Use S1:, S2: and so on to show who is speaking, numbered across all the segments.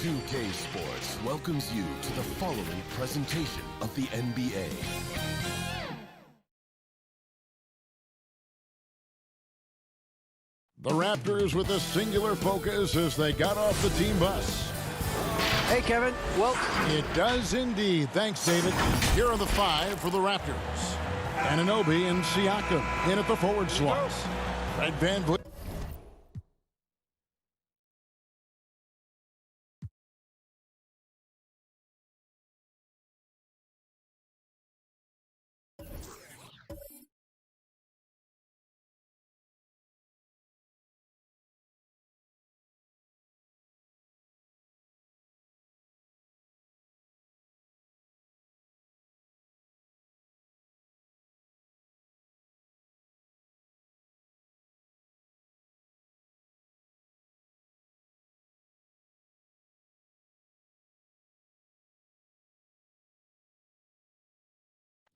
S1: 2K Sports welcomes you to the following presentation of the NBA.
S2: The Raptors with a singular focus as they got off the team bus.
S3: Hey, Kevin. Well,
S2: it does indeed. Thanks, David. Here are the five for the Raptors. Anunoby and Siakam in at the forward slots. Fred VanVleet.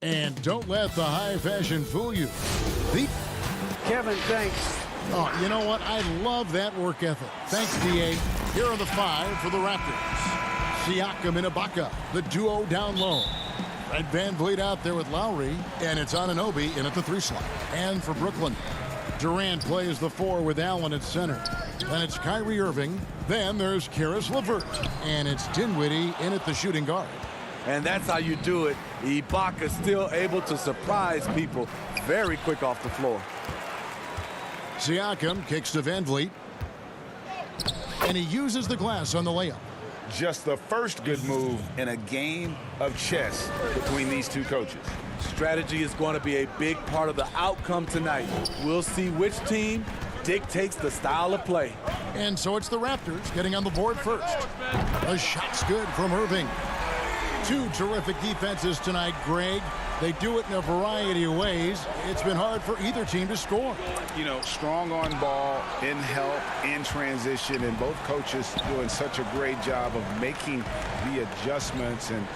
S2: And don't let the high fashion fool you.
S3: Kevin, thanks.
S2: Oh, you know what? I love that work ethic. Thanks, D.A. Here are the five for the Raptors. Siakam and Ibaka, the duo down low. Fred VanVleet out there with Lowry, and it's Anunoby in at the three slot. And for Brooklyn, Durant plays the four with Allen at center. Then it's Kyrie Irving. Then there's Karis LeVert. And it's Dinwiddie in at the shooting guard.
S4: And that's how you do it. Ibaka still able to surprise people very quick off the floor.
S2: Siakam kicks to VanVleet. And he uses the glass on the layup.
S5: Just the first good move in a game of chess between these two coaches.
S4: Strategy is going to be a big part of the outcome tonight. We'll see which team dictates the style of play.
S2: And so it's the Raptors getting on the board first. A shot's good from Irving. Two terrific defenses tonight, Greg. They do it in a variety of ways. It's been hard for either team to score.
S5: You know, strong on ball, in help, in transition, and both coaches doing such a great job of making the adjustments. And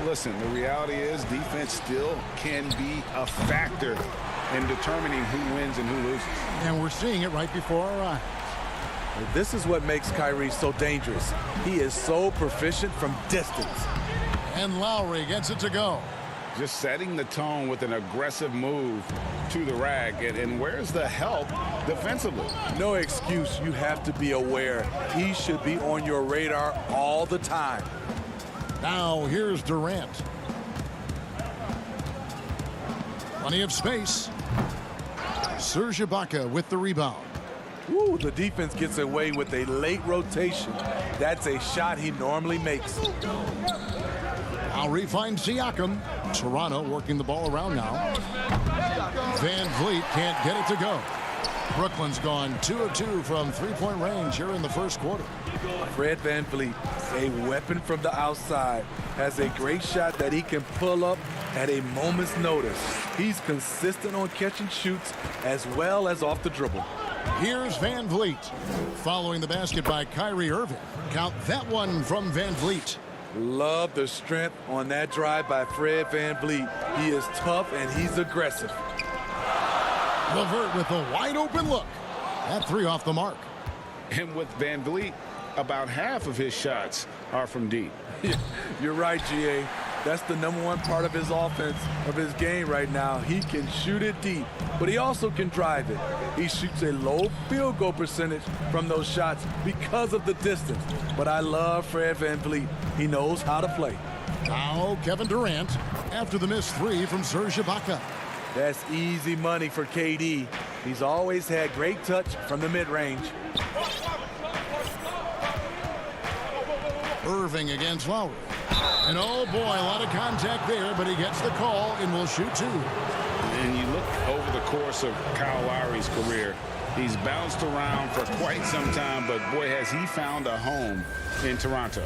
S5: listen, the reality is defense still can be a factor in determining who wins and who loses.
S2: And we're seeing it right before our eyes.
S4: This is what makes Kyrie so dangerous. He is so proficient from distance.
S2: And Lowry gets it to go.
S5: Just setting the tone with an aggressive move to the rack. And where's the help defensively?
S4: No excuse. You have to be aware. He should be on your radar all the time.
S2: Now here's Durant. Plenty of space. Serge Ibaka with the rebound.
S4: Ooh, the defense gets away with a late rotation. That's a shot he normally makes.
S2: Lowry finds Siakam. Toronto working the ball around now. VanVleet can't get it to go. Brooklyn's gone 2 of 2 from three-point range here in the first quarter.
S4: Fred VanVleet, a weapon from the outside, has a great shot that he can pull up at a moment's notice. He's consistent on catch and shoots as well as off the dribble.
S2: Here's VanVleet. Following the basket by Kyrie Irving. Count that one from VanVleet.
S4: Love the strength on that drive by Fred VanVleet. He is tough and he's aggressive.
S2: LeVert with a wide open look. That three off the mark.
S5: And with VanVleet, about half of his shots are from deep.
S4: You're right, GA. That's the #1 part of his offense, of his game right now. He can shoot it deep, but he also can drive it. He shoots a low field goal percentage from those shots because of the distance. But I love Fred VanVleet. He knows how to play.
S2: Now Kevin Durant after the missed three from Serge Ibaka.
S4: That's easy money for KD. He's always had great touch from the mid-range.
S2: Irving against Lowry. And oh boy, a lot of contact there, but he gets the call and will shoot two.
S5: And you look over the course of Kyle Lowry's career, he's bounced around for quite some time, but boy, has he found a home in Toronto.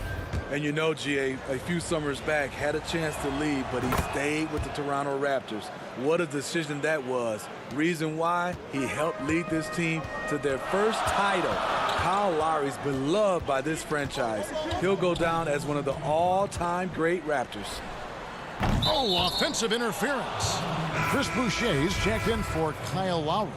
S4: And you know, GA, a few summers back, had a chance to leave, but he stayed with the Toronto Raptors. What a decision that was. Reason why? He helped lead this team to their first title. Kyle Lowry's beloved by this franchise. He'll go down as one of the all-time great Raptors.
S2: Oh, offensive interference. Chris Boucher's checked in for Kyle Lowry.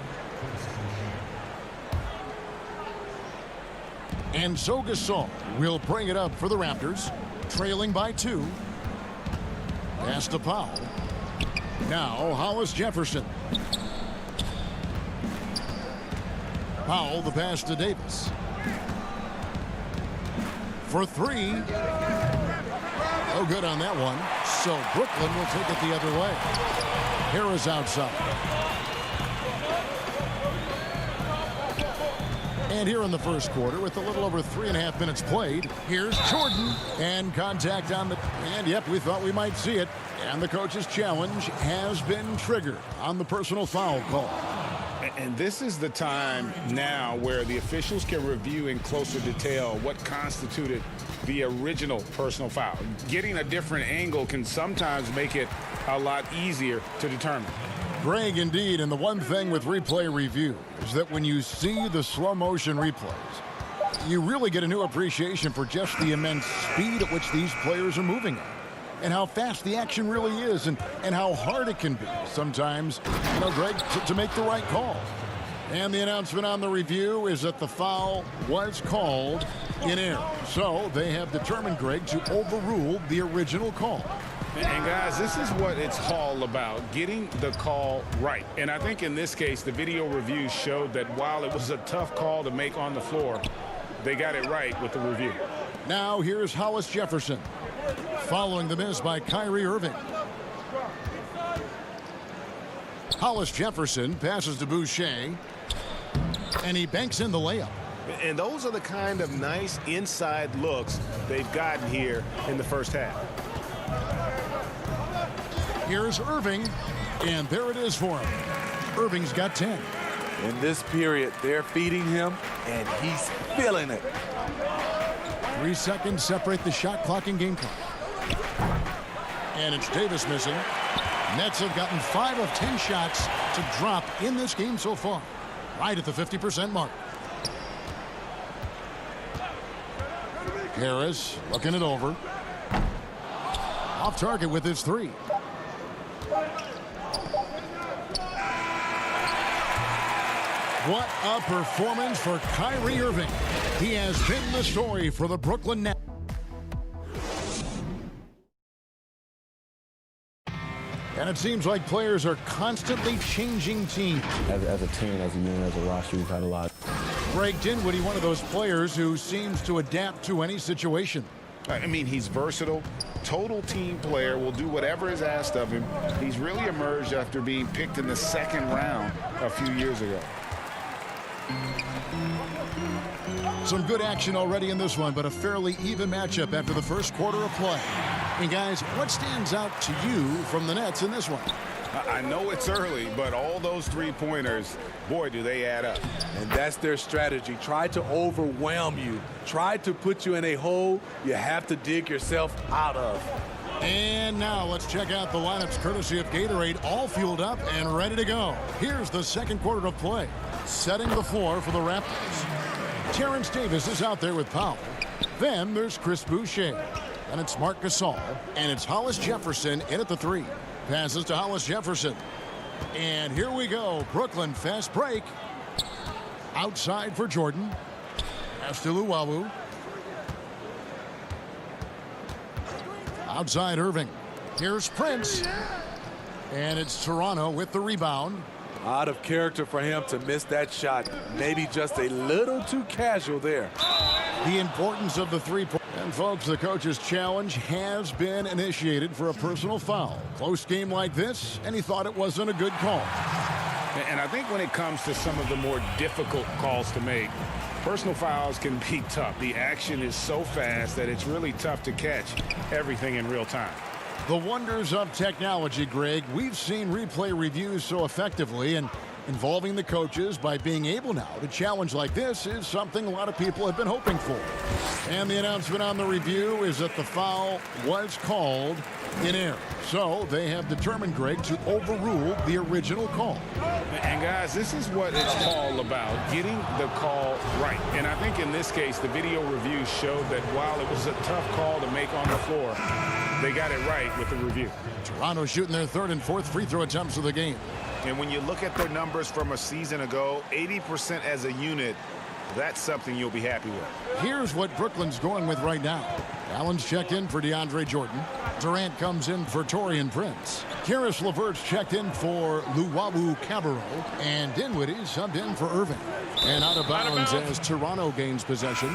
S2: And so Gasol will bring it up for the Raptors, trailing by 2. Pass to Powell. Now Hollis Jefferson. Powell, the pass to Davis. For 3. No good on that one. So Brooklyn will take it the other way. Harris outside. And here in the first quarter, with a little over 3.5 minutes played, here's Jordan. And contact on the... And yep, we thought we might see it. And the coach's challenge has been triggered on the personal foul call.
S5: And this is the time now where the officials can review in closer detail what constituted the original personal foul. Getting a different angle can sometimes make it a lot easier to determine.
S2: Greg, indeed, and the one thing with replay review is that when you see the slow motion replays, you really get a new appreciation for just the immense speed at which these players are moving at. And how fast the action really is, and how hard it can be sometimes, Greg, to make the right call. And the announcement on the review is that the foul was called in error. So they have determined, Greg, to overrule the original call.
S5: And guys, this is what it's all about, getting the call right. And I think in this case, the video review showed that while it was a tough call to make on the floor, they got it right with the review.
S2: Now here's Hollis Jefferson, following the miss by Kyrie Irving. Hollis Jefferson passes to Boucher, and he banks in the layup.
S6: And those are the kind of nice inside looks they've gotten here in the first half.
S2: Here's Irving, and there it is for him. Irving's got 10.
S4: In this period, they're feeding him, and he's feeling it.
S2: 3 seconds separate the shot clock and game clock. And it's Davis missing. Nets have gotten 5 of 10 shots to drop in this game so far, right at the 50% mark. Harris looking it over. Off target with his 3. What a performance for Kyrie Irving. He has been the story for the Brooklyn Nets. And it seems like players are constantly changing teams.
S7: As a team, as a unit, as a roster, we've had a lot.
S2: Greg Dinwiddie, one of those players who seems to adapt to any situation.
S5: I mean, he's versatile, total team player, will do whatever is asked of him. He's really emerged after being picked in the 2nd round a few years ago.
S2: Some good action already in this one, but a fairly even matchup after the first quarter of play. And guys, what stands out to you from the Nets in this one?
S5: I know it's early, but all those 3-pointers, boy, do they add up.
S4: And that's their strategy. Try to overwhelm you. Try to put you in a hole you have to dig yourself out of.
S2: And now let's check out the lineups courtesy of Gatorade, all fueled up and ready to go. Here's the second quarter of play. Setting the floor for the Raptors. Terrence Davis is out there with Powell. Then there's Chris Boucher. And it's Marc Gasol. And it's Hollis Jefferson in at the 3. Passes to Hollis Jefferson. And here we go. Brooklyn fast break. Outside for Jordan. Pass to Luwawu. Outside Irving. Here's Prince. And it's Toronto with the rebound.
S4: Out of character for him to miss that shot. Maybe just a little too casual there.
S2: The importance of the 3-point. And folks, the coach's challenge has been initiated for a personal foul. Close game like this, and he thought it wasn't a good call.
S5: And I think when it comes to some of the more difficult calls to make, personal fouls can be tough. The action is so fast that it's really tough to catch everything in real time.
S2: The wonders of technology, Greg. We've seen replay reviews so effectively, and involving the coaches by being able now to challenge like this is something a lot of people have been hoping for. And the announcement on the review is that the foul was called in error. So they have determined, Greg, to overrule the original call.
S5: And guys, this is what it's all about, getting the call right. And I think in this case, the video review showed that while it was a tough call to make on the floor, they got it right with the review.
S2: Toronto shooting their 3rd and 4th free throw attempts of the game.
S6: And when you look at their numbers from a season ago, 80% as a unit,
S5: That's something you'll be happy with.
S2: Here's what Brooklyn's going with right now. Allen's checked in for DeAndre Jordan. Durant comes in for Taurean Prince. Karis LeVert's checked in for Luwawu Cabarro. And Dinwiddie subbed in for Irving. And out of bounds as Toronto gains possession.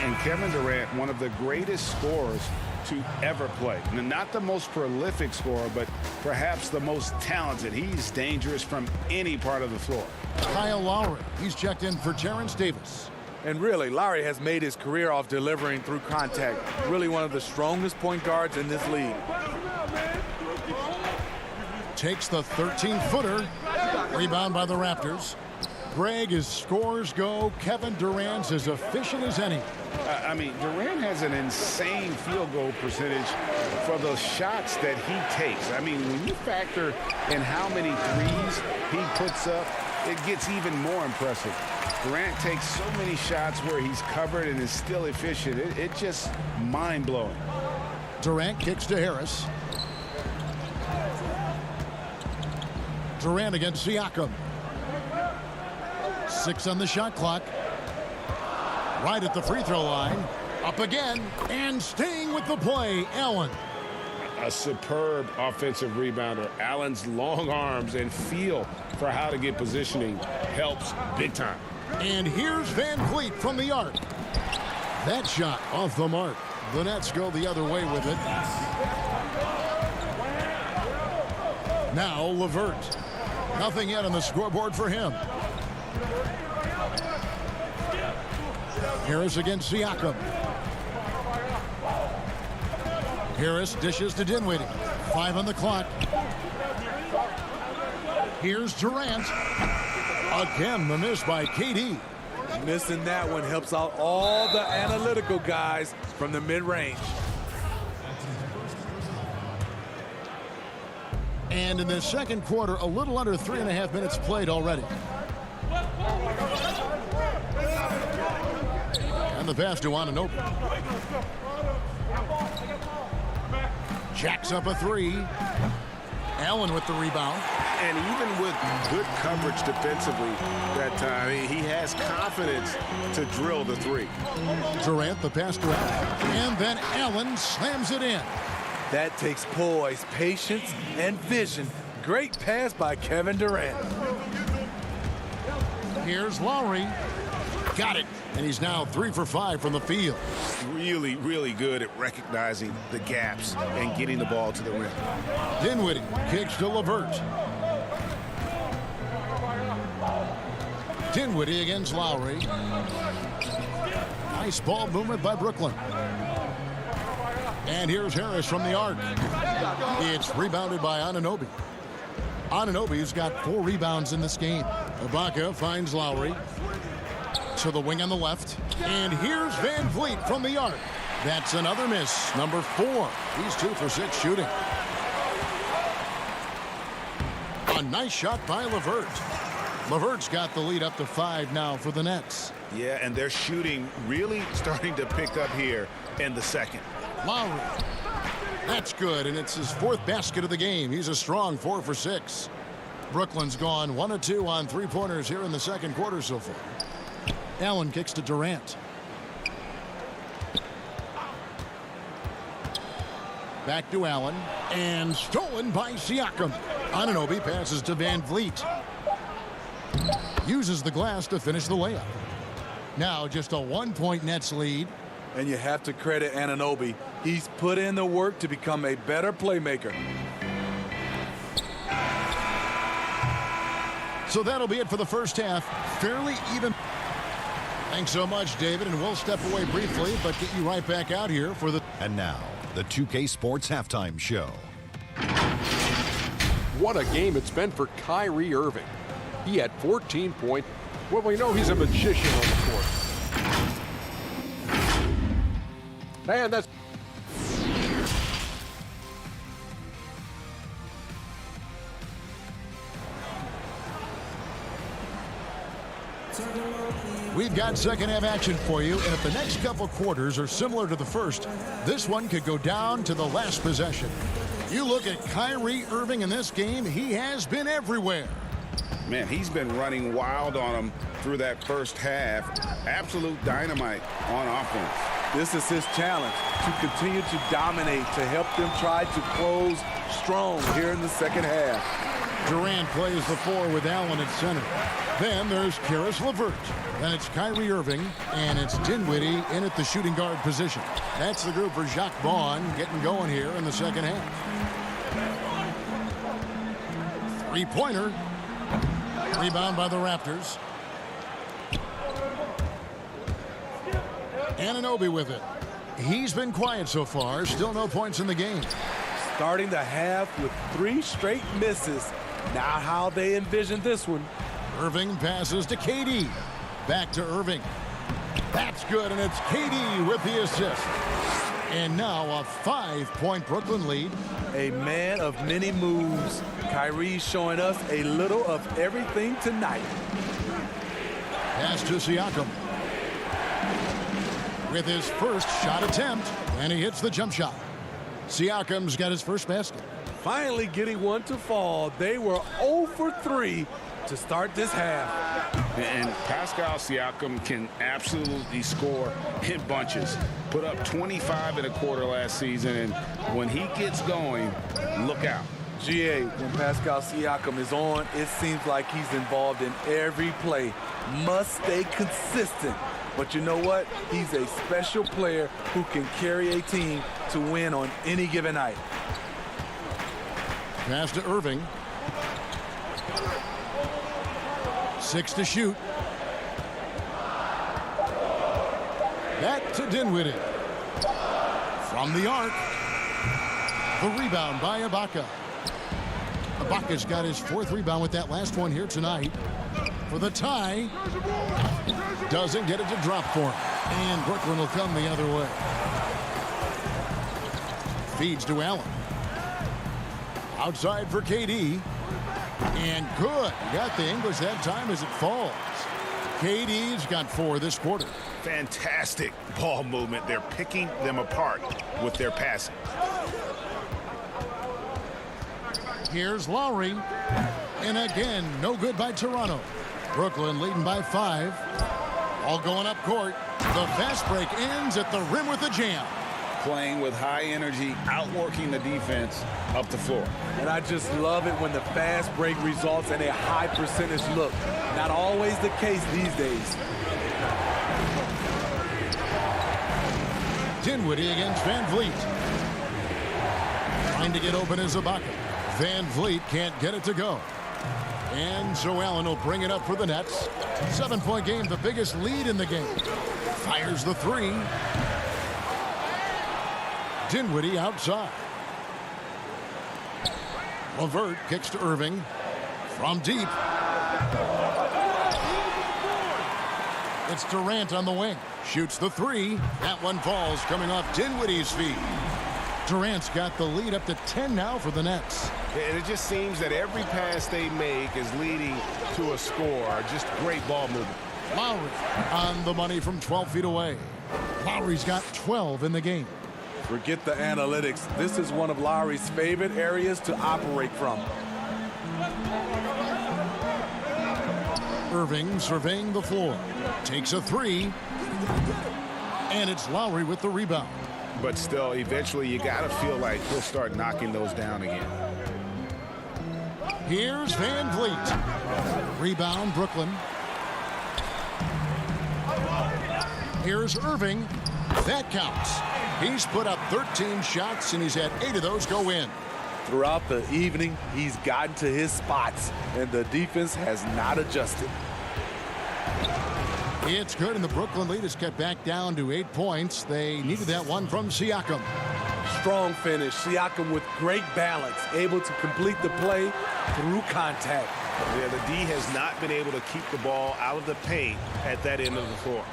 S5: And Kevin Durant, one of the greatest scorers to ever play. Not the most prolific scorer, but perhaps the most talented. He's dangerous from any part of the floor.
S2: Kyle Lowry, he's checked in for Terrence Davis.
S4: And really, Lowry has made his career off delivering through contact. Really one of the strongest point guards in this league.
S2: Takes the 13-footer. Rebound by the Raptors. Greg, as scores go, Kevin Durant's as efficient as any.
S5: I mean, Durant has an insane field goal percentage for the shots that he takes. I mean, when you factor in how many threes he puts up, it gets even more impressive. Durant takes so many shots where he's covered and is still efficient. It's just mind-blowing.
S2: Durant kicks to Harris. Durant against Siakam. 6 on the shot clock. Right at the free throw line. Up again. And staying with the play, Allen.
S6: A superb offensive rebounder. Allen's long arms and feel for how to get positioning helps big time.
S2: And here's Van Vliet from the arc. That shot off the mark. The Nets go the other way with it. Now LeVert. Nothing yet on the scoreboard for him. Harris against Siakam. Harris dishes to Dinwiddie. 5 on the clock. Here's Durant. Again, the miss by KD.
S4: Missing that one helps out all the analytical guys from the mid-range.
S2: And in the second quarter, a little under 3.5 minutes played already. And the pass to Anunoby. Jacks up a 3. Allen with the rebound.
S6: And even with good coverage defensively that time, he has confidence to drill the 3.
S2: Durant, the pass to Allen. And then Allen slams it in.
S4: That takes poise, patience, and vision. Great pass by Kevin Durant.
S2: Here's Lowry. Got it. And he's now 3 for 5 from the field.
S6: Really, really good at recognizing the gaps and getting the ball to the rim.
S2: Dinwiddie kicks to LeVert. Dinwiddie against Lowry. Nice ball movement by Brooklyn. And here's Harris from the arc. It's rebounded by Anunoby. Anunoby's got 4 rebounds in this game. Ibaka finds Lowry. To the wing on the left. And here's Van Vliet from the arc. That's another miss. Number 4. He's 2 for 6 shooting. A nice shot by LeVert. LeVert's got the lead up to 5 now for the Nets.
S5: Yeah, and their shooting really starting to pick up here in the second.
S2: Lowry. That's good, and it's his 4th basket of the game. He's a strong 4 for 6. Brooklyn's gone 1 of 2 on 3-pointers here in the second quarter so far. Allen kicks to Durant. Back to Allen. And stolen by Siakam. Anunoby passes to Van Vliet. Uses the glass to finish the layup. Now just a 1-point Nets lead.
S4: And you have to credit Anunoby. He's put in the work to become a better playmaker.
S2: So that'll be it for the first half. Fairly even. Thanks so much, David, and we'll step away briefly, but get you right back out here for the...
S8: And now, the 2K Sports Halftime Show.
S9: What a game it's been for Kyrie Irving. He had 14 points. Well, we know he's a magician on the court. Man, that's...
S2: We've got second half action for you, and if the next couple quarters are similar to the first, this one could go down to the last possession. You look at Kyrie Irving in this game, he has been everywhere.
S5: Man, he's been running wild on him through that first half. Absolute dynamite on offense.
S4: This is his challenge, to continue to dominate, to help them try to close strong here in the second half.
S2: Durant plays the 4 with Allen at center. Then there's Karis LeVert. Then it's Kyrie Irving, and it's Dinwiddie in at the shooting guard position. That's the group for Jacques Vaughn getting going here in the second half. Three-pointer. Rebound by the Raptors. Anunoby with it. He's been quiet so far. Still no points in the game.
S4: Starting the half with 3 straight misses. Not how they envisioned this one.
S2: Irving passes to KD. Back to Irving. That's good, and it's KD with the assist. And now a 5-point Brooklyn lead.
S4: A man of many moves. Kyrie showing us a little of everything tonight.
S2: Pass to Siakam. With his first shot attempt, and he hits the jump shot. Siakam's got his first basket.
S4: Finally getting one to fall. They were 0 for 3 to start this half.
S5: And Pascal Siakam can absolutely score in bunches. Put up 25 in a quarter last season, and when he gets going, look out.
S4: GA, when Pascal Siakam is on, it seems like he's involved in every play. Must stay consistent. But you know what? He's a special player who can carry a team to win on any given night.
S2: Pass to Irving. 6 to shoot. Back to Dinwiddie. From the arc. The rebound by Ibaka. Ibaka's got his 4th rebound with that last one here tonight. For the tie. Doesn't get it to drop for him. And Brooklyn will come the other way. Feeds to Allen. Outside for KD. And good. Got the English that time as it falls. KD's got 4 this quarter.
S5: Fantastic ball movement. They're picking them apart with their passing.
S2: Here's Lowry. And again, no good by Toronto. Brooklyn leading by 5. All going up court. The fast break ends at the rim with a jam.
S5: Playing with high energy, outworking the defense up the floor.
S4: And I just love it when the fast break results in a high percentage look. Not always the case these days.
S2: Dinwiddie against Van Vliet. Trying to get open is Ibaka. Van Vliet can't get it to go. And so Allen will bring it up for the Nets. 7-point game, the biggest lead in the game. Fires the 3. Dinwiddie outside. LeVert kicks to Irving. From deep. It's Durant on the wing. Shoots the 3. That one falls coming off Dinwiddie's feet. Durant's got the lead up to 10 now for the Nets.
S6: And it just seems that every pass they make is leading to a score. Just great ball movement.
S2: Lowry on the money from 12 feet away. Lowry's got 12 in the game.
S4: Forget the analytics. This is one of Lowry's favorite areas to operate from.
S2: Irving surveying the floor. Takes a 3. And it's Lowry with the rebound.
S5: But still, eventually, you got to feel like he'll start knocking those down again.
S2: Here's Van Vliet. Rebound, Brooklyn. Here's Irving. That counts. He's put up 13 shots, and he's had 8 of those go in.
S4: Throughout the evening, he's gotten to his spots, and the defense has not adjusted.
S2: It's good, and the Brooklyn lead is cut back down to 8 points. They needed that one from Siakam.
S4: Strong finish. Siakam with great balance, able to complete the play through contact.
S5: Yeah, the D has not been able to keep the ball out of the paint at that end of the floor.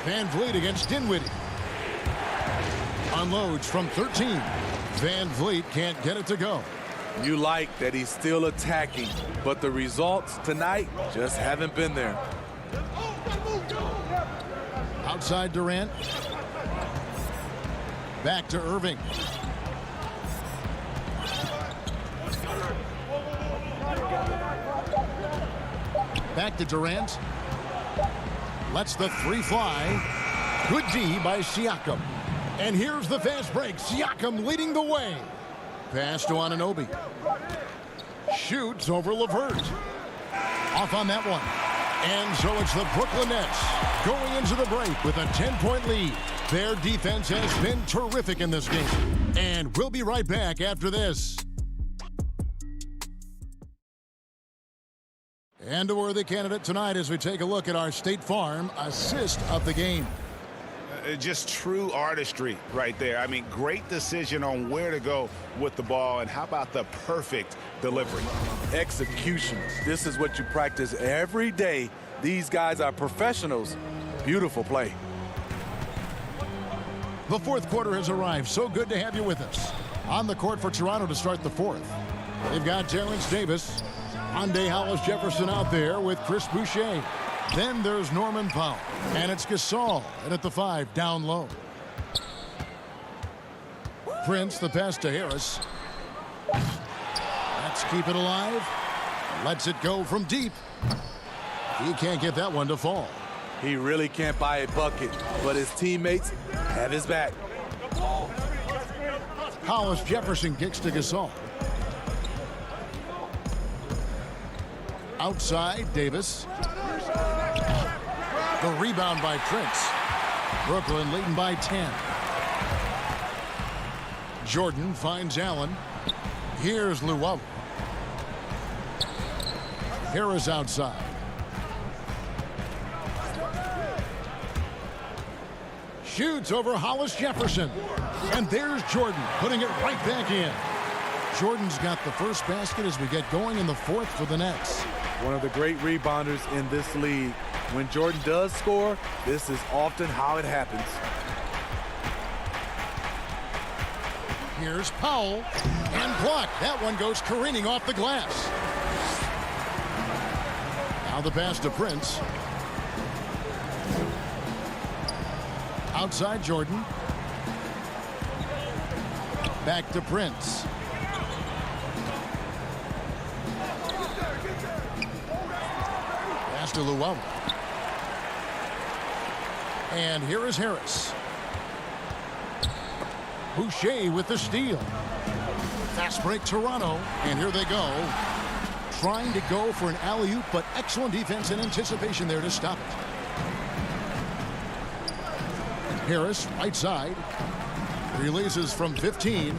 S2: Van Vliet against Dinwiddie. Unloads from 13. Van Vliet can't get it to go.
S4: You like that he's still attacking, but the results tonight just haven't been there.
S2: Outside Durant. Back to Irving. Back to Durant. Lets the three fly. Good D by Siakam. And here's the fast break. Siakam leading the way. Pass to Anunoby. Shoots over LeVert. Off on that one. And so it's the Brooklyn Nets going into the break with a 10-point lead. Their defense has been terrific in this game. And we'll be right back after this. And a worthy candidate tonight as we take a look at our State Farm assist of the game.
S5: Just true artistry right there. I mean, great decision on where to go with the ball, and how about the perfect delivery?
S4: Execution. This is what you practice every day. These guys are professionals. Beautiful play.
S2: The fourth quarter has arrived. So good to have you with us. On the court for Toronto to start the fourth. They've got Terrence Davis, Hyundai Hollis Jefferson out there with Chris Boucher. Then there's Norman Powell. And it's Gasol. And at the 5, down low. Prince, the pass to Harris. Let's keep it alive. Lets it go from deep. He can't get that one to fall.
S4: He really can't buy a bucket, but his teammates have his back.
S2: Hollis Jefferson kicks to Gasol. Outside, Davis. The rebound by Prince. Brooklyn leading by 10. Jordan finds Allen. Here's Luwawu. Harris outside. Shoots over Hollis Jefferson. And there's Jordan putting it right back in. Jordan's got the first basket as we get going in the fourth for the Nets.
S4: One of the great rebounders in this league. When Jordan does score, this is often how it happens.
S2: Here's Powell. And blocked. That one goes careening off the glass. Now the pass to Prince. Outside Jordan. Back to Prince. Pass to Luwawu. And here is Harris. Boucher with the steal. Fast break Toronto. And here they go. Trying to go for an alley-oop, but excellent defense and anticipation there to stop it. Harris, right side. Releases from 15.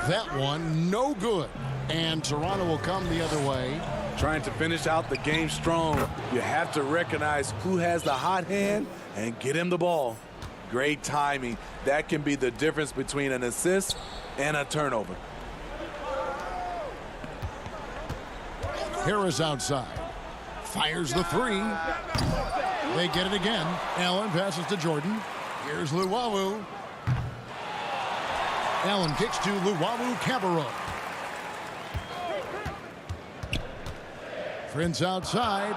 S2: That one, no good. And Toronto will come the other way.
S4: Trying to finish out the game strong. You have to recognize who has the hot hand and get him the ball. Great timing. That can be the difference between an assist and a turnover.
S2: Harris outside. Fires the three. They get it again. Allen passes to Jordan. Here's Luwawu. Allen kicks to Luwawu-Cabarrot. Prince outside.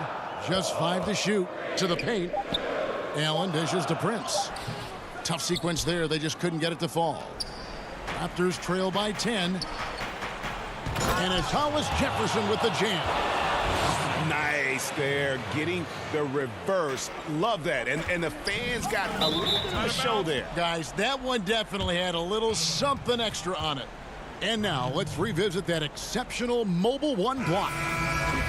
S2: Just 5 to shoot. To the paint. Allen dishes to Prince. Tough sequence there. They just couldn't get it to fall. Raptors trail by 10. And it's Hollis Jefferson with the jam.
S5: Nice there, getting the reverse. Love that. And the fans got a little to show there.
S2: Guys, that one definitely had a little something extra on it. And now let's revisit that exceptional mobile one block.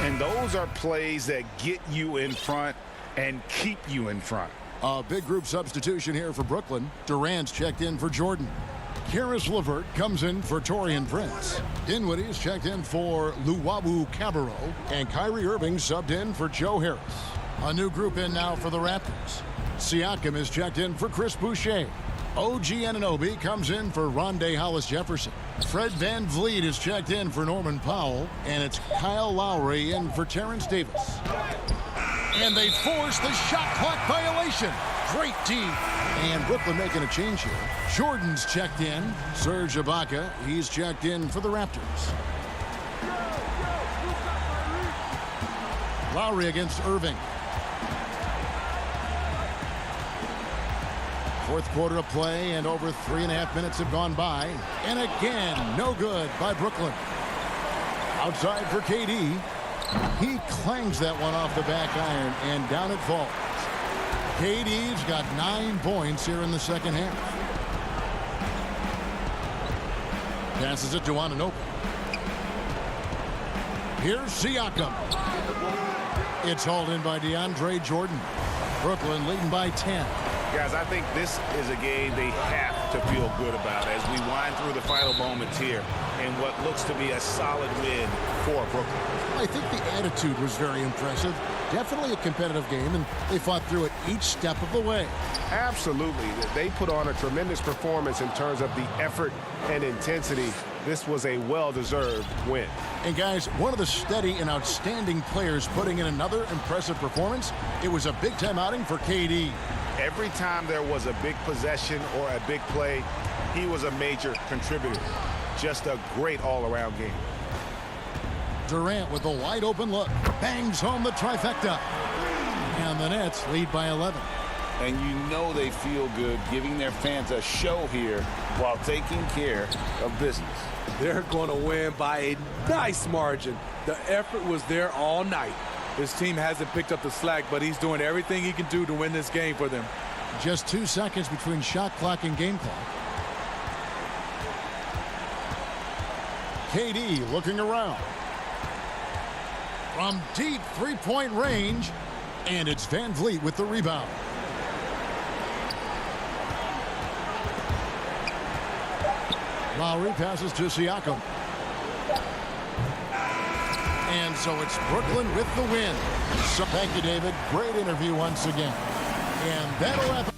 S5: And those are plays that get you in front and keep you in front.
S2: A big group substitution here for Brooklyn. Durant's checked in for Jordan. Karis LeVert comes in for Taurean Prince. Dinwiddie's checked in for Luwawu-Cabarrot. And Kyrie Irving subbed in for Joe Harris. A new group in now for the Raptors. Siakam is checked in for Chris Boucher. OG Anunoby comes in for Hyundai Hollis Jefferson. Fred VanVleet is checked in for Norman Powell. And it's Kyle Lowry in for Terrence Davis. And they force the shot clock violation. Great D. And Brooklyn making a change here. Jordan's checked in. Serge Ibaka, he's checked in for the Raptors. Lowry against Irving. Fourth quarter of play, and over 3.5 minutes have gone by. And again, no good by Brooklyn. Outside for KD. He clangs that one off the back iron, and down it falls. KD's got 9 points here in the second half. Passes it to Anunoby. Here's Siakam. It's hauled in by DeAndre Jordan. Brooklyn leading by 10.
S5: Guys, I think this is a game they have to feel good about as we wind through the final moments here in what looks to be a solid win for Brooklyn.
S2: I think the attitude was very impressive. Definitely a competitive game, and they fought through it each step of the way.
S6: Absolutely. They put on a tremendous performance in terms of the effort and intensity. This was a well-deserved win.
S2: And guys, one of the steady and outstanding players putting in another impressive performance. It was a big-time outing for KD.
S5: Every time there was a big possession or a big play, he was a major contributor. Just a great all-around game.
S2: Durant with a wide-open look. Bangs home the trifecta. And the Nets lead by 11.
S10: And you know they feel good giving their fans a show here while taking care of business.
S4: They're going to win by a nice margin. The effort was there all night. His team hasn't picked up the slack, but he's doing everything he can do to win this game for them.
S2: Just 2 seconds between shot clock and game clock. KD looking around. From deep three-point range, and it's Van Vliet with the rebound. Lowry passes to Siakam. And so it's Brooklyn with the win. So thank you, David. Great interview once again. And that'll wrap up.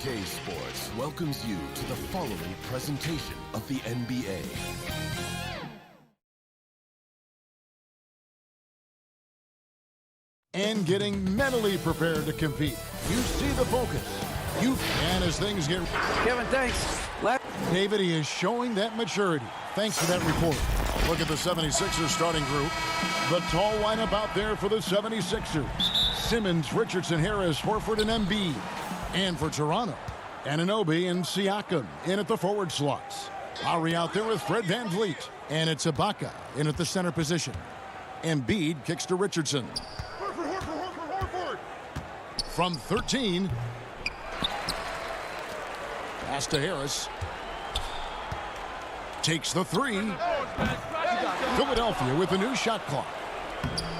S1: 2K Sports welcomes you to the following presentation of the NBA.
S2: And getting mentally prepared to compete. You see the focus. You can as things get...
S3: Kevin, thanks.
S2: David, he is showing that maturity. Thanks for that report. Look at the 76ers starting group. The tall lineup out there for the 76ers. Simmons, Richardson, Harris, Horford, and Embiid. And for Toronto, Anunoby and Siakam in at the forward slots. Lowry out there with Fred VanVleet. And it's Ibaka in at the center position. Embiid kicks to Richardson. From 13. Pass to Harris. Takes the three. Philadelphia with a new shot clock.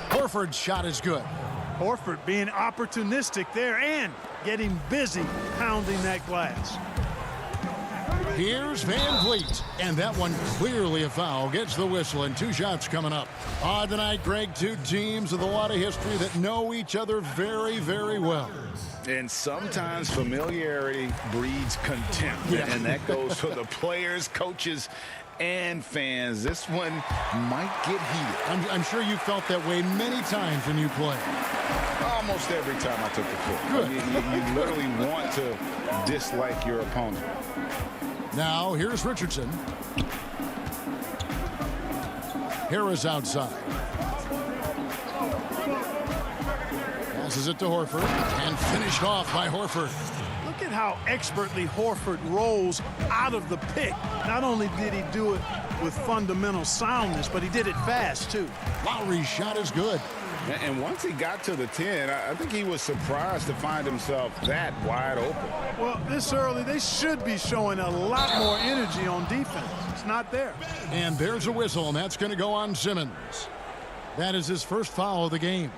S2: Horford's shot is good.
S11: Horford being opportunistic there and getting busy pounding that glass.
S2: Here's VanVleet, and that one clearly a foul. Gets the whistle, and 2 shots coming up. Tonight, Greg, 2 teams with a lot of history that know each other very, very well.
S5: And sometimes familiarity breeds contempt, and that goes for the players, coaches, and fans. This one might get heated.
S2: I'm sure you felt that way many times when you play.
S5: Almost every time I took the court.
S2: Good.
S5: You literally want to dislike your opponent.
S2: Now, here's Richardson. Harris outside. Passes it to Horford, and finished off by Horford.
S11: Look at how expertly Horford rolls out of the pick. Not only did he do it with fundamental soundness, but he did it fast, too.
S2: Lowry's shot is good.
S5: And once he got to the 10, I think he was surprised to find himself that wide open.
S11: Well, this early, they should be showing a lot more energy on defense. It's not there.
S2: And there's a whistle, and that's going to go on Simmons. That is his first foul of the game.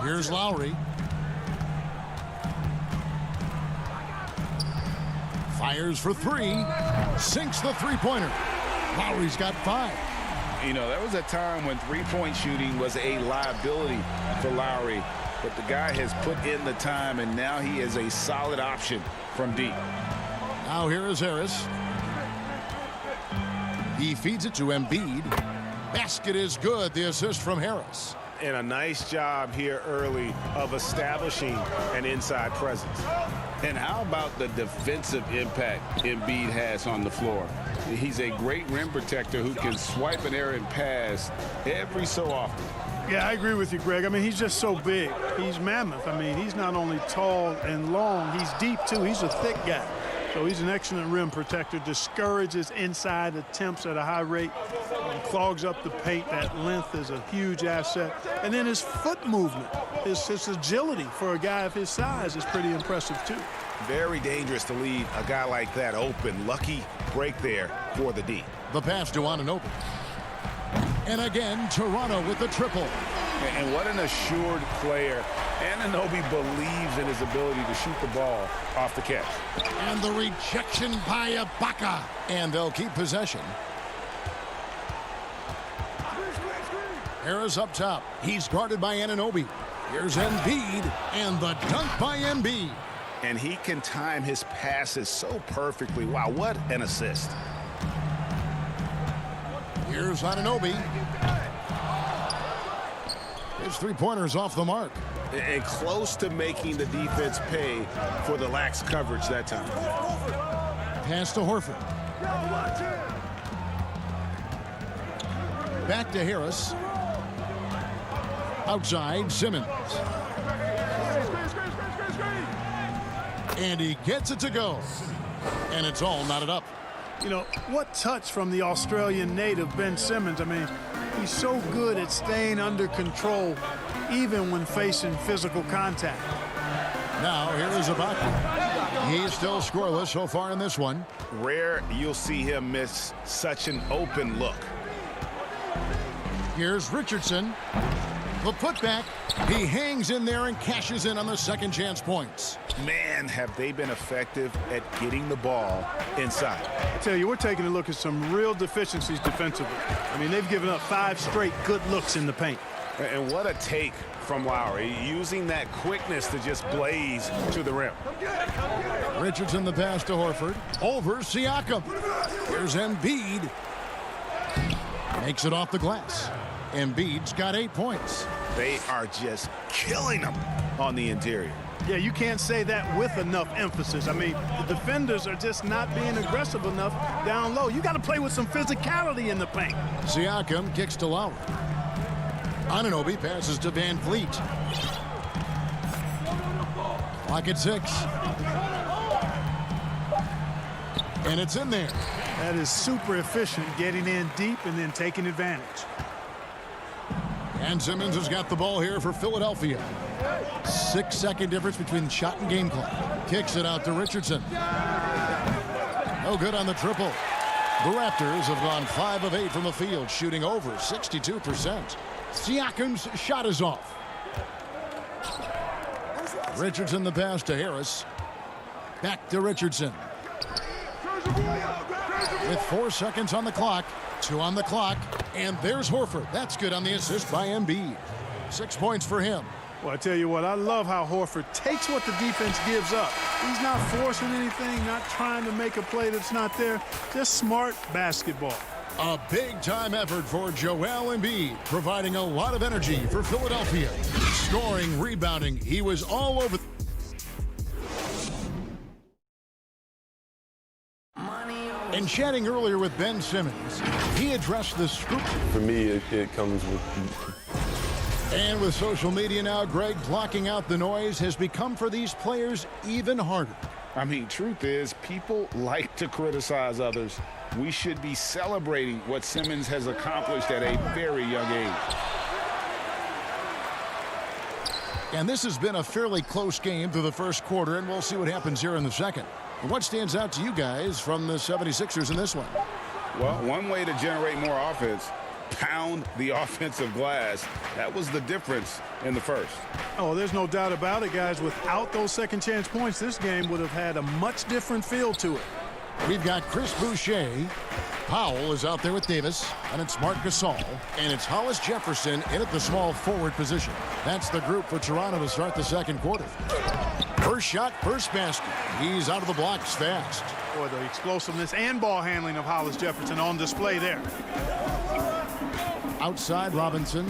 S2: Here's Lowry. Fires for 3. Sinks the three-pointer. Lowry's got 5.
S5: You know, there was a time when three-point shooting was a liability for Lowry. But the guy has put in the time, and now he is a solid option from deep.
S2: Now here is Harris. He feeds it to Embiid. Basket is good. The assist from Harris.
S6: And a nice job here early of establishing an inside presence.
S10: And how about the defensive impact Embiid has on the floor? He's a great rim protector who can swipe an errant pass every so often.
S11: Yeah, I agree with you, Greg. I mean, he's just so big. He's mammoth. I mean, he's not only tall and long, he's deep, too. He's a thick guy. So he's an excellent rim protector, discourages inside attempts at a high rate, clogs up the paint. That length is a huge asset. And then his foot movement, his agility for a guy of his size is pretty impressive, too.
S5: Very dangerous to leave a guy like that open. Lucky break there for the D.
S2: The pass to Anunoby. And again, Toronto with the triple.
S5: And what an assured player. Anunoby believes in his ability to shoot the ball off the catch.
S2: And the rejection by Ibaka. And they'll keep possession. Harris up top. He's guarded by Anunoby. Here's Embiid. And the dunk by Embiid.
S5: And he can time his passes so perfectly. Wow, what an assist.
S2: Here's Anunoby. His three-pointer's off the mark.
S6: And close to making the defense pay for the lax coverage that time.
S2: Pass to Horford. Back to Harris. Outside, Simmons. And he gets it to go. And it's all knotted up.
S11: You know, what touch from the Australian native, Ben Simmons. I mean, he's so good at staying under control, even when facing physical contact.
S2: Now, here is Ibaka. He's still scoreless so far in this one.
S5: Rare you'll see him miss such an open look.
S2: Here's Richardson. The putback. He hangs in there and cashes in on the second chance points.
S5: Man, have they been effective at getting the ball inside.
S11: I tell you, we're taking a look at some real deficiencies defensively. I mean, they've given up 5 straight good looks in the paint.
S5: And what a take from Lowry, using that quickness to just blaze to the rim.
S2: Richardson the pass to Horford. Over Siakam. Here's Embiid. Makes it off the glass. Embiid's got 8 points.
S5: They are just killing them on the interior.
S11: Yeah, you can't say that with enough emphasis. I mean, the defenders are just not being aggressive enough down low. You got to play with some physicality in the paint.
S2: Siakam kicks to Lowry. Anunoby passes to Van Vliet. Clock at 6. And it's in there.
S11: That is super efficient, getting in deep and then taking advantage.
S2: And Simmons has got the ball here for Philadelphia. 6-second difference between the shot and game clock. Kicks it out to Richardson. No good on the triple. The Raptors have gone 5 of 8 from the field, shooting over 62%. Siakam's shot is off. Richardson the pass to Harris. Back to Richardson. With 4 seconds on the clock, 2 on the clock, and there's Horford. That's good on the assist by Embiid. 6 points for him.
S11: Well, I tell you what, I love how Horford takes what the defense gives up. He's not forcing anything, not trying to make a play that's not there. Just smart basketball.
S2: A big-time effort for Joel Embiid, providing a lot of energy for Philadelphia. Scoring, rebounding, he was all over. And chatting earlier with Ben Simmons, he addressed the scoop.
S7: For me, it comes with...
S2: And with social media now, Greg, blocking out the noise has become for these players even harder.
S5: I mean, truth is, people like to criticize others. We should be celebrating what Simmons has accomplished at a very young age.
S2: And this has been a fairly close game through the first quarter, and we'll see what happens here in the second. And what stands out to you guys from the 76ers in this one?
S5: Well, one way to generate more offense, pound the offensive glass. That was the difference in the first.
S11: Oh, there's no doubt about it, guys. Without those second chance points, this game would have had a much different feel to it.
S2: We've got Chris Boucher. Powell is out there with Davis, and it's Marc Gasol, and it's Hollis Jefferson in at the small forward position. That's the group for Toronto to start the second quarter. First shot, first basket. He's out of the blocks fast.
S11: Boy, the explosiveness and ball handling of Hollis Jefferson on display there.
S2: Outside Robinson.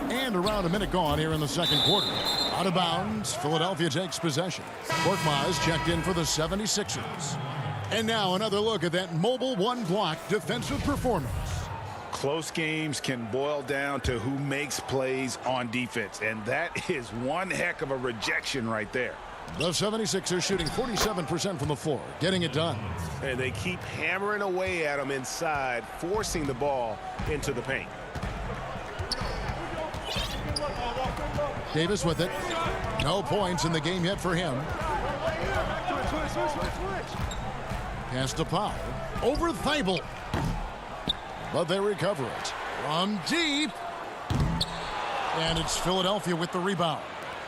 S2: And around a minute gone here in the second quarter. Out of bounds, Philadelphia takes possession. Korkmaz checked in for the 76ers. And now another look at that mobile one-block defensive performance.
S5: Close games can boil down to who makes plays on defense, and that is one heck of a rejection right there.
S2: The 76ers shooting 47% from the floor, getting it done.
S12: And they keep hammering away at them inside, forcing the ball into the paint.
S2: Davis with it. No points in the game yet for him. Pass to Powell. Over Thibault. But they recover it. From deep. And it's Philadelphia with the rebound.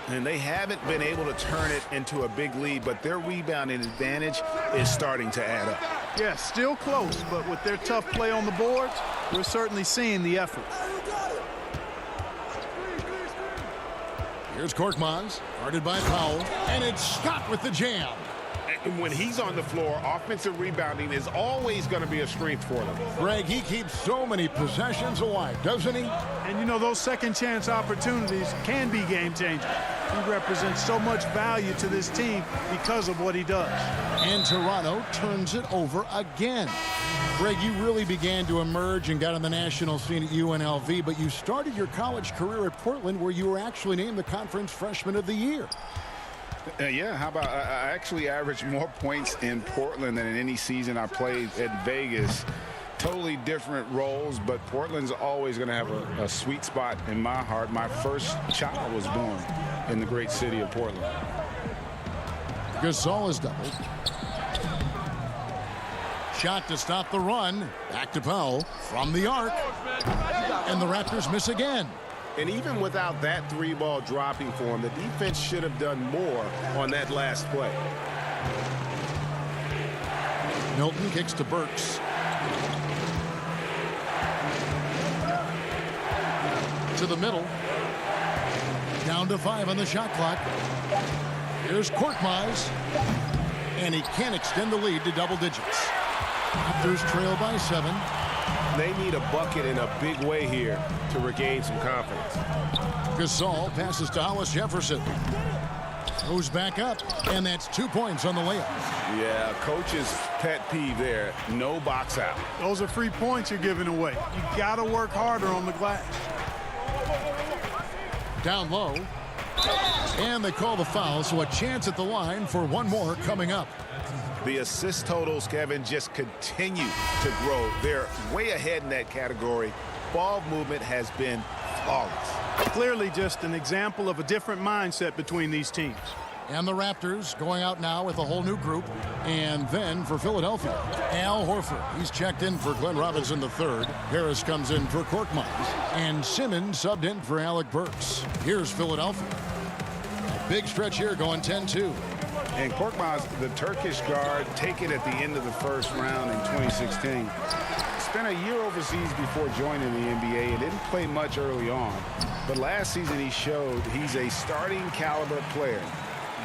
S5: And they haven't been able to turn it into a big lead, but their rebounding advantage is starting to add up.
S11: Yeah, still close, but with their tough play on the boards, we're certainly seeing the effort.
S2: Here's Korkmaz, guarded by Powell, and it's Scott with the jam.
S5: And when he's on the floor, offensive rebounding is always going to be a strength for them.
S2: Greg, he keeps so many possessions alive, doesn't he?
S11: And you know, those second chance opportunities can be game changers. He represents so much value to this team because of what he does.
S2: And Toronto turns it over again. Greg, you really began to emerge and got on the national scene at UNLV, but you started your college career at Portland, where you were actually named the Conference Freshman of the Year.
S5: Yeah, how about I actually averaged more points in Portland than in any season I played at Vegas. Totally different roles, but Portland's always going to have a sweet spot in my heart. My first child was born in the great city of Portland.
S2: Gasol is doubled. Shot to stop the run. Back to Powell from the arc. And the Raptors miss again.
S12: And even without that three-ball dropping for him, the defense should have done more on that last play.
S2: Milton kicks to Burks. To the middle. Down to 5 on the shot clock. Here's Korkmaz. And he can't extend the lead to double digits. Raptors trail by 7.
S12: They need a bucket in a big way here to regain some confidence.
S2: Gasol passes to Hollis Jefferson. Goes back up, and that's 2 points on the layup.
S5: Yeah, coach's pet peeve there. No box out.
S11: Those are free points you're giving away. You got to work harder on the glass.
S2: Down low. And they call the foul, so a chance at the line for one more coming up.
S5: The assist totals, Kevin, just continue to grow. They're way ahead in that category. Ball movement has been flawless.
S11: Clearly just an example of a different mindset between these teams.
S2: And the Raptors going out now with a whole new group. And then for Philadelphia, Al Horford. He's checked in for Glenn Robinson III. Harris comes in for Korkmaz. And Simmons subbed in for Alec Burks. Here's Philadelphia. A big stretch here going 10-2.
S5: And Korkmaz, the Turkish guard, taken at the end of the first round in 2016. Spent a year overseas before joining the NBA and didn't play much early on. But last season he showed he's a starting caliber player.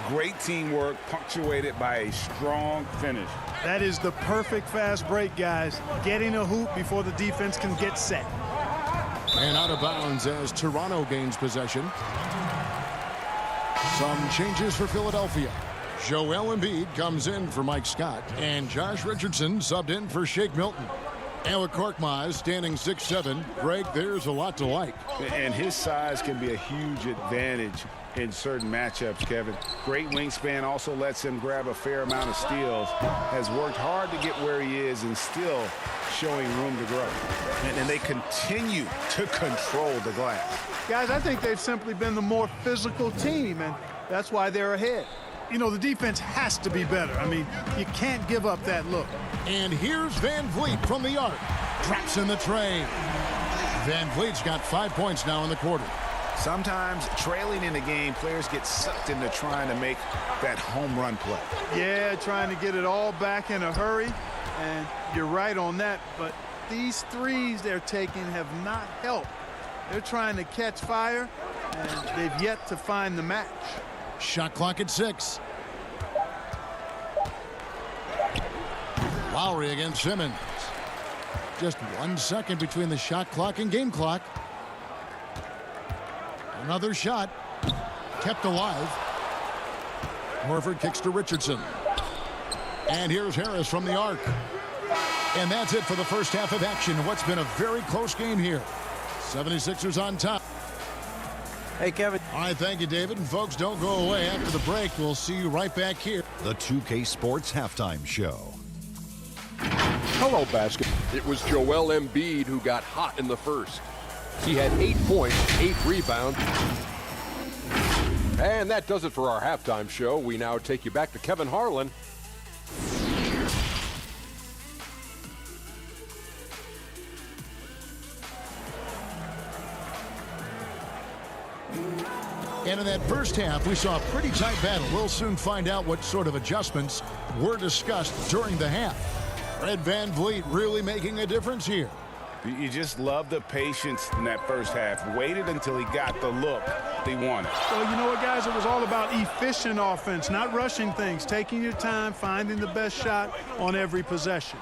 S5: Great teamwork punctuated by a strong finish.
S11: That is the perfect fast break, guys. Getting a hoop before the defense can get set.
S2: And out of bounds as Toronto gains possession. Some changes for Philadelphia. Joel Embiid comes in for Mike Scott, and Josh Richardson subbed in for Shake Milton. Alec Korkmaz standing 6'7". Greg, there's a lot to like.
S5: And his size can be a huge advantage in certain matchups, Kevin. Great wingspan also lets him grab a fair amount of steals. Has worked hard to get where he is and still showing room to grow. And they continue to control the glass.
S11: Guys, I think they've simply been the more physical team, and that's why they're ahead. You know, the defense has to be better. I mean, you can't give up that look.
S2: And here's Van Vliet from the arc. Traps in the tray. Van Vliet's got 5 points now in the quarter.
S5: Sometimes trailing in the game, players get sucked into trying to make that home run play.
S11: Yeah, trying to get it all back in a hurry. And you're right on that. But these threes they're taking have not helped. They're trying to catch fire, and they've yet to find the match.
S2: Shot clock at 6. Lowry against Simmons. Just 1 second between the shot clock and game clock. Another shot. Kept alive. Horford kicks to Richardson. And here's Harris from the arc. And that's it for the first half of action. What's been a very close game here. 76ers on top.
S3: Hey, Kevin.
S2: All right, thank you, David. And folks, don't go away. After the break, we'll see you right back here.
S8: The 2K Sports Halftime Show.
S9: Hello, basket. It was Joel Embiid who got hot in the first. He had 8 points, 8 rebounds. And that does it for our halftime show. We now take you back to Kevin Harlan.
S2: And in that first half, we saw a pretty tight battle. We'll soon find out what sort of adjustments were discussed during the half. Fred VanVleet really making a difference here.
S5: You just love the patience in that first half. Waited until he got the look he wanted.
S11: Well, you know what, guys? It was all about efficient offense, not rushing things, taking your time, finding the best shot on every possession.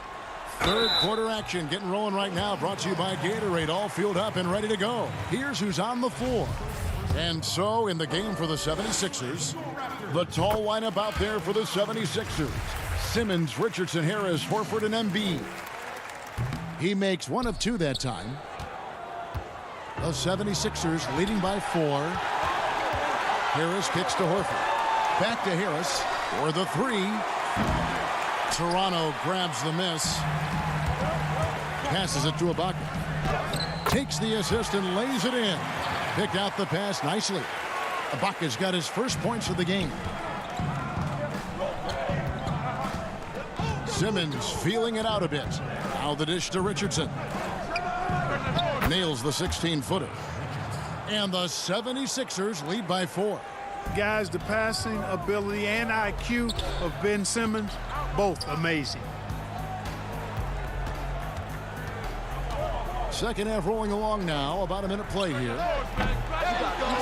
S2: Third quarter action getting rolling right now. Brought to you by Gatorade. All fueled up and ready to go. Here's who's on the floor. And so in the game for the 76ers, the tall lineup out there for the 76ers. Simmons, Richardson, Harris, Horford, and Embiid. He makes 1 of 2 that time. The 76ers leading by 4. Harris kicks to Horford. Back to Harris for the 3. Toronto grabs the miss. Passes it to Ibaka. Takes the assist and lays it in. Picked out the pass nicely. Ibaka's got his first points of the game. Simmons feeling it out a bit. Now the dish to Richardson. Nails the 16-footer. And the 76ers lead by 4.
S11: Guys, the passing ability and IQ of Ben Simmons, both amazing.
S2: Second half rolling along now. About a minute play here.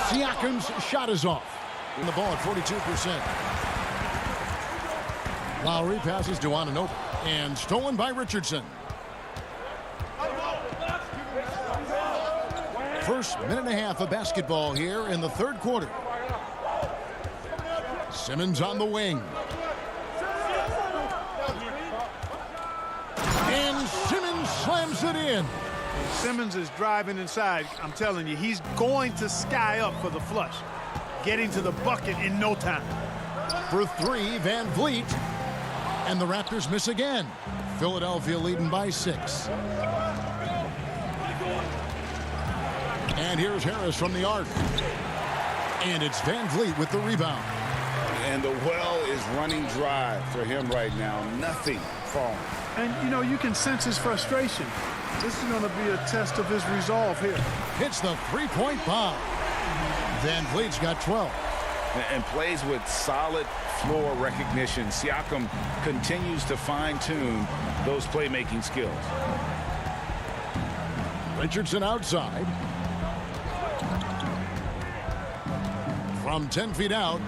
S2: Siakam's shot is off. And the ball at 42%. Lowry passes to Anunoby. And stolen by Richardson. First minute and a half of basketball here in the third quarter. Simmons on the wing. And Simmons slams it in.
S11: Simmons is driving inside. I'm telling you, he's going to sky up for the flush. Getting to the bucket in no time.
S2: For 3, Van Vliet. And the Raptors miss again. Philadelphia leading by 6. And here's Harris from the arc. And it's Van Vliet with the rebound.
S5: And the well is running dry for him right now. Nothing falling.
S11: And, you know, you can sense his frustration. This is going to be a test of his resolve here.
S2: Hits the three-point bomb. Van Vliet's got 12.
S5: And plays with solid floor recognition. Siakam continues to fine-tune those playmaking skills.
S2: Richardson outside. From 10 feet out,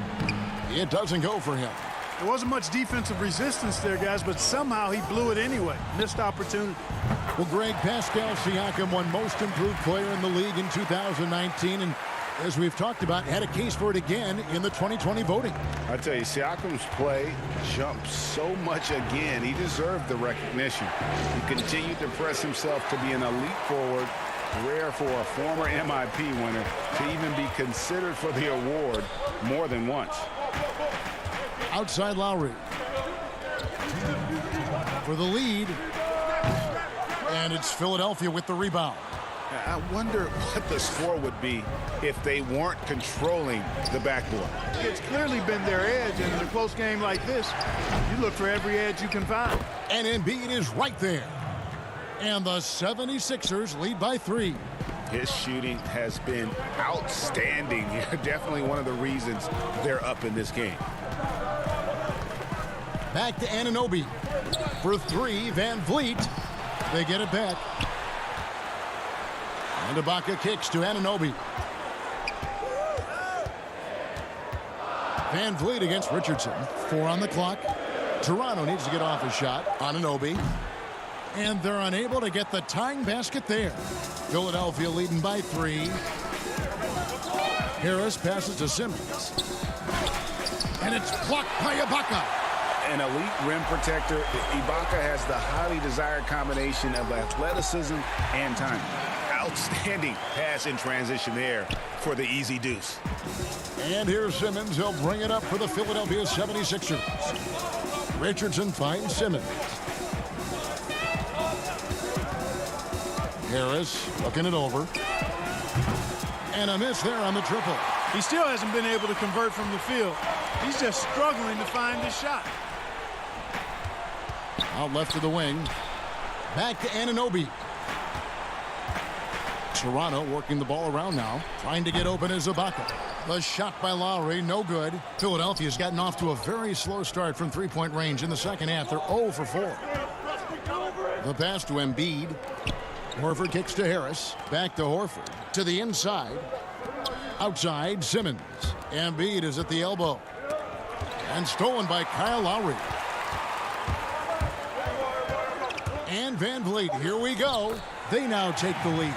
S2: it doesn't go for him.
S11: There wasn't much defensive resistance there, guys, but somehow he blew it anyway. Missed opportunity.
S2: Well, Greg, Pascal Siakam won most improved player in the league in 2019, and as we've talked about, had a case for it again in the 2020 voting.
S5: I tell you, Siakam's play jumped so much again. He deserved the recognition. He continued to press himself to be an elite forward. Rare for a former MIP winner to even be considered for the award more than once.
S2: Outside Lowry. For the lead. And it's Philadelphia with the rebound.
S5: I wonder what the score would be if they weren't controlling the backboard.
S11: It's clearly been their edge, and in a close game like this, you look for every edge you can find.
S2: And Embiid is right there. And the 76ers lead by 3.
S5: His shooting has been outstanding. Definitely one of the reasons they're up in this game.
S2: Back to Anunoby. For 3, Van Vliet. They get it back. And Ibaka kicks to Anunoby. Van Vliet against Richardson. 4 on the clock. Toronto needs to get off a shot. Anunoby. And they're unable to get the tying basket there. Philadelphia leading by 3. Harris passes to Simmons. And it's blocked by Ibaka.
S5: An elite rim protector, Ibaka has the highly desired combination of athleticism and timing. Outstanding pass in transition there for the easy deuce.
S2: And here's Simmons. He'll bring it up for the Philadelphia 76ers. Richardson finds Simmons. Harris looking it over. And a miss there on the triple.
S11: He still hasn't been able to convert from the field. He's just struggling to find his shot.
S2: Out left to the wing. Back to Anunoby. Toronto working the ball around now. Trying to get open is Ibaka. The shot by Lowry, no good. Philadelphia's gotten off to a very slow start from three-point range in the second half. They're 0 for 4. The pass to Embiid. Horford kicks to Harris. Back to Horford. To the inside. Outside, Simmons. Embiid is at the elbow. And stolen by Kyle Lowry. And Van Vliet, here we go. They now take the lead.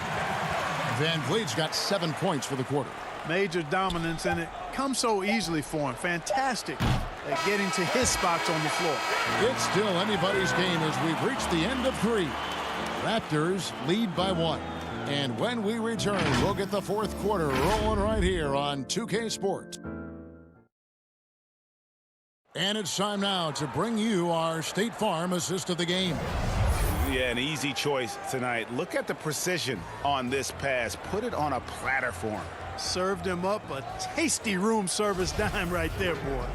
S2: Van Vliet's got 7 points for the quarter.
S11: Major dominance, and it comes so easily for him. Fantastic at getting to his spots on the floor.
S2: It's still anybody's game as we've reached the end of 3. Raptors lead by 1. And when we return, we'll get the fourth quarter rolling right here on 2K Sports. And it's time now to bring you our State Farm assist of the game.
S5: Yeah, an easy choice tonight. Look at the precision on this pass. Put it on a platter for him.
S11: Served him up a tasty room service dime right there, boy.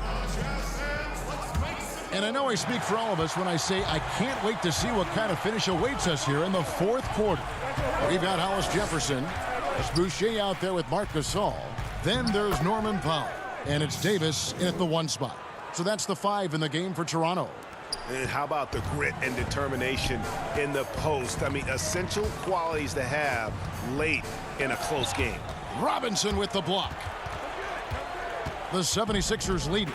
S2: And I know I speak for all of us when I say I can't wait to see what kind of finish awaits us here in the fourth quarter. Rebound Hollis Jefferson. There's Boucher out there with Marc Gasol. Then there's Norman Powell. And it's Davis in at the 1 spot. So that's the 5 in the game for Toronto.
S12: And how about the grit and determination in the post? I mean, essential qualities to have late in a close game.
S2: Robinson with the block. The 76ers leading.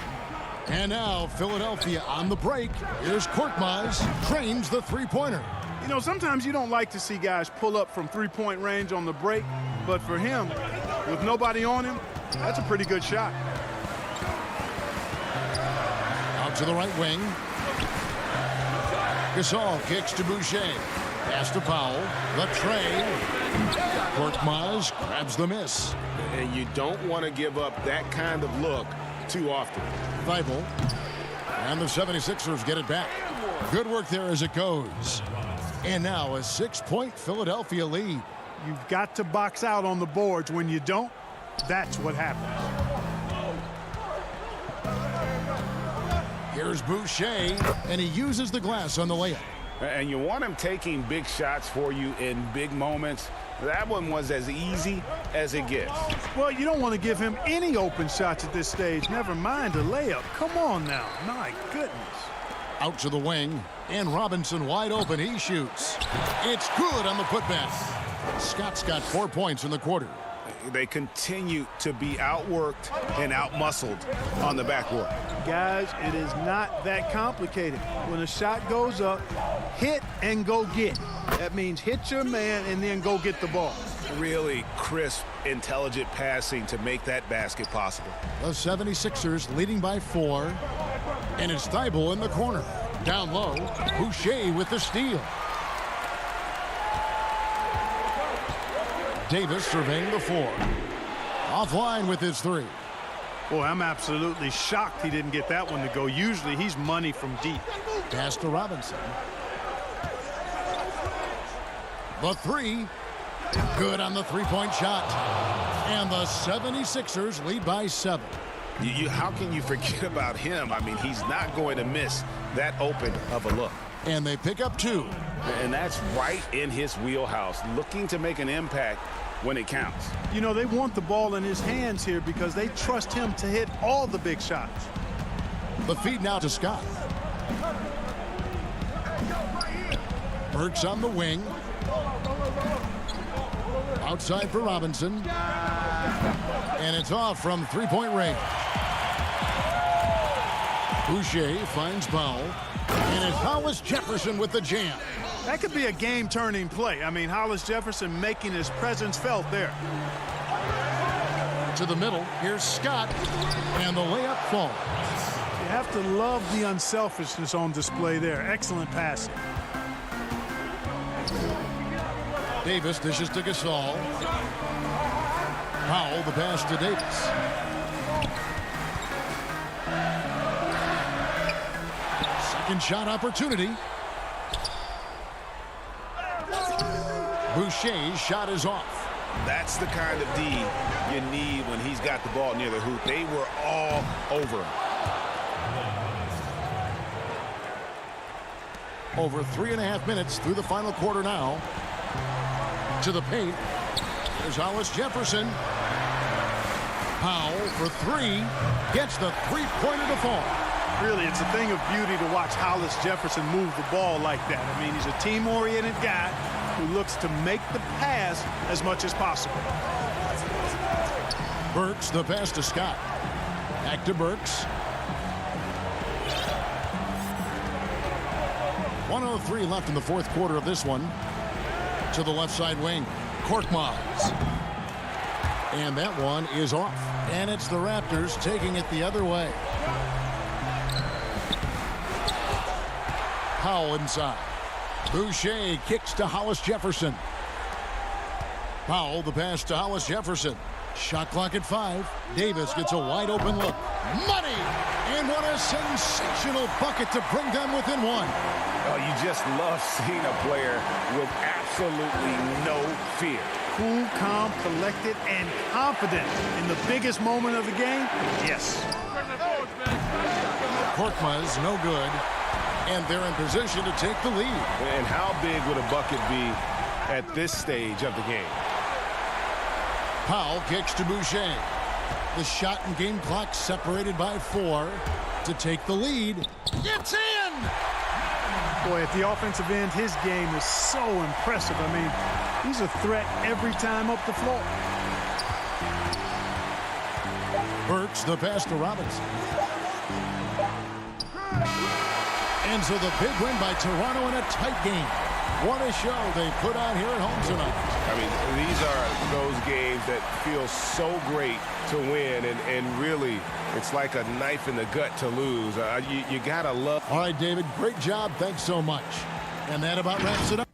S2: And now Philadelphia on the break. Here's Korkmaz, trains the three-pointer.
S11: You know, sometimes you don't like to see guys pull up from three-point range on the break, but for him, with nobody on him, that's a pretty good shot.
S2: Out to the right wing. Gasol kicks to Boucher. Pass to Powell. The tray. Korkmaz grabs the miss.
S5: And you don't want to give up that kind of look too often.
S2: Thibault. And the 76ers get it back. Good work there as it goes. And now a 6-point Philadelphia lead.
S11: You've got to box out on the boards. When you don't, that's what happens.
S2: Here's Boucher, and he uses the glass on the layup.
S5: And you want him taking big shots for you in big moments. That one was as easy as it gets.
S11: Well, you don't want to give him any open shots at this stage. Never mind a layup. Come on now. My goodness.
S2: Out to the wing, and Robinson wide open. He shoots. It's good on the putback. Scott's got 4 points in the quarter.
S12: They continue to be outworked and outmuscled on the backboard.
S11: Guys, it is not that complicated. When a shot goes up, hit and go get. That means hit your man and then go get the ball.
S12: Really crisp, intelligent passing to make that basket possible.
S2: The 76ers leading by 4. And it's Thibault in the corner. Down low, Boucher with the steal. Davis surveying the 4. Offline with his 3.
S11: Boy, I'm absolutely shocked he didn't get that one to go. Usually he's money from deep.
S2: Pass to Robinson. The 3. Good on the three-point shot. And the 76ers lead by 7.
S12: How can you forget about him? I mean, he's not going to miss that open of a look.
S2: And they pick up 2.
S5: And that's right in his wheelhouse, looking to make an impact when it counts.
S11: You know, they want the ball in his hands here because they trust him to hit all the big shots.
S2: The feed now to Scott. Burks on the wing. Outside for Robinson. And it's off from three-point range. Boucher finds Powell. And it's Hollis Jefferson with the jam.
S11: That could be a game-turning play. I mean, Hollis Jefferson making his presence felt there.
S2: To the middle, here's Scott, and the layup falls.
S11: You have to love the unselfishness on display there. Excellent passing.
S2: Davis dishes to Gasol. Powell, the pass to Davis. Second shot opportunity. Boucher's shot is off.
S12: That's the kind of D you need when he's got the ball near the hoop. They were all over him.
S2: Over 3.5 minutes through the final quarter now. To the paint. There's Hollis Jefferson. Powell for 3. Gets the three-pointer to fall.
S11: Really, it's a thing of beauty to watch Hollis Jefferson move the ball like that. I mean, he's a team-oriented guy who looks to make the pass as much as possible.
S2: Burks, the pass to Scott. Back to Burks. 1:03 left in the fourth quarter of this one. To the left side wing. Korkmaz. And that one is off. And it's the Raptors taking it the other way. Powell inside. Boucher kicks to Hollis Jefferson. Powell, the pass to Hollis Jefferson. Shot clock at 5. Davis gets a wide open look. Money! And what a sensational bucket to bring them within 1.
S5: Oh, you just love seeing a player with absolutely no fear.
S11: Cool, calm, collected, and confident in the biggest moment of the game. Yes.
S2: Korkmaz, no good. And they're in position to take the lead.
S5: And how big would a bucket be
S12: at this stage of the game.
S2: Powell kicks to Boucher. The shot and game clock separated by 4 to take the lead. It's in!
S11: Boy, at the offensive end, his game is so impressive. I mean, he's a threat every time up the floor.
S2: Burks the pass to Robinson. And so the big win by Toronto in a tight game. What a show they put on here at home tonight.
S12: I mean, these are those games that feel so great to win, and really, it's like a knife in the gut to lose. You gotta love.
S2: All right, David, great job. Thanks so much. And that about wraps it up.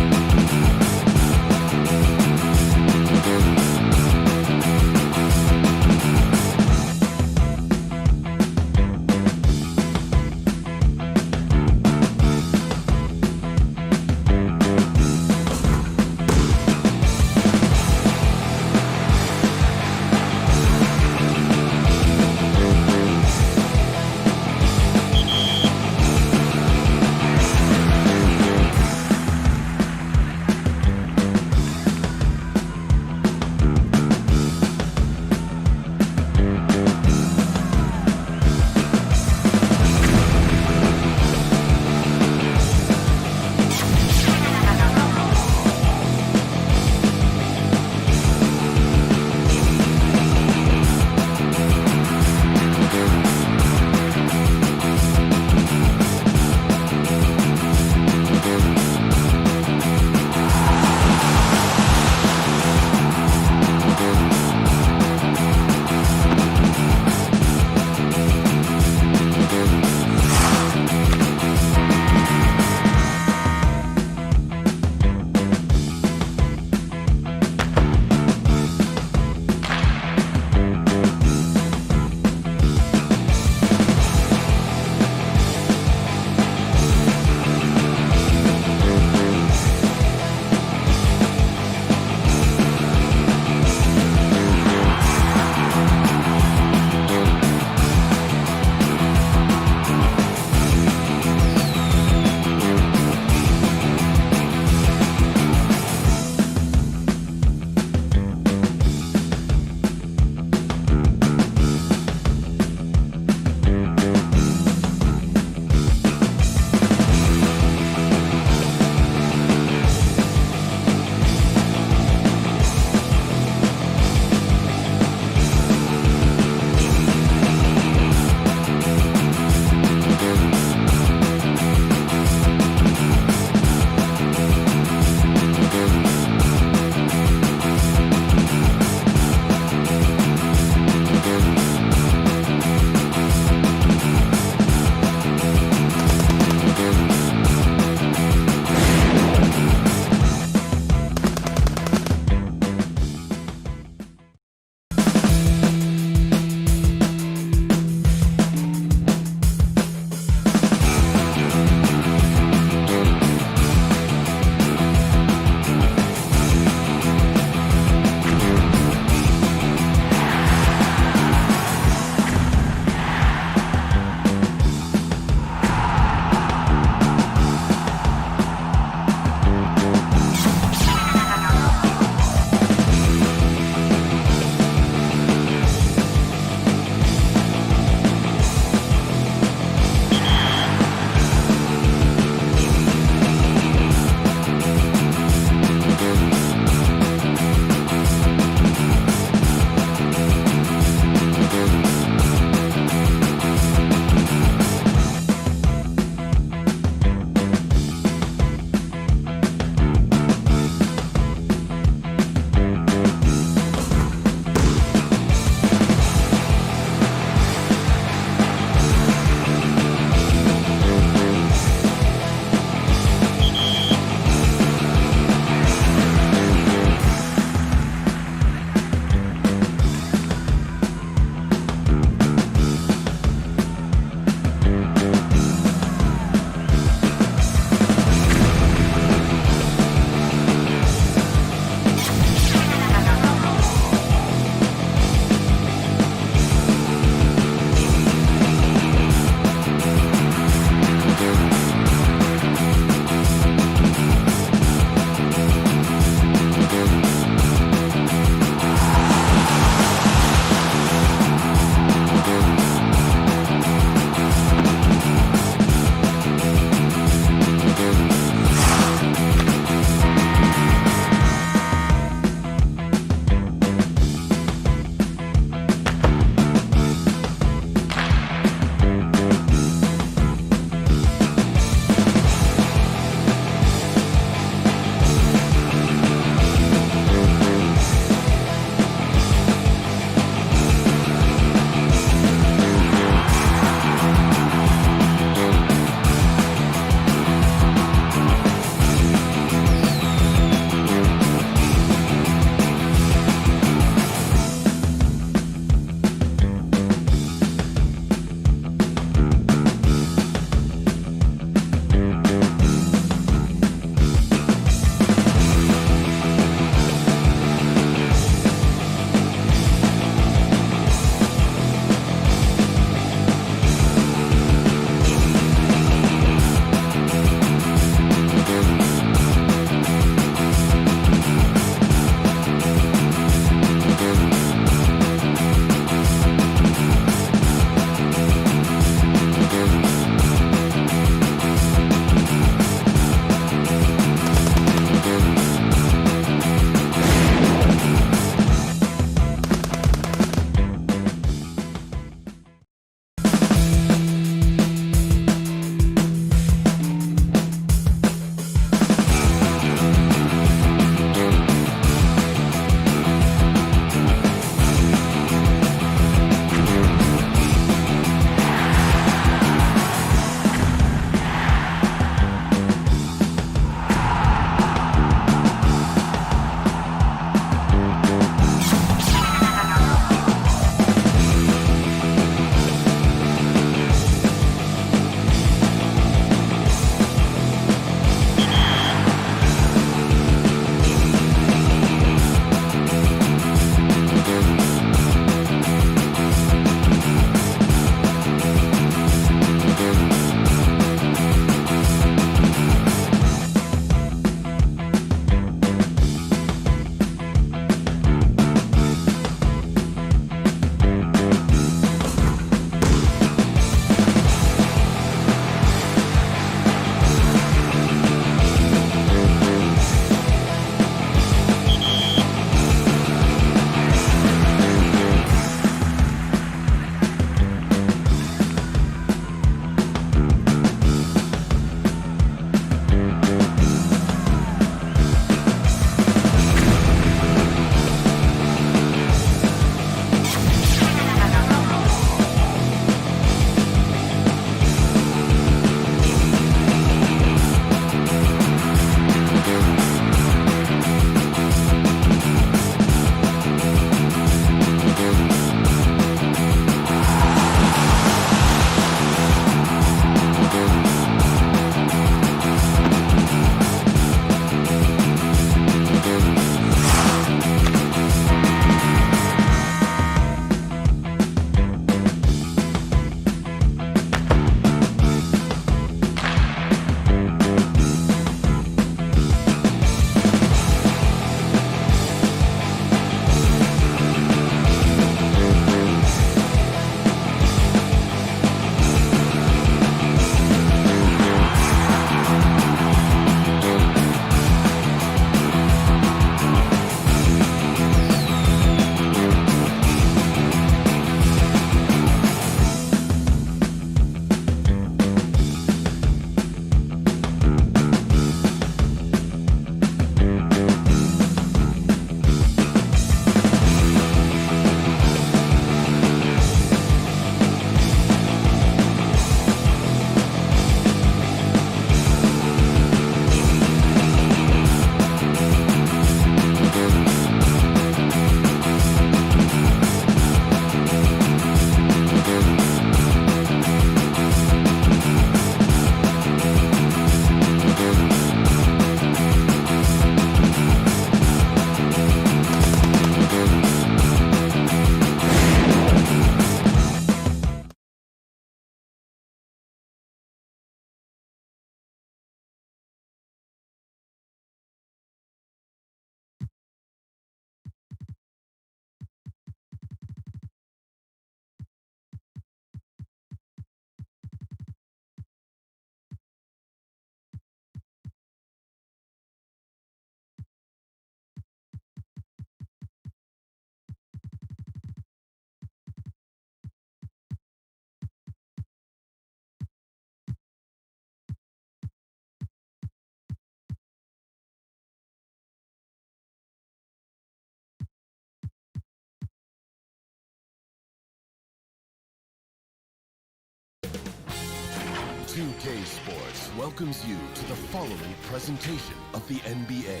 S1: welcomes you to the following presentation of the NBA.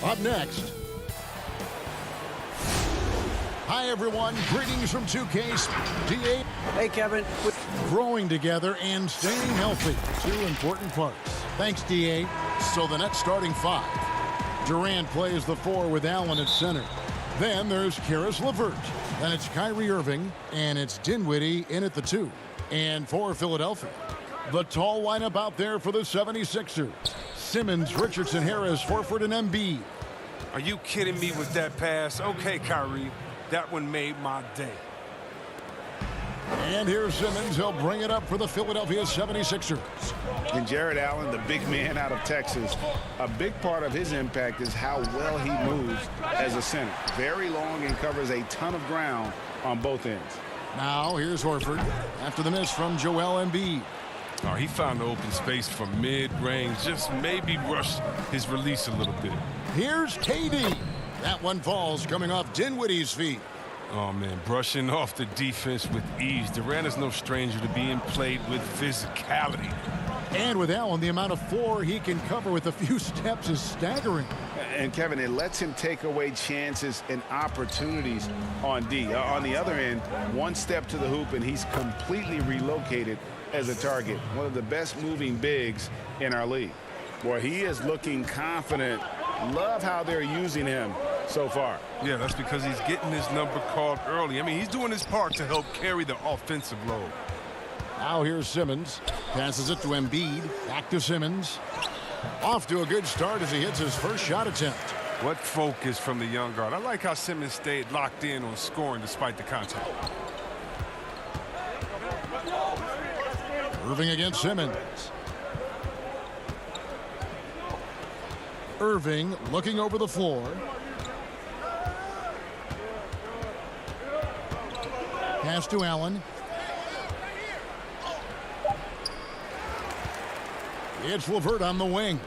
S2: Up next. Hi, everyone. Greetings from 2K's DA.
S3: Hey, Kevin.
S2: Growing together and staying healthy. Two important parts. Thanks, DA. So the Nets starting five. Durant plays the 4 with Allen at center. Then there's Karis LeVert. Then it's Kyrie Irving. And it's Dinwiddie in at the 2. And for Philadelphia, the tall lineup out there for the 76ers. Simmons, Richardson, Harris, Horford, and Embiid.
S13: Are you kidding me with that pass? Okay, Kyrie. That one made my day.
S2: And here's Simmons. He'll bring it up for the Philadelphia 76ers.
S5: And Jared Allen, the big man out of Texas, a big part of his impact is how well he moves as a center. Very long and covers a ton of ground on both ends.
S2: Now here's Horford after the miss from Joel Embiid.
S13: Oh, he found the open space from mid-range. Just maybe rush his release a little bit.
S2: Here's KD. That one falls coming off Dinwiddie's feet.
S13: Oh, man, brushing off the defense with ease. Durant is no stranger to being played with physicality.
S2: And with Allen, the amount of floor he can cover with a few steps is staggering.
S5: And, Kevin, it lets him take away chances and opportunities on D. On the other end, one step to the hoop, and he's completely relocated as a target. One of the best moving bigs in our league. Boy, he is looking confident. Love how they're using him so far.
S13: Yeah, that's because he's getting his number called early. I mean, he's doing his part to help carry the offensive load.
S2: Now here's Simmons. Passes it to Embiid. Back to Simmons. Off to a good start as he hits his first shot attempt.
S13: What focus from the young guard. I like how Simmons stayed locked in on scoring despite the contact.
S2: Irving against Simmons. Irving looking over the floor. Pass to Allen. It's LeVert on the wing.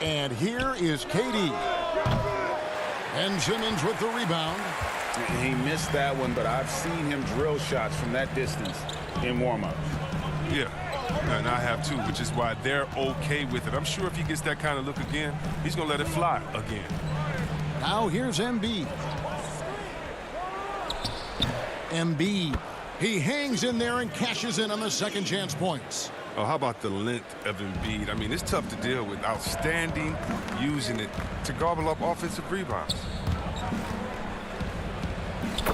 S2: And here is KD. And Simmons with the rebound.
S5: He missed that one, but I've seen him drill shots from that distance in warm-ups.
S13: Yeah, and I have too, which is why they're okay with it. I'm sure if he gets that kind of look again, he's going to let it fly again.
S2: Now here's Embiid. Embiid. He hangs in there and cashes in on the second chance points.
S13: Oh, how about the length of Embiid? I mean, it's tough to deal with. Outstanding, using it to gobble up offensive rebounds.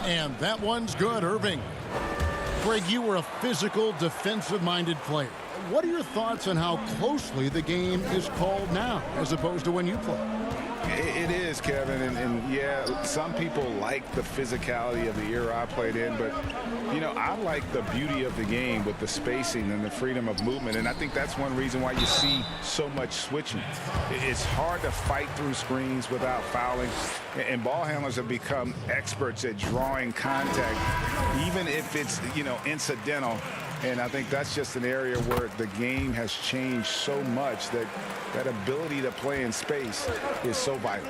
S2: And that one's good, Irving. Greg, you were a physical, defensive-minded player. What are your thoughts on how closely the game is called now as opposed to when you played?
S5: It is, Kevin, and yeah, some people like the physicality of the era I played in, but, you know, I like the beauty of the game with the spacing and the freedom of movement, and I think that's one reason why you see so much switching. It's hard to fight through screens without fouling, and ball handlers have become experts at drawing contact, even if it's, you know, incidental. And I think that's just an area where the game has changed so much that that ability to play in space is so vital.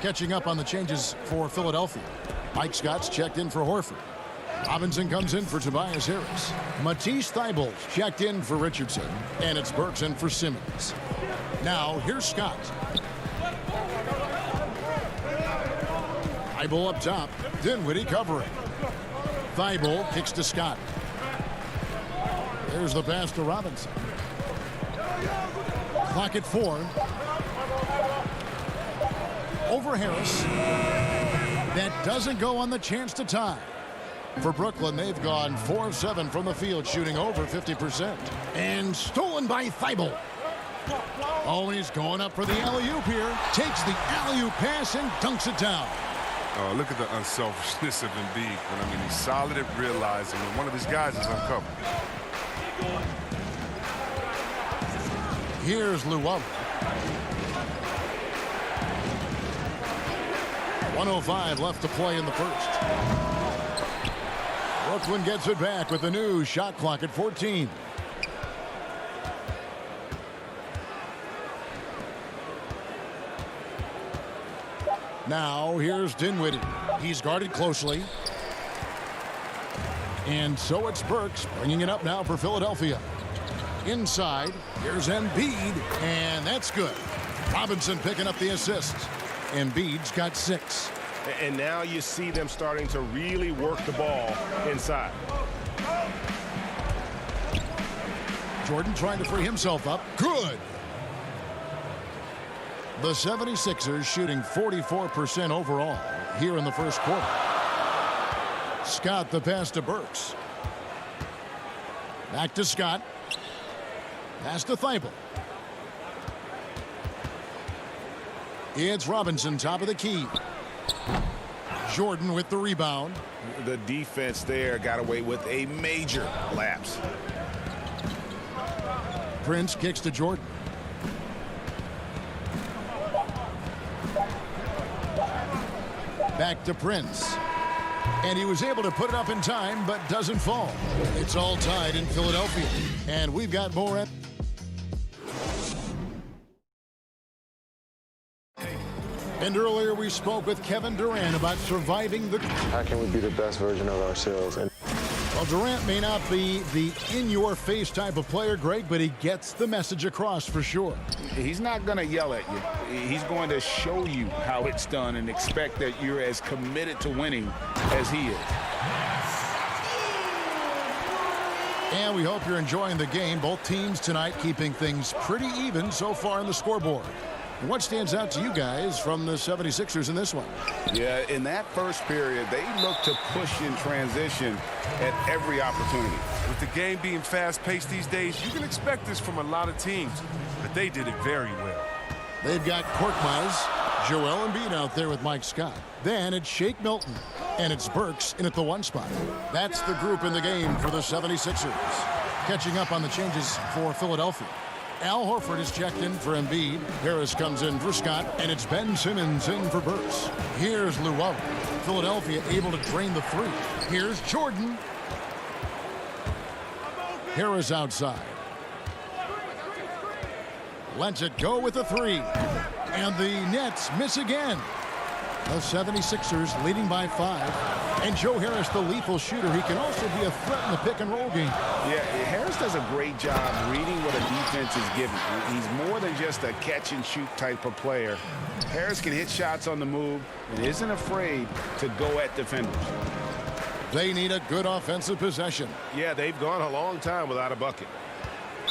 S2: Catching up on the changes for Philadelphia. Mike Scott's checked in for Horford. Robinson comes in for Tobias Harris. Matisse Thybulle's checked in for Richardson. And it's Burks in for Simmons. Now, here's Scott. Thybulle up top. Dinwiddie covering. Thybulle kicks to Scott. There's the pass to Robinson. Clock at 4. Over Harris. That doesn't go on the chance to tie. For Brooklyn, they've gone 4 of 7 from the field, shooting over 50%. And stolen by Thybulle. Oh, he's going up for the alley-oop here. Takes the alley-oop pass and dunks it down.
S13: Oh, look at the unselfishness of Embiid. I mean, he's solid at realizing when one of his guys is uncovered.
S2: Here's Llewellyn. 1:05 left to play in the first. Brooklyn gets it back with a new shot clock at 14. Now here's Dinwiddie. He's guarded closely. And so it's Burks bringing it up now for Philadelphia. Inside, here's Embiid, and that's good. Robinson picking up the assist. Embiid's got 6.
S12: And now you see them starting to really work the ball inside.
S2: Jordan trying to free himself up. Good. The 76ers shooting 44% overall here in the first quarter. Scott the pass to Burks. Back to Scott. Pass to Thibault. It's Robinson top of the key. Jordan with the rebound.
S5: The defense there got away with a major lapse.
S2: Prince kicks to Jordan. Back to Prince. And he was able to put it up in time, but doesn't fall. It's all tied in Philadelphia. And we've got more at... And earlier we spoke with Kevin Durant about surviving the...
S7: How can we be the best version of ourselves? And
S2: well, Durant may not be the in-your-face type of player, Greg, but he gets the message across for sure.
S5: He's not going to yell at you. He's going to show you how it's done and expect that you're as committed to winning as he is.
S2: And we hope you're enjoying the game. Both teams tonight keeping things pretty even so far in the scoreboard. What stands out to you guys from the 76ers in this one?
S5: Yeah, in that first period, they looked to push in transition at every opportunity.
S13: With the game being fast-paced these days, you can expect this from a lot of teams, but they did it very well.
S2: They've got Korkmaz, Joel Embiid out there with Mike Scott. Then it's Shake Milton, and it's Burks in at the 1 spot. That's the group in the game for the 76ers. Catching up on the changes for Philadelphia. Al Horford is checked in for Embiid. Harris comes in for Scott, and it's Ben Simmons in for Burks. Here's Luau. Philadelphia able to drain the 3. Here's Jordan. Harris outside. Lets it go with the 3. And the Nets miss again. The 76ers leading by 5. And Joe Harris, the lethal shooter. He can also be a threat in the pick-and-roll game.
S5: Yeah, Harris does a great job reading what a defense is giving. He's more than just a catch-and-shoot type of player. Harris can hit shots on the move and isn't afraid to go at defenders.
S2: They need a good offensive possession.
S12: Yeah, they've gone a long time without a bucket.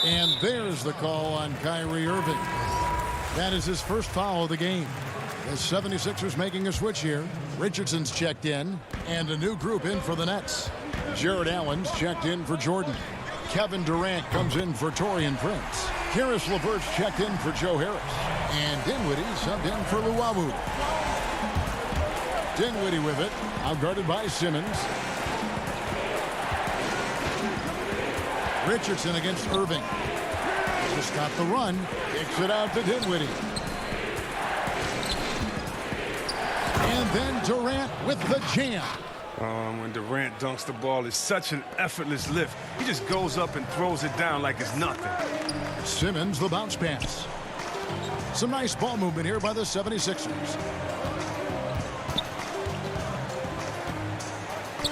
S2: And there's the call on Kyrie Irving. That is his first foul of the game. The 76ers making a switch here. Richardson's checked in, and a new group in for the Nets. Jared Allen's checked in for Jordan. Kevin Durant comes in for Taurean Prince. Karis LeVert's checked in for Joe Harris. And Dinwiddie subbed in for Luau. Dinwiddie with it, outguarded by Simmons. Richardson against Irving. Just got the run. Kicks it out to Dinwiddie. And then Durant with the jam.
S13: When Durant dunks the ball, it's such an effortless lift. He just goes up and throws it down like it's nothing.
S2: Simmons, the bounce pass. Some nice ball movement here by the 76ers.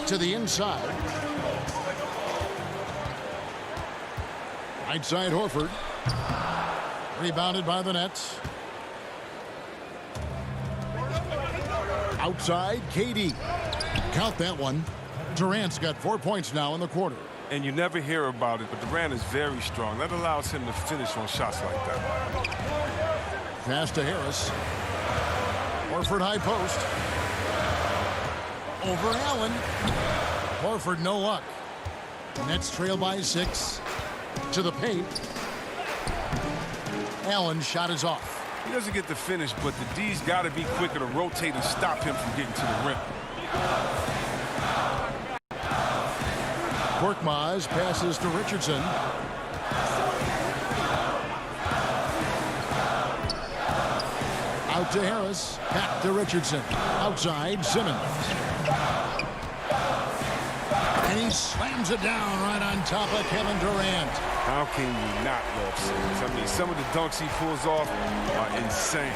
S2: To the inside. Right side Horford. Rebounded by the Nets. Outside, KD. Count that one. Durant's got 4 points now in the quarter.
S13: And you never hear about it, but Durant is very strong. That allows him to finish on shots like that.
S2: Pass to Harris. Horford high post. Over Allen. Horford no luck. Nets trail by 6. To the paint. Allen's shot is off.
S13: He doesn't get the finish, but the D's got to be quicker to rotate and stop him from getting to the rim.
S2: Korkmaz passes to Richardson. Out to Harris. Back to Richardson. Outside, Simmons. And he slams it down right on top of Kevin Durant.
S13: How can you not love Simmons? I mean, some of the dunks he pulls off are insane.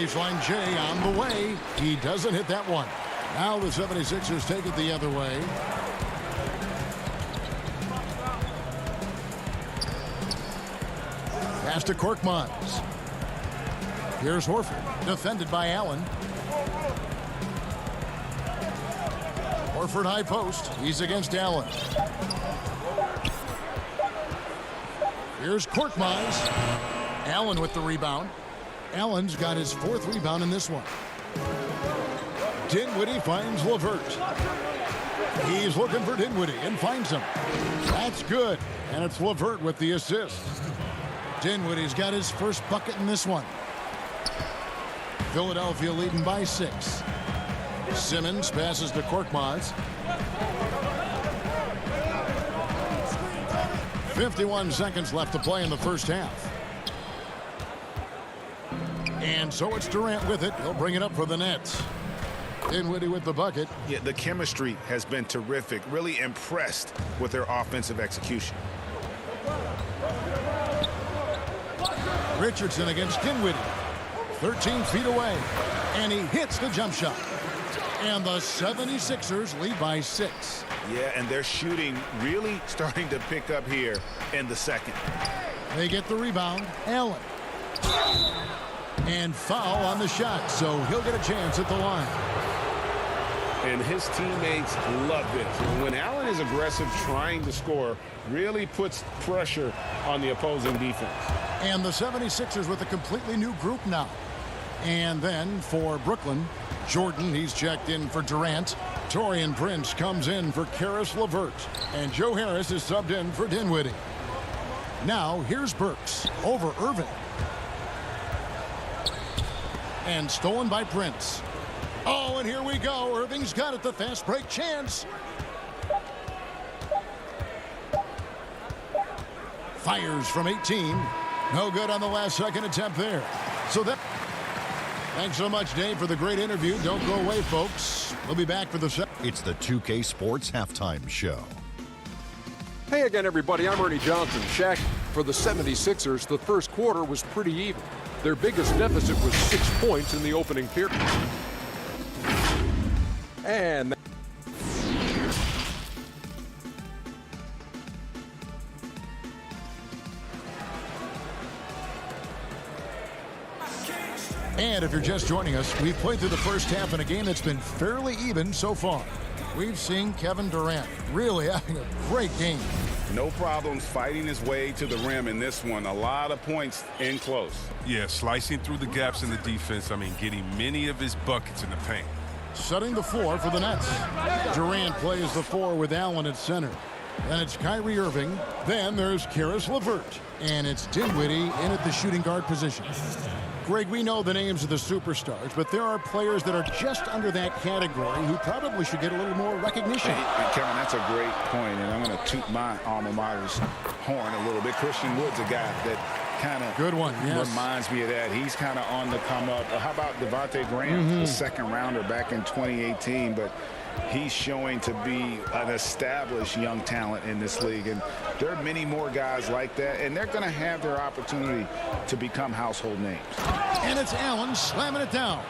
S2: Baseline J on the way. He doesn't hit that one. Now the 76ers take it the other way. Pass to Korkmaz. Here's Horford, defended by Allen. Horford high post. He's against Allen. Here's Korkmaz. Allen with the rebound. Allen's got his 4th rebound in this one. Dinwiddie finds LeVert. He's looking for Dinwiddie and finds him. That's good. And it's LeVert with the assist. Dinwiddie's got his first bucket in this one. Philadelphia leading by 6. Simmons passes to Korkmaz. 51 seconds left to play in the first half. And so it's Durant with it. He'll bring it up for the Nets. Dinwiddie with the bucket.
S5: Yeah, the chemistry has been terrific. Really impressed with their offensive execution.
S2: Richardson against Dinwiddie. 13 feet away. And he hits the jump shot. And the 76ers lead by 6.
S5: Yeah, and their shooting really starting to pick up here in the second.
S2: They get the rebound. Allen. And foul on the shot, so he'll get a chance at the line.
S10: And his teammates love this. When Allen is aggressive trying to score, really puts pressure on the opposing defense.
S2: And the 76ers with a completely new group now. And then for Brooklyn, Jordan, he's checked in for Durant. Taurean Prince comes in for Karis LeVert. And Joe Harris is subbed in for Dinwiddie. Now here's Burks over Irving. And stolen by Prince. Oh, and here we go. Irving's got it, the fast break chance. Fires from 18. No good on the last second attempt there. So that. Thanks so much, Dave, for the great interview. Don't go away, folks. We'll be back for the.
S8: It's the 2K Sports Halftime Show.
S9: Hey again, everybody. I'm Ernie Johnson. Shaq, for the 76ers, the first quarter was pretty even. Their biggest deficit was 6 points in the opening period. And
S2: if you're just joining us, we've played through the first half in a game that's been fairly even so far. We've seen Kevin Durant really having a great game.
S5: No problems fighting his way to the rim in this one. A lot of points in close.
S13: Yeah, slicing through the gaps in the defense. I mean, getting many of his buckets in the paint.
S2: Setting the floor for the Nets. Durant plays the 4 with Allen at center. Then it's Kyrie Irving. Then there's Karis LeVert. And it's Dinwiddie in at the shooting guard position. Greg, we know the names of the superstars, but there are players that are just under that category who probably should get a little more recognition.
S5: Hey, Kevin, that's a great point, and I'm going to toot my alma mater's horn a little bit. Christian Wood's a guy that kind of
S2: good one, yes.
S5: Reminds me of that. He's kind of on the come up. How about Devontae Graham, the second rounder back in 2018, but he's showing to be an established young talent in this league, and there are many more guys like that, and they're going to have their opportunity to become household names.
S2: And it's Allen slamming it down.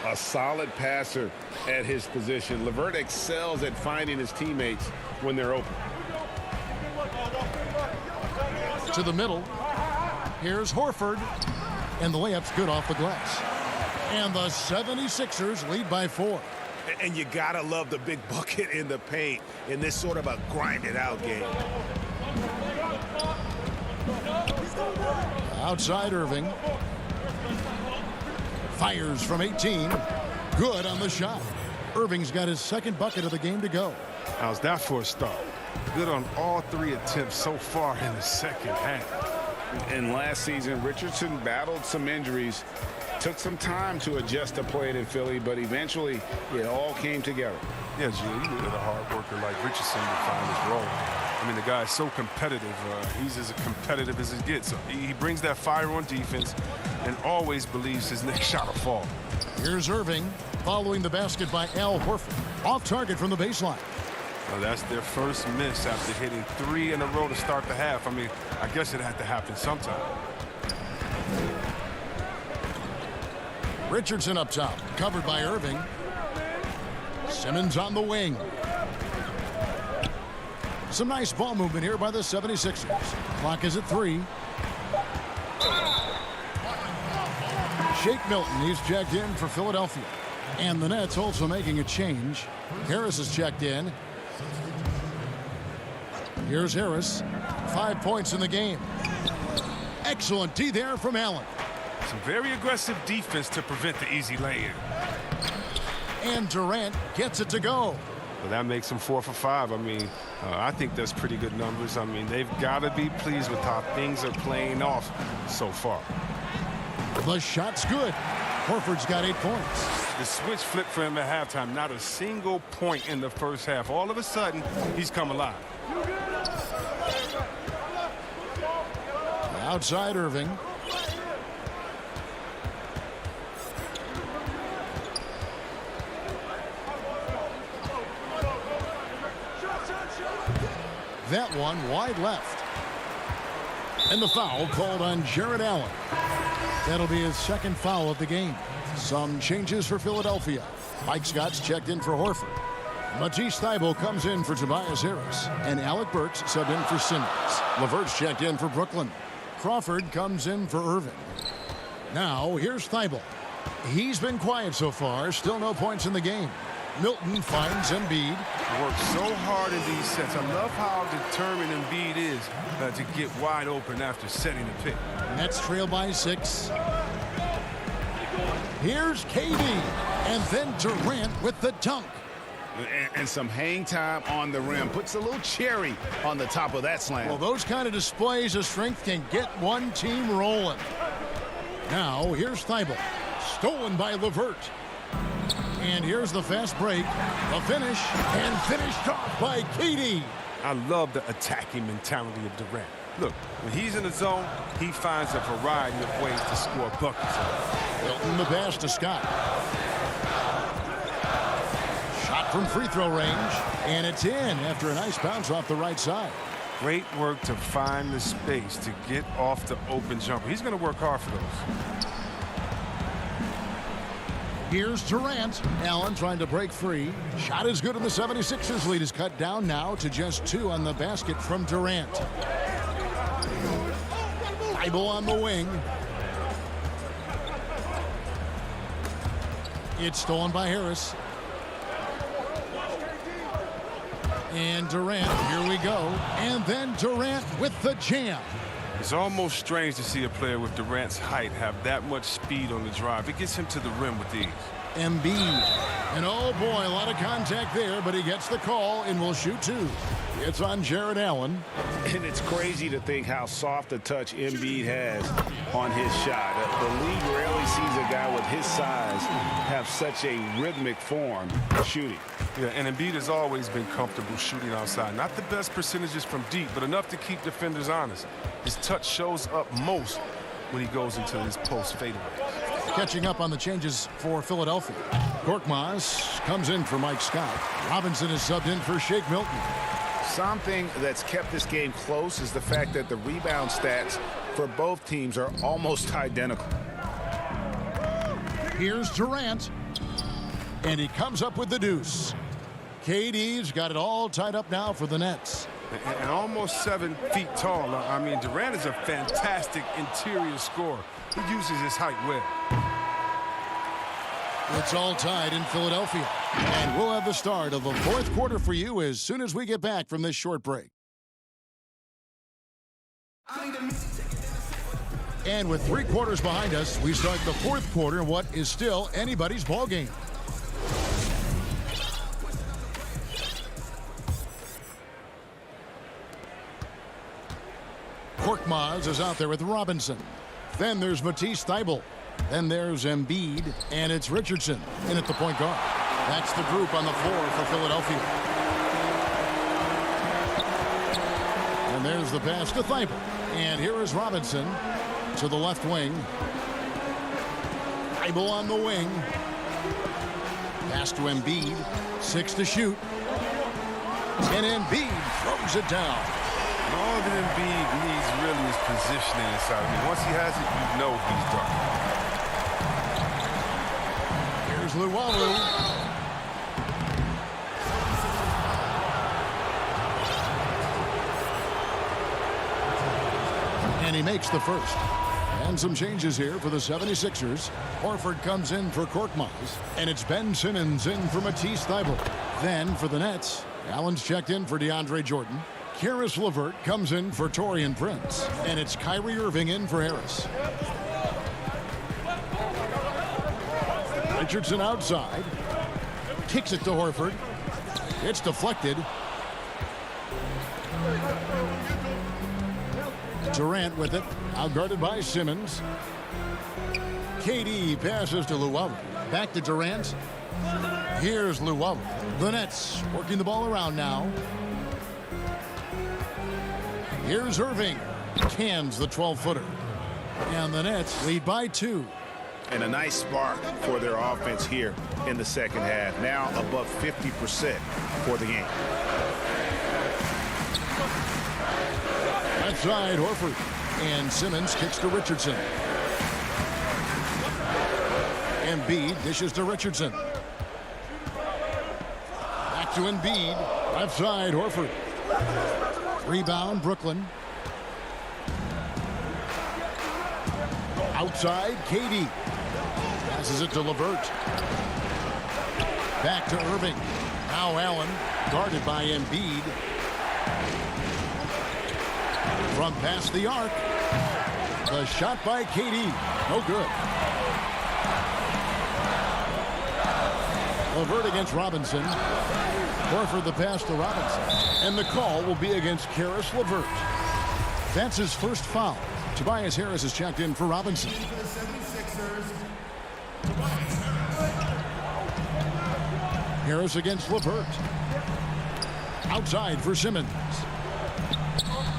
S10: A solid passer at his position. LeVert excels at finding his teammates when they're open.
S2: To the middle. Here's Horford. And the layup's good off the glass. And the 76ers lead by 4.
S12: And you gotta love the big bucket in the paint in this sort of a grinded-out game.
S2: Outside Irving. Fires from 18. Good on the shot. Irving's got his second bucket of the game to go.
S13: How's that for a start? Good on all 3 attempts so far in the second half.
S5: And last season, Richardson battled some injuries. Took some time to adjust to playing in Philly, but eventually it all came together.
S13: Yeah, G, you need a hard worker like Richardson to find his role. I mean, the guy is so competitive. He's as competitive as it gets. So he brings that fire on defense and always believes his next shot will fall.
S2: Here's Irving following the basket by Al Horford. Off target from the baseline.
S13: Well, that's their first miss after hitting 3 in a row to start the half. I mean, I guess it had to happen sometime.
S2: Richardson up top, covered by Irving. Simmons on the wing. Some nice ball movement here by the 76ers. Clock is at 3. Shake Milton, he's checked in for Philadelphia. And the Nets also making a change. Harris is checked in. Here's Harris. 5 points in the game. Excellent D there from Allen.
S13: Some very aggressive defense to prevent the easy lay-in.
S2: And Durant gets it to go.
S13: Well, that makes them 4 for 5. I mean, I think that's pretty good numbers. I mean, they've got to be pleased with how things are playing off so far.
S2: The shot's good. Horford's got 8 points.
S13: The switch flipped for him at halftime. Not a single point in the first half. All of a sudden, he's come alive.
S2: Outside Irving. That one wide left. And the foul called on Jared Allen. That'll be his second foul of the game. Some changes for Philadelphia. Mike Scott's checked in for Horford. Matisse Thybulle comes in for Tobias Harris. And Alec Burks subbed in for Simmons. LeVert's checked in for Brooklyn. Crawford comes in for Irving. Now here's Thybulle. He's been quiet so far. Still no points in the game. Milton finds Embiid.
S13: Works so hard in these sets. I love how determined Embiid is to get wide open after setting the pick.
S2: Nets trail by 6. Here's KD. And then Durant with the dunk.
S5: And some hang time on the rim. Puts a little cherry on the top of that slam.
S2: Well, those kind of displays of strength can get one team rolling. Now, here's Thybulle. Stolen by LeVert. And here's the fast break. The finish. And finished off by KD.
S13: I love the attacking mentality of Durant. Look, when he's in the zone, he finds a variety of ways to score buckets.
S2: Milton the pass to Scott. Shot from free throw range. And it's in after a nice bounce off the right side.
S13: Great work to find the space to get off the open jumper. He's going to work hard for those.
S2: Here's Durant. Allen trying to break free. Shot is good, and the 76ers lead is cut down now to just 2 on the basket from Durant. Thybulle on the wing. It's stolen by Harris. And Durant, here we go. And then Durant with the jam.
S13: It's almost strange to see a player with Durant's height have that much speed on the drive. It gets him to the rim with ease.
S2: Embiid. And oh boy, a lot of contact there, but he gets the call and will shoot 2. It's on Jared Allen.
S5: And it's crazy to think how soft a touch Embiid has on his shot. The league rarely sees a guy with his size have such a rhythmic form shooting.
S13: Yeah, and Embiid has always been comfortable shooting outside. Not the best percentages from deep, but enough to keep defenders honest. His touch shows up most when he goes into his post fadeaway.
S2: Catching up on the changes for Philadelphia. Korkmaz comes in for Mike Scott. Robinson is subbed in for Shake Milton.
S5: Something that's kept this game close is the fact that the rebound stats for both teams are almost identical.
S2: Here's Durant. And he comes up with the deuce. KD's got it all tied up now for the Nets.
S13: And almost 7 feet tall. I mean, Durant is a fantastic interior scorer. He uses his height well.
S2: It's all tied in Philadelphia. And we'll have the start of the 4th quarter for you as soon as we get back from this short break. And with 3 quarters behind us, we start the 4th quarter in what is still anybody's ball game. Korkmaz is out there with Robinson. Then there's Matisse Thybulle. Then there's Embiid, and it's Richardson in at the point guard. That's the group on the floor for Philadelphia. And there's the pass to Thybulle. And here is Robinson to the left wing. Thybulle on the wing. Pass to Embiid. 6 to shoot. And Embiid throws it down.
S13: All that Embiid needs really is positioning inside. I mean, once he has it, you know he's done.
S2: Luwawu. And he makes the first. And some changes here for the 76ers. Horford comes in for Korkmaz. And it's Ben Simmons in for Matisse Thybulle. Then for the Nets, Allen's checked in for DeAndre Jordan. Karis LeVert comes in for Taurean Prince. And it's Kyrie Irving in for Harris. Richardson outside. Kicks it to Horford. It's deflected. Durant with it. Outguarded by Simmons. KD passes to Luwawu. Back to Durant. Here's Luwawu. The Nets working the ball around now. Here's Irving. Cans the 12-footer. And the Nets lead by 2.
S5: And a nice spark for their offense here in the second half. Now above 50% for the game.
S2: Left side, Horford. And Simmons kicks to Richardson. Embiid dishes to Richardson. Back to Embiid. Left side, Horford. Rebound, Brooklyn. Outside, KD. Passes it to LeVert. Back to Irving. Now Allen, guarded by Embiid. From past the arc. The shot by KD. No good. LeVert against Robinson. Horford the pass to Robinson. And the call will be against Karis LeVert. That's his first foul. Tobias Harris is checked in for Robinson. Harris against LeVert. Outside for Simmons.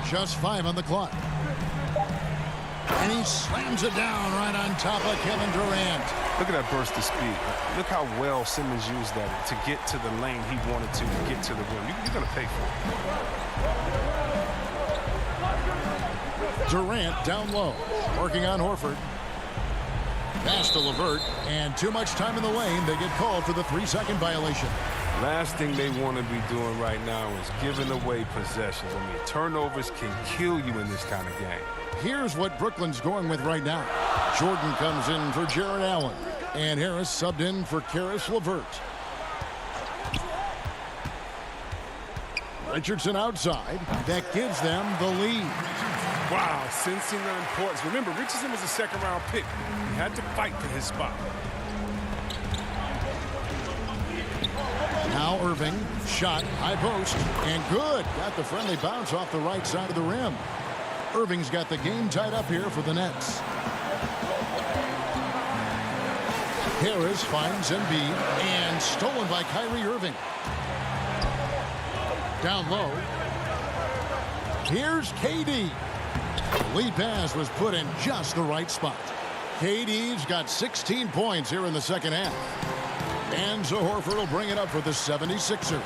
S2: Just 5 on the clock. And he slams it down right on top of Kevin Durant.
S13: Look at that burst of speed. Look how well Simmons used that to get to the lane he wanted to get to the rim. You're going to pay for it.
S2: Durant down low. Working on Horford. Pass to LeVert. And too much time in the lane. They get called for the 3-second violation.
S13: Last thing they want to be doing right now is giving away possessions. I mean, turnovers can kill you in this kind of game.
S2: Here's what Brooklyn's going with right now. Jordan comes in for Jared Allen. And Harris subbed in for Karis LeVert. Richardson outside. That gives them the lead.
S13: Wow, sensing the importance. Remember, Richardson was a second-round pick. He had to fight for his spot.
S2: Now Irving, shot, high post, and good. Got the friendly bounce off the right side of the rim. Irving's got the game tied up here for the Nets. Harris finds Embiid, and stolen by Kyrie Irving. Down low. Here's KD. The lead pass was put in just the right spot. KD's got 16 points here in the second half. And so Horford will bring it up for the 76ers. The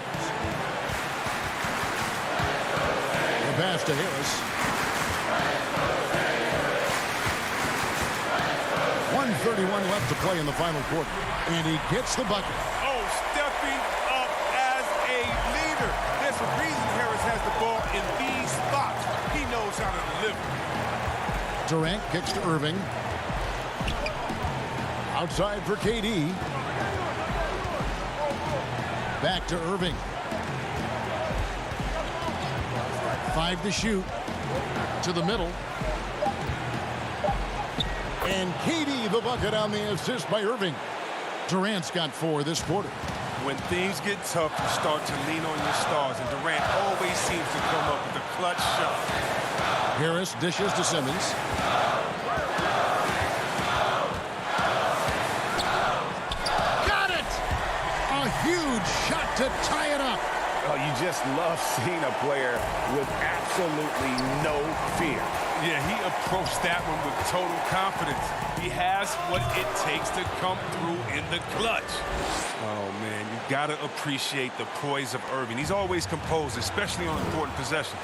S2: pass to Harris. 1:31 left to play in the final quarter. And he gets the bucket.
S14: Oh, stepping up as a leader. There's a reason Harris has the ball in these spots. He knows how to deliver.
S2: Durant kicks to Irving. Outside for KD. Back to Irving. 5 to shoot. To the middle. And KD the bucket on the assist by Irving. Durant's got 4 this quarter.
S14: When things get tough, you start to lean on your stars, and Durant always seems to come up with a clutch shot.
S2: Harris dishes to Simmons. Got it! A huge shot to tie it up.
S5: Oh, you just love seeing a player with absolutely no fear.
S14: Yeah, he approached that one with total confidence. He has what it takes to come through in the clutch. Oh, man, you got to appreciate the poise of Irving. He's always composed, especially on important possessions.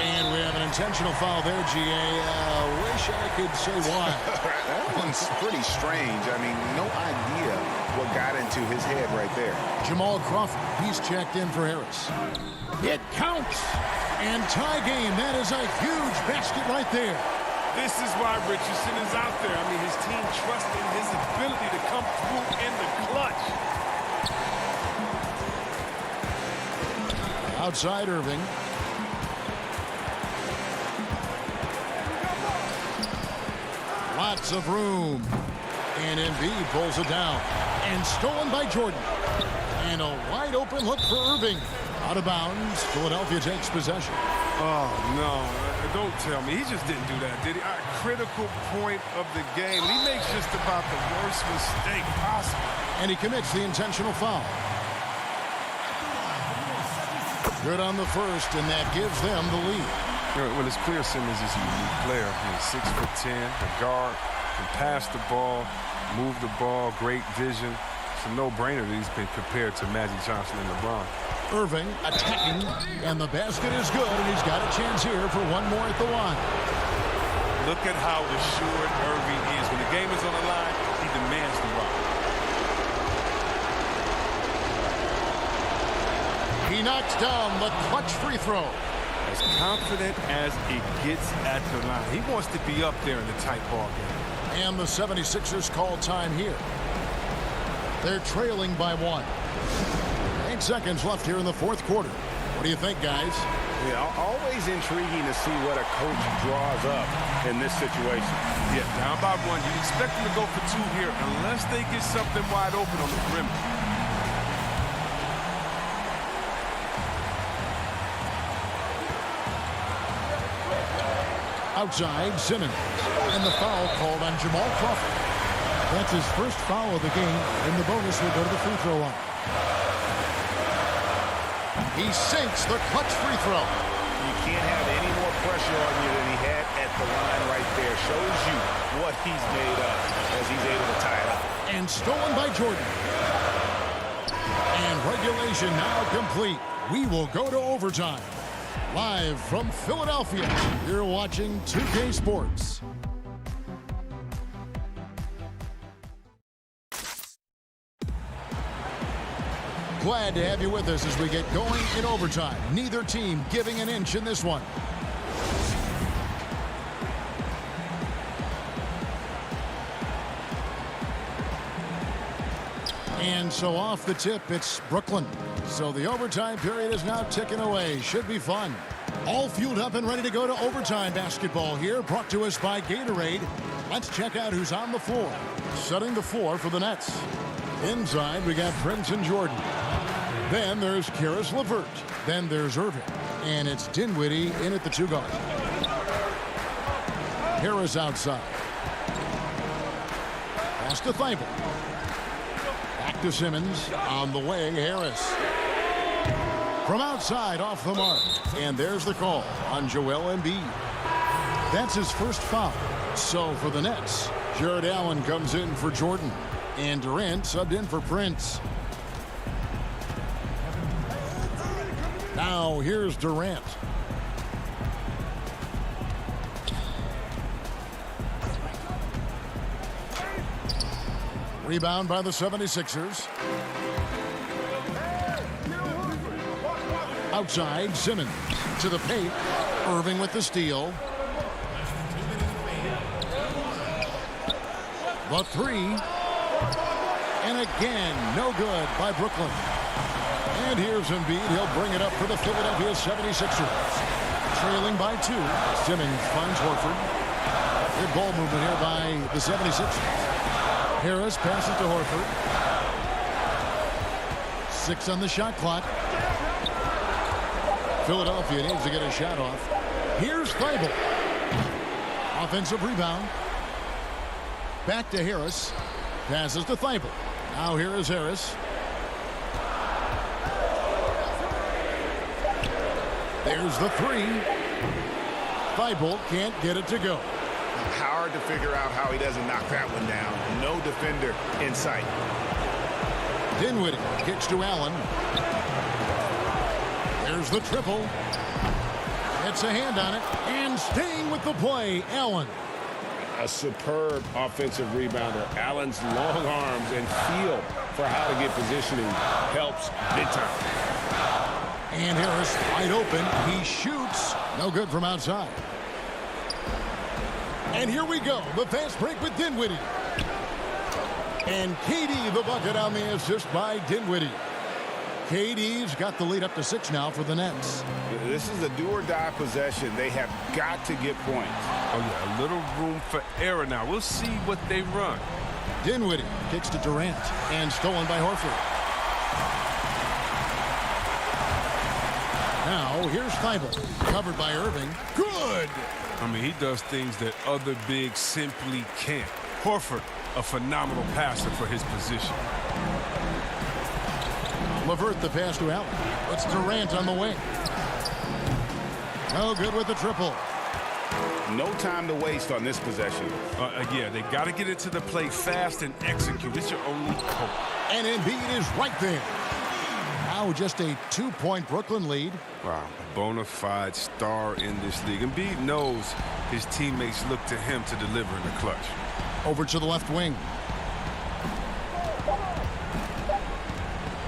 S2: And we have an intentional foul there, GA. Wish I could say why.
S5: That one's pretty strange. I mean, no idea what got into his head right there.
S2: Jamal Crawford, he's checked in for Harris. It counts. And tie game. That is a huge basket right there.
S14: This is why Richardson is out there. I mean, his team trusts in his ability to come through in the clutch.
S2: Outside Irving. Lots of room. And Embiid pulls it down. And stolen by Jordan. And a wide open look for Irving. Out of bounds. Philadelphia takes possession.
S14: Oh, no. Don't tell me. He just didn't do that, did he? A critical point of the game. He makes just about the worst mistake possible.
S2: And he commits the intentional foul. Good on the first, and that gives them the lead.
S13: Well, it's clear Simmons is a unique player. He's 6'10", a guard, can pass the ball, move the ball, great vision. It's a no-brainer that he's been compared to Magic Johnson and LeBron.
S2: Irving attacking, and the basket is good, and he's got a chance here for one more at the line.
S14: Look at how assured Irving is. When the game is on the line, he demands the rock.
S2: He knocks down the clutch free throw.
S14: As confident as it gets at the line. He wants to be up there in the tight ball game.
S2: And the 76ers call time here. They're trailing by 1. 8 seconds left here in the fourth quarter. What do you think, guys?
S5: Yeah, always intriguing to see what a coach draws up in this situation.
S14: Yeah, down by 1. You'd expect them to go for 2 here unless they get something wide open on the perimeter.
S2: Outside, Simmons. And the foul called on Jamal Crawford. That's his first foul of the game, and the bonus will go to the free throw line. He sinks the clutch free throw.
S5: You can't have any more pressure on you than he had at the line right there. Shows you what he's made of as he's able to tie it up.
S2: And stolen by Jordan. And regulation now complete. We will go to overtime. Live from Philadelphia, you're watching 2K Sports. Glad to have you with us as we get going in overtime. Neither team giving an inch in this one. And so off the tip, it's Brooklyn. So the overtime period is now ticking away. Should be fun. All fueled up and ready to go to overtime basketball here, brought to us by Gatorade. Let's check out who's on the floor. Setting the floor for the Nets. Inside, we got Prince and Jordan. Then there's Karis LeVert. Then there's Irving. And it's Dinwiddie in at the 2 guard. Harris outside. Pass to Thibault. Back to Simmons. On the way, Harris. From outside, off the mark. And there's the call on Joel Embiid. That's his first foul. So for the Nets, Jared Allen comes in for Jordan. And Durant subbed in for Prince. Now here's Durant. Rebound by the 76ers. Outside, Simmons to the paint. Irving with the steal. The 3. And again, no good by Brooklyn. And here's Embiid. He'll bring it up for the Philadelphia 76ers. Trailing by 2. Simmons finds Horford. Good ball movement here by the 76ers. Harris passes to Horford. 6 on the shot clock. Philadelphia needs to get a shot off. Here's Thibault. Offensive rebound. Back to Harris. Passes to Thibault. Now here is Harris. There's the 3. Thibault can't get it to go.
S12: Hard to figure out how he doesn't knock that one down. No defender in sight.
S2: Dinwiddie kicks to Allen. There's the triple. Gets a hand on it. And staying with the play, Allen.
S6: A superb offensive rebounder. Allen's long arms and feel for how to get positioning helps big time.
S2: And Harris wide open. He shoots. No good from outside. And here we go. The fast break with Dinwiddie. And KD the bucket on the assist by Dinwiddie. KD's got the lead up to 6 now for the Nets.
S5: This is a do-or-die possession. They have got to get points.
S14: Oh, yeah, a little room for error now. We'll see what they run.
S2: Dinwiddie kicks to Durant and stolen by Horford. Now here's Thibault, covered by Irving. Good!
S14: I mean, he does things that other bigs simply can't. Horford, a phenomenal passer for his position.
S2: LeVert the pass to Allen. It's Durant on the wing. No good with the triple.
S5: No time to waste on this possession.
S14: Yeah, they got to get into the play fast and execute. It's your only hope.
S2: And Embiid is right there. Now just a 2-point Brooklyn lead.
S14: Wow, a bona fide star in this league. Embiid knows his teammates look to him to deliver in the clutch.
S2: Over to the left wing.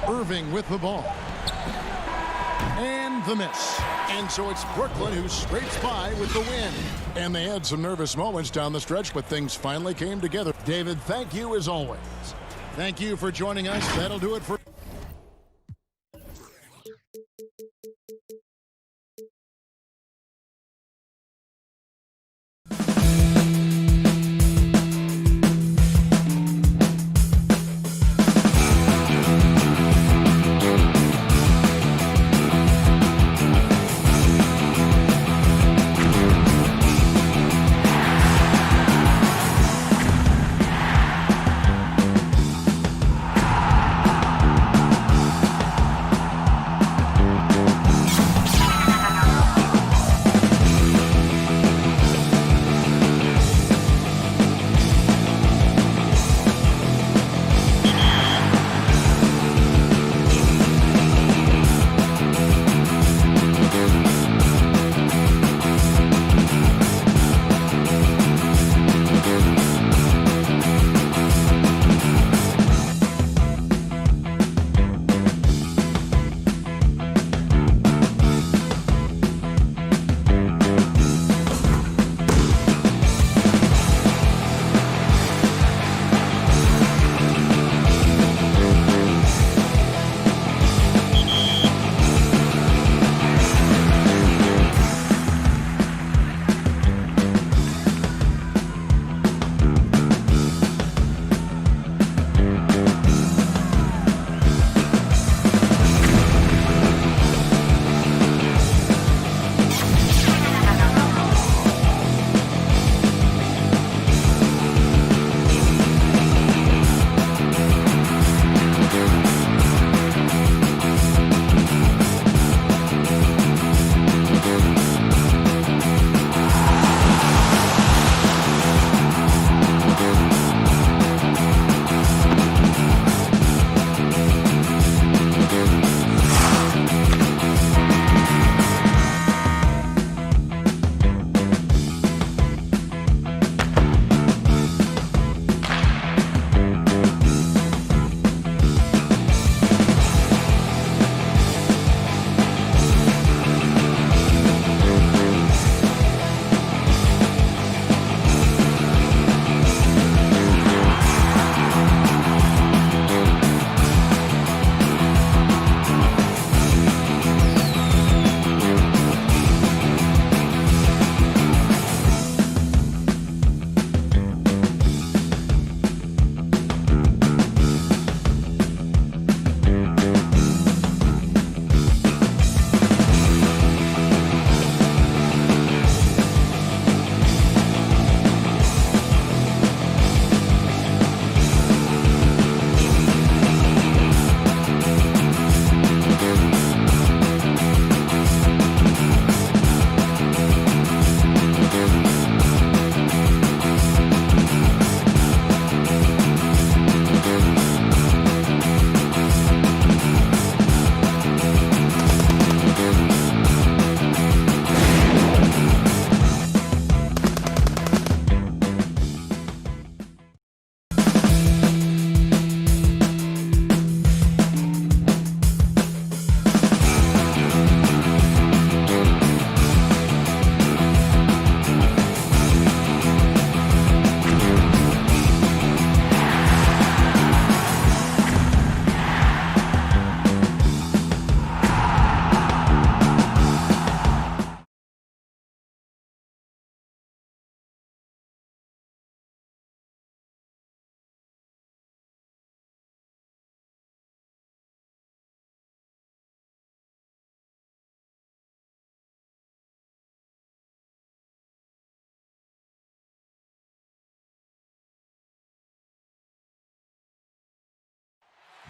S2: Irving with the ball. And the miss. And so it's Brooklyn who scrapes by with the win. And they had some nervous moments down the stretch, but things finally came together. David, thank you as always. Thank you for joining us. That'll do it for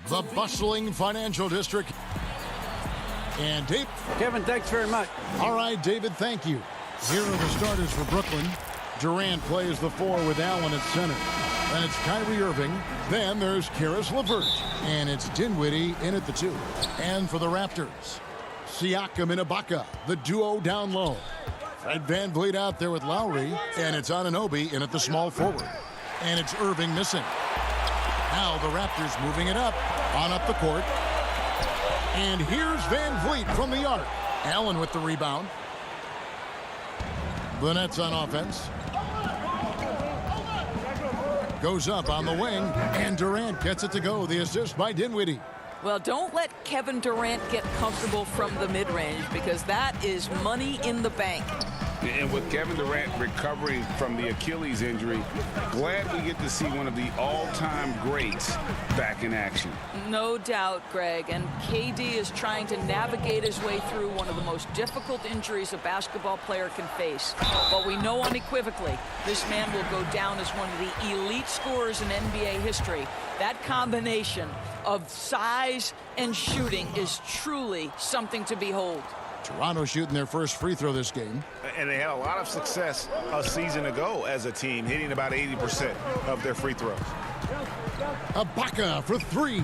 S2: the bustling financial district. And Dave.
S3: Kevin, thanks very much.
S2: All right, David, thank you. Here are the starters for Brooklyn. Durant plays the 4 with Allen at center. Then it's Kyrie Irving. Then there's Karis LeVert. And it's Dinwiddie in at the 2. And for the Raptors, Siakam and Ibaka, the duo down low. Fred VanVleet out there with Lowry. And it's Anunoby in at the small forward. And it's Irving missing. Now the Raptors moving it up the court. And here's VanVleet from the arc. Allen with the rebound. The Nets on offense. Goes up on the wing, and Durant gets it to go. The assist by Dinwiddie.
S15: Well, don't let Kevin Durant get comfortable from the mid-range, because that is money in the bank.
S10: And with Kevin Durant recovering from the Achilles injury, glad we get to see one of the all-time greats back in action.
S15: No doubt, Greg. And KD is trying to navigate his way through one of the most difficult injuries a basketball player can face. But we know unequivocally this man will go down as one of the elite scorers in NBA history. That combination of size and shooting is truly something to behold.
S2: Toronto shooting their first free throw this game.
S12: And they had a lot of success a season ago as a team, hitting about 80% of their free throws.
S2: Ibaka for 3.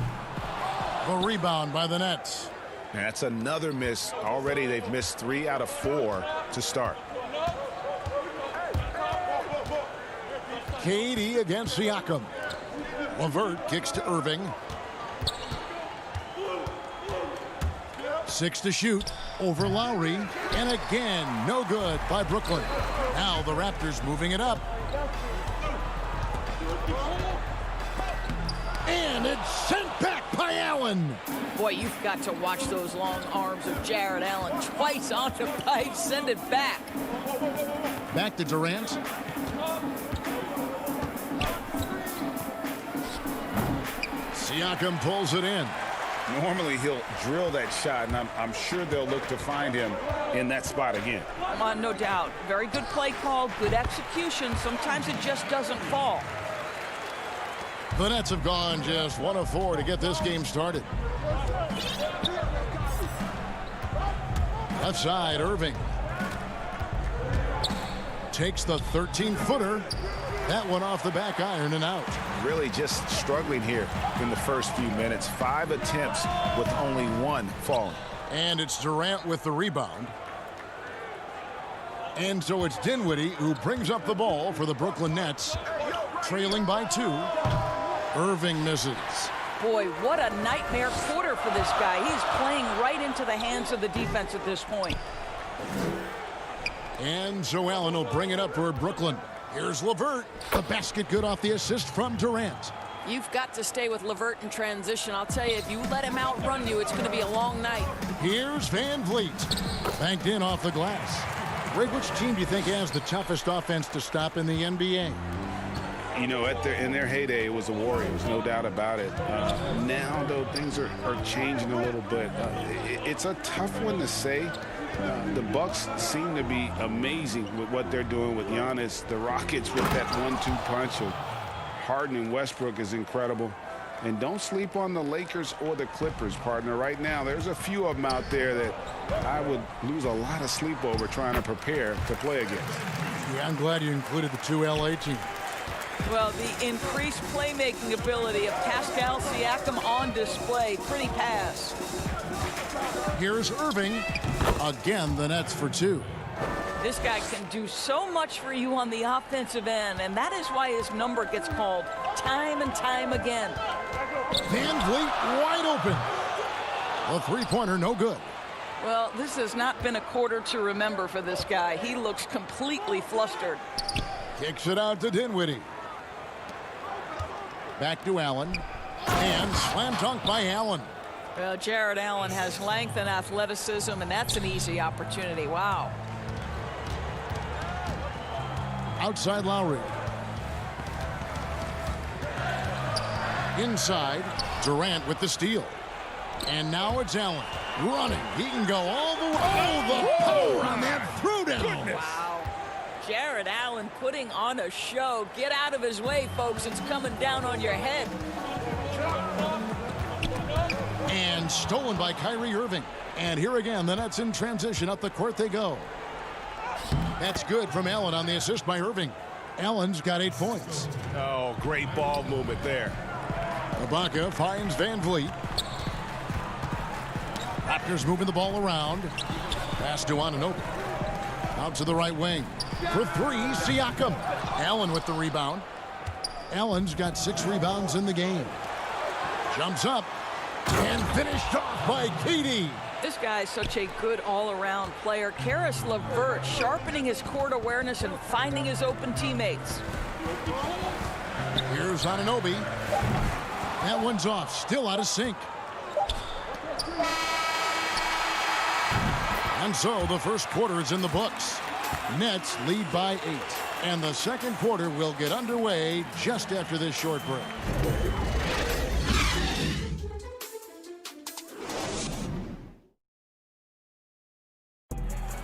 S2: The rebound by the Nets.
S5: That's another miss. Already they've missed 3 out of 4 to start.
S2: KD against Siakam. LeVert kicks to Irving. 6 to shoot over Lowry, and again no good by Brooklyn. Now the Raptors moving it up, and it's sent back by Allen.
S15: Boy, you've got to watch those long arms of Jared Allen. Twice on the pipe, send it back.
S2: Back to Durant. Siakam pulls it in.
S5: Normally he'll drill that shot, and I'm sure they'll look to find him in that spot again.
S15: No doubt. Very good play call, good execution. Sometimes it just doesn't fall.
S2: The Nets have gone just 1 of 4 to get this game started. Left side, Irving. Takes the 13-footer. That one off the back iron and out.
S5: Really just struggling here in the first few minutes. 5 attempts with only 1 falling.
S2: And it's Durant with the rebound. And so it's Dinwiddie who brings up the ball for the Brooklyn Nets, trailing by 2. Irving misses.
S15: Boy, what a nightmare quarter for this guy. He's playing right into the hands of the defense at this point.
S2: And so Allen will bring it up for Brooklyn. Here's LeVert. The basket good off the assist from Durant.
S15: You've got to stay with LeVert in transition. I'll tell you, if you let him outrun you, it's going to be a long night.
S2: Here's VanVleet. Banked in off the glass. Greg, which team do you think has the toughest offense to stop in the NBA?
S10: You know, in their heyday, it was the Warriors, no doubt about it. Now, though, things are changing a little bit. It's a tough one to say. The Bucks seem to be amazing with what they're doing with Giannis. The Rockets with that 1-2 punch of Harden and Westbrook is incredible. And don't sleep on the Lakers or the Clippers, partner. Right now, there's a few of them out there that I would lose a lot of sleep over trying to prepare to play against.
S2: Yeah, I'm glad you included the 2 LA teams.
S15: Well, the increased playmaking ability of Pascal Siakam on display. Pretty pass.
S2: Here's Irving. Again, the Nets for 2.
S15: This guy can do so much for you on the offensive end, and that is why his number gets called time and time again.
S2: VanVleet wide open. The three-pointer no good.
S15: Well, this has not been a quarter to remember for this guy. He looks completely flustered.
S2: Kicks it out to Dinwiddie. Back to Allen. And slam dunk by Allen.
S15: Well, Jared Allen has length and athleticism, and that's an easy opportunity. Wow.
S2: Outside Lowry. Inside, Durant with the steal. And now it's Allen running. He can go all the way. Oh, the power on that throwdown.
S15: Wow. Jared Allen putting on a show. Get out of his way, folks. It's coming down on your head.
S2: And stolen by Kyrie Irving. And here again, the Nets in transition. Up the court they go. That's good from Allen on the assist by Irving. Allen's got 8 points.
S12: Oh, great ball movement there.
S2: Ibaka finds Van Vliet. Raptors moving the ball around. Pass to Anunoby. Out to the right wing. For 3, Siakam. Allen with the rebound. Allen's got 6 rebounds in the game. Jumps up. And finished off by KD.
S15: This guy is such a good all-around player. Karis LeVert sharpening his court awareness and finding his open teammates.
S2: Here's Anunoby. That one's off. Still out of sync. And so the first quarter is in the books. Nets lead by 8. And the second quarter will get underway just after this short break.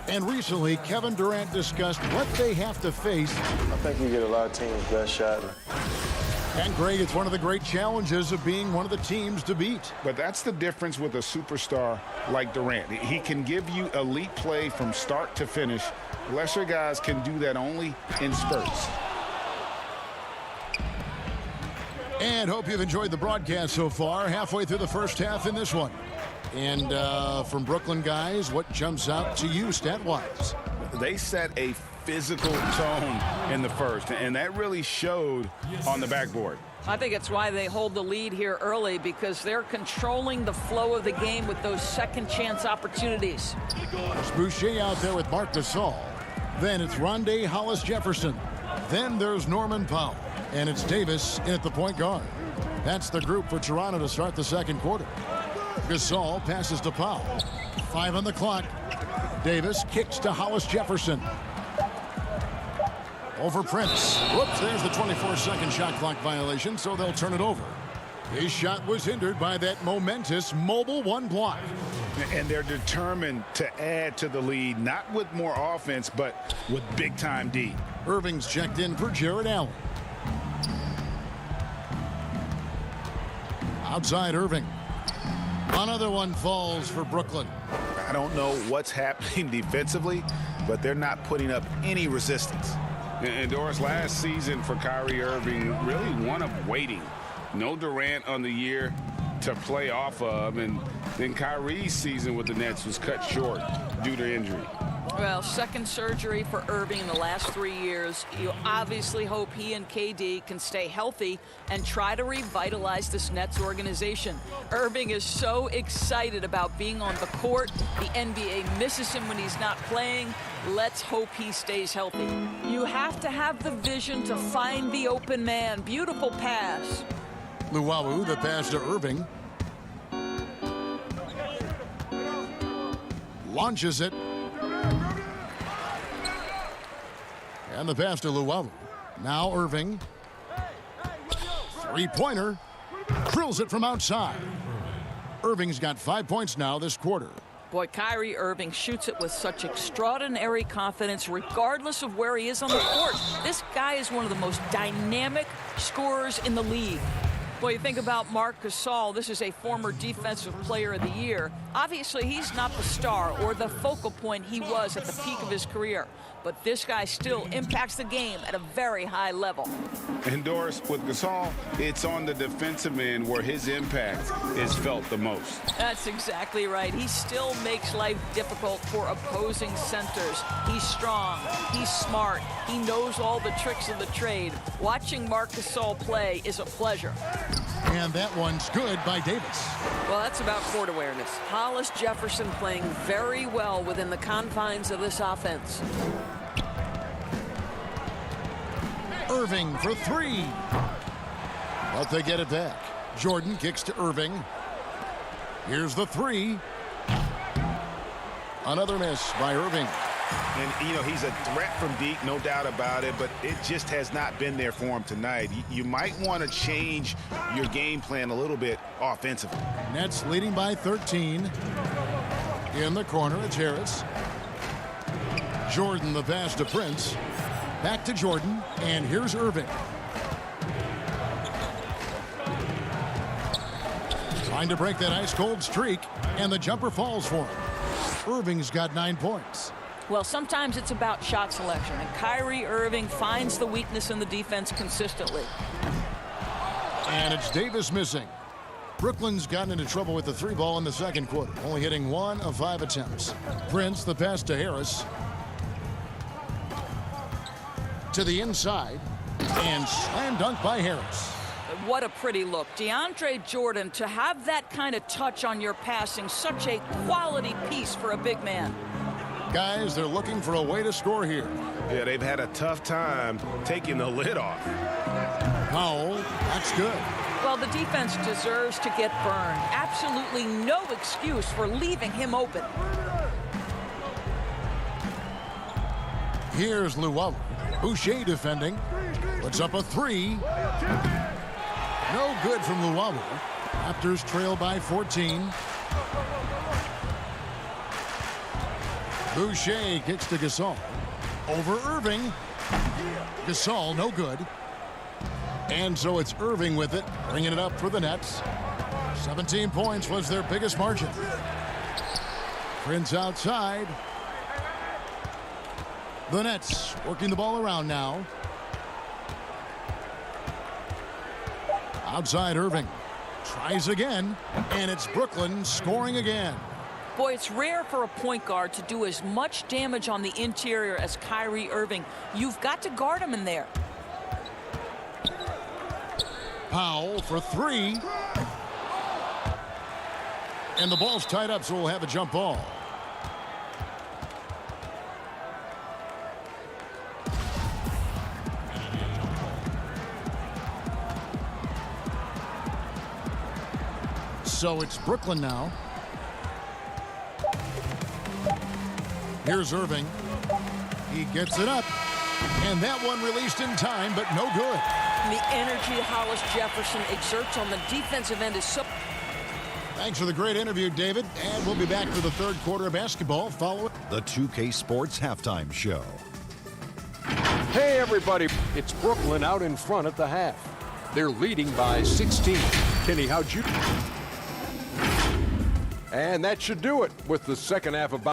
S2: And recently, Kevin Durant discussed what they have to face.
S7: I think you get a lot of teams' best shot.
S2: And Greg, it's one of the great challenges of being one of the teams to beat.
S5: But that's the difference with a superstar like Durant. He can give you elite play from start to finish. Lesser guys can do that only in spurts.
S2: And hope you've enjoyed the broadcast so far. Halfway through the first half in this one. And from Brooklyn guys, what jumps out to you stat-wise?
S5: They set a physical tone in the first, and that really showed on the backboard.
S15: I think it's why they hold the lead here early, because they're controlling the flow of the game with those second chance opportunities.
S2: It's Boucher out there with Marc Gasol. Then it's Rondé Hollis-Jefferson. Then there's Norman Powell. And it's Davis in at the point guard. That's the group for Toronto to start the second quarter. Gasol passes to Powell. 5 on the clock. Davis kicks to Hollis-Jefferson. Over Prince. Whoops, there's the 24-second shot clock violation, so they'll turn it over. His shot was hindered by that momentous mobile 1 block.
S5: And they're determined to add to the lead, not with more offense, but with big-time D.
S2: Irving's checked in for Jared Allen. Outside Irving. Another one falls for Brooklyn.
S5: I don't know what's happening defensively, but they're not putting up any resistance. And Doris, last season for Kyrie Irving, really one of waiting. No Durant on the year to play off of, and then Kyrie's season with the Nets was cut short due to injury.
S15: Well, second surgery for Irving in the last 3 years. You obviously hope he and KD can stay healthy and try to revitalize this Nets organization. Irving is so excited about being on the court. The NBA misses him when he's not playing. Let's hope he stays healthy. You have to have the vision to find the open man. Beautiful pass.
S2: Luwawu, the pass to Irving. Launches it. And the pass to Luwawu. Now Irving. Three-pointer. Drills it from outside. Irving's got 5 points now this quarter.
S15: Boy, Kyrie Irving shoots it with such extraordinary confidence, regardless of where he is on the court. This guy is one of the most dynamic scorers in the league. Well, you think about Marc Gasol. This is a former Defensive Player of the Year. Obviously, he's not the star or the focal point he was at the peak of his career. But this guy still impacts the game at a very high level.
S5: And Doris, with Gasol, it's on the defensive end where his impact is felt the most.
S15: That's exactly right. He still makes life difficult for opposing centers. He's strong. He's smart. He knows all the tricks of the trade. Watching Marc Gasol play is a pleasure.
S2: And that one's good by Davis.
S16: Well, that's about court awareness. Hollis-Jefferson playing very well within the confines of this offense.
S2: Irving for 3. But they get it back. Jordan kicks to Irving. Here's the 3. Another miss by Irving.
S5: And, you know, he's a threat from deep, no doubt about it, but it just has not been there for him tonight. You might want to change your game plan a little bit offensively.
S2: Nets leading by 13. In the corner, it's Harris. Jordan, the pass to Prince. Back to Jordan, and here's Irving. Trying to break that ice-cold streak, and the jumper falls for him. Irving's got 9 points.
S15: Well, sometimes it's about shot selection, and Kyrie Irving finds the weakness in the defense consistently.
S2: And it's Davis missing. Brooklyn's gotten into trouble with the 3-ball in the second quarter, only hitting 1 of 5 attempts. Prince, the pass to Harris. To the inside, and slam dunk by Harris.
S15: What a pretty look. DeAndre Jordan, to have that kind of touch on your passing, such a quality piece for a big man.
S2: Guys, they're looking for a way to score here.
S12: Yeah, they've had a tough time taking the lid off.
S2: Powell, that's good.
S15: Well, the defense deserves to get burned. Absolutely no excuse for leaving him open.
S2: Here's Luwawu. Boucher defending. Puts up a 3. No good from Luwawu. Raptors trail by 14. Boucher kicks to Gasol. Over Irving. Gasol, no good. And so it's Irving with it, bringing it up for the Nets. 17 points was their biggest margin. Prince outside. The Nets working the ball around now. Outside Irving. Tries again, and it's Brooklyn scoring again.
S15: Boy, it's rare for a point guard to do as much damage on the interior as Kyrie Irving. You've got to guard him in there.
S2: Powell for 3. And the ball's tied up, so we'll have a jump ball. So it's Brooklyn now. Here's Irving. He gets it up. And that one released in time, but no good.
S16: The energy Hollis Jefferson exerts on the defensive end is so...
S2: Thanks for the great interview, David. And we'll be back for the third quarter of basketball following
S8: the 2K Sports Halftime Show.
S9: Hey, everybody. It's Brooklyn out in front at the half. They're leading by 16. Kenny, how'd you... And that should do it with the second half of...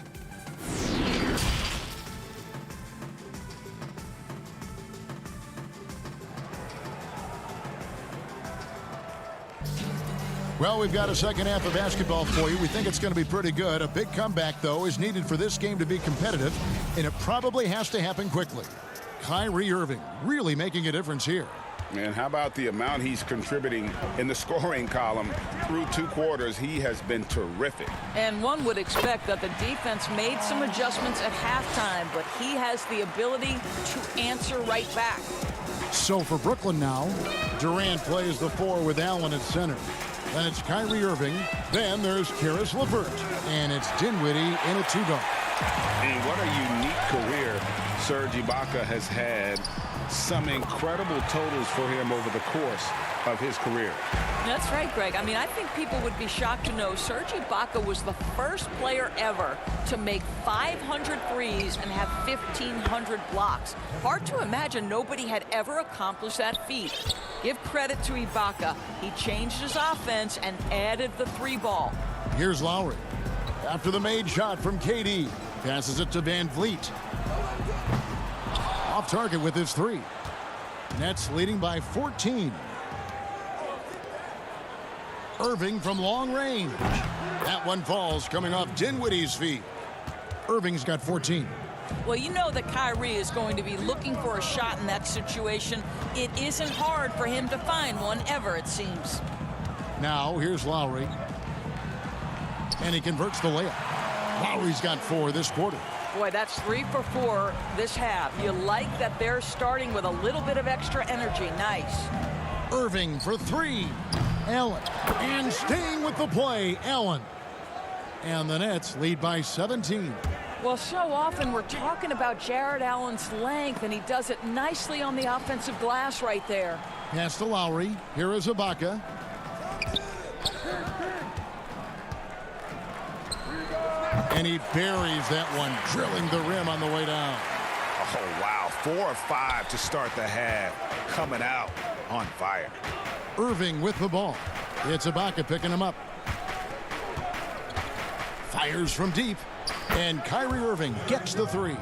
S2: Well, we've got a second half of basketball for you. We think it's going to be pretty good. A big comeback, though, is needed for this game to be competitive, and it probably has to happen quickly. Kyrie Irving really making a difference here.
S10: And how about the amount he's contributing in the scoring column through 2 quarters? He has been terrific.
S15: And one would expect that the defense made some adjustments at halftime, but he has the ability to answer right back.
S2: So for Brooklyn now, Durant plays the 4 with Allen at center. Then it's Kyrie Irving. Then there's Karis LeVert. And it's Dinwiddie in a 2-guard.
S10: And what a unique career Serge Ibaka has had. Some incredible totals for him over the course of his career.
S15: That's right, Greg. I mean, I think people would be shocked to know Serge Ibaka was the first player ever to make 500 threes and have 1,500 blocks. Hard to imagine nobody had ever accomplished that feat. Give credit to Ibaka. He changed his offense and added the 3-ball.
S2: Here's Lowry. After the made shot from KD. Passes it to Van Vliet. Off target with his 3. Nets leading by 14. Irving from long range. That one falls coming off Dinwiddie's feet. Irving's got 14.
S15: Well, you know that Kyrie is going to be looking for a shot in that situation. It isn't hard for him to find one ever, it seems.
S2: Now, here's Lowry. And he converts the layup. Lowry's got 4 this quarter.
S15: Boy, that's 3 for 4 this half. You like that they're starting with a little bit of extra energy. Nice.
S2: Irving for 3. Allen. And staying with the play, Allen. And the Nets lead by 17.
S15: Well, so often we're talking about Jared Allen's length, and he does it nicely on the offensive glass right there.
S2: Pass to Lowry. Here is Ibaka. And he buries that one, drilling the rim on the way down.
S10: Oh, wow. 4 of 5 to start the half. Coming out on fire.
S2: Irving with the ball. It's Ibaka picking him up. Fires from deep. And Kyrie Irving gets the three.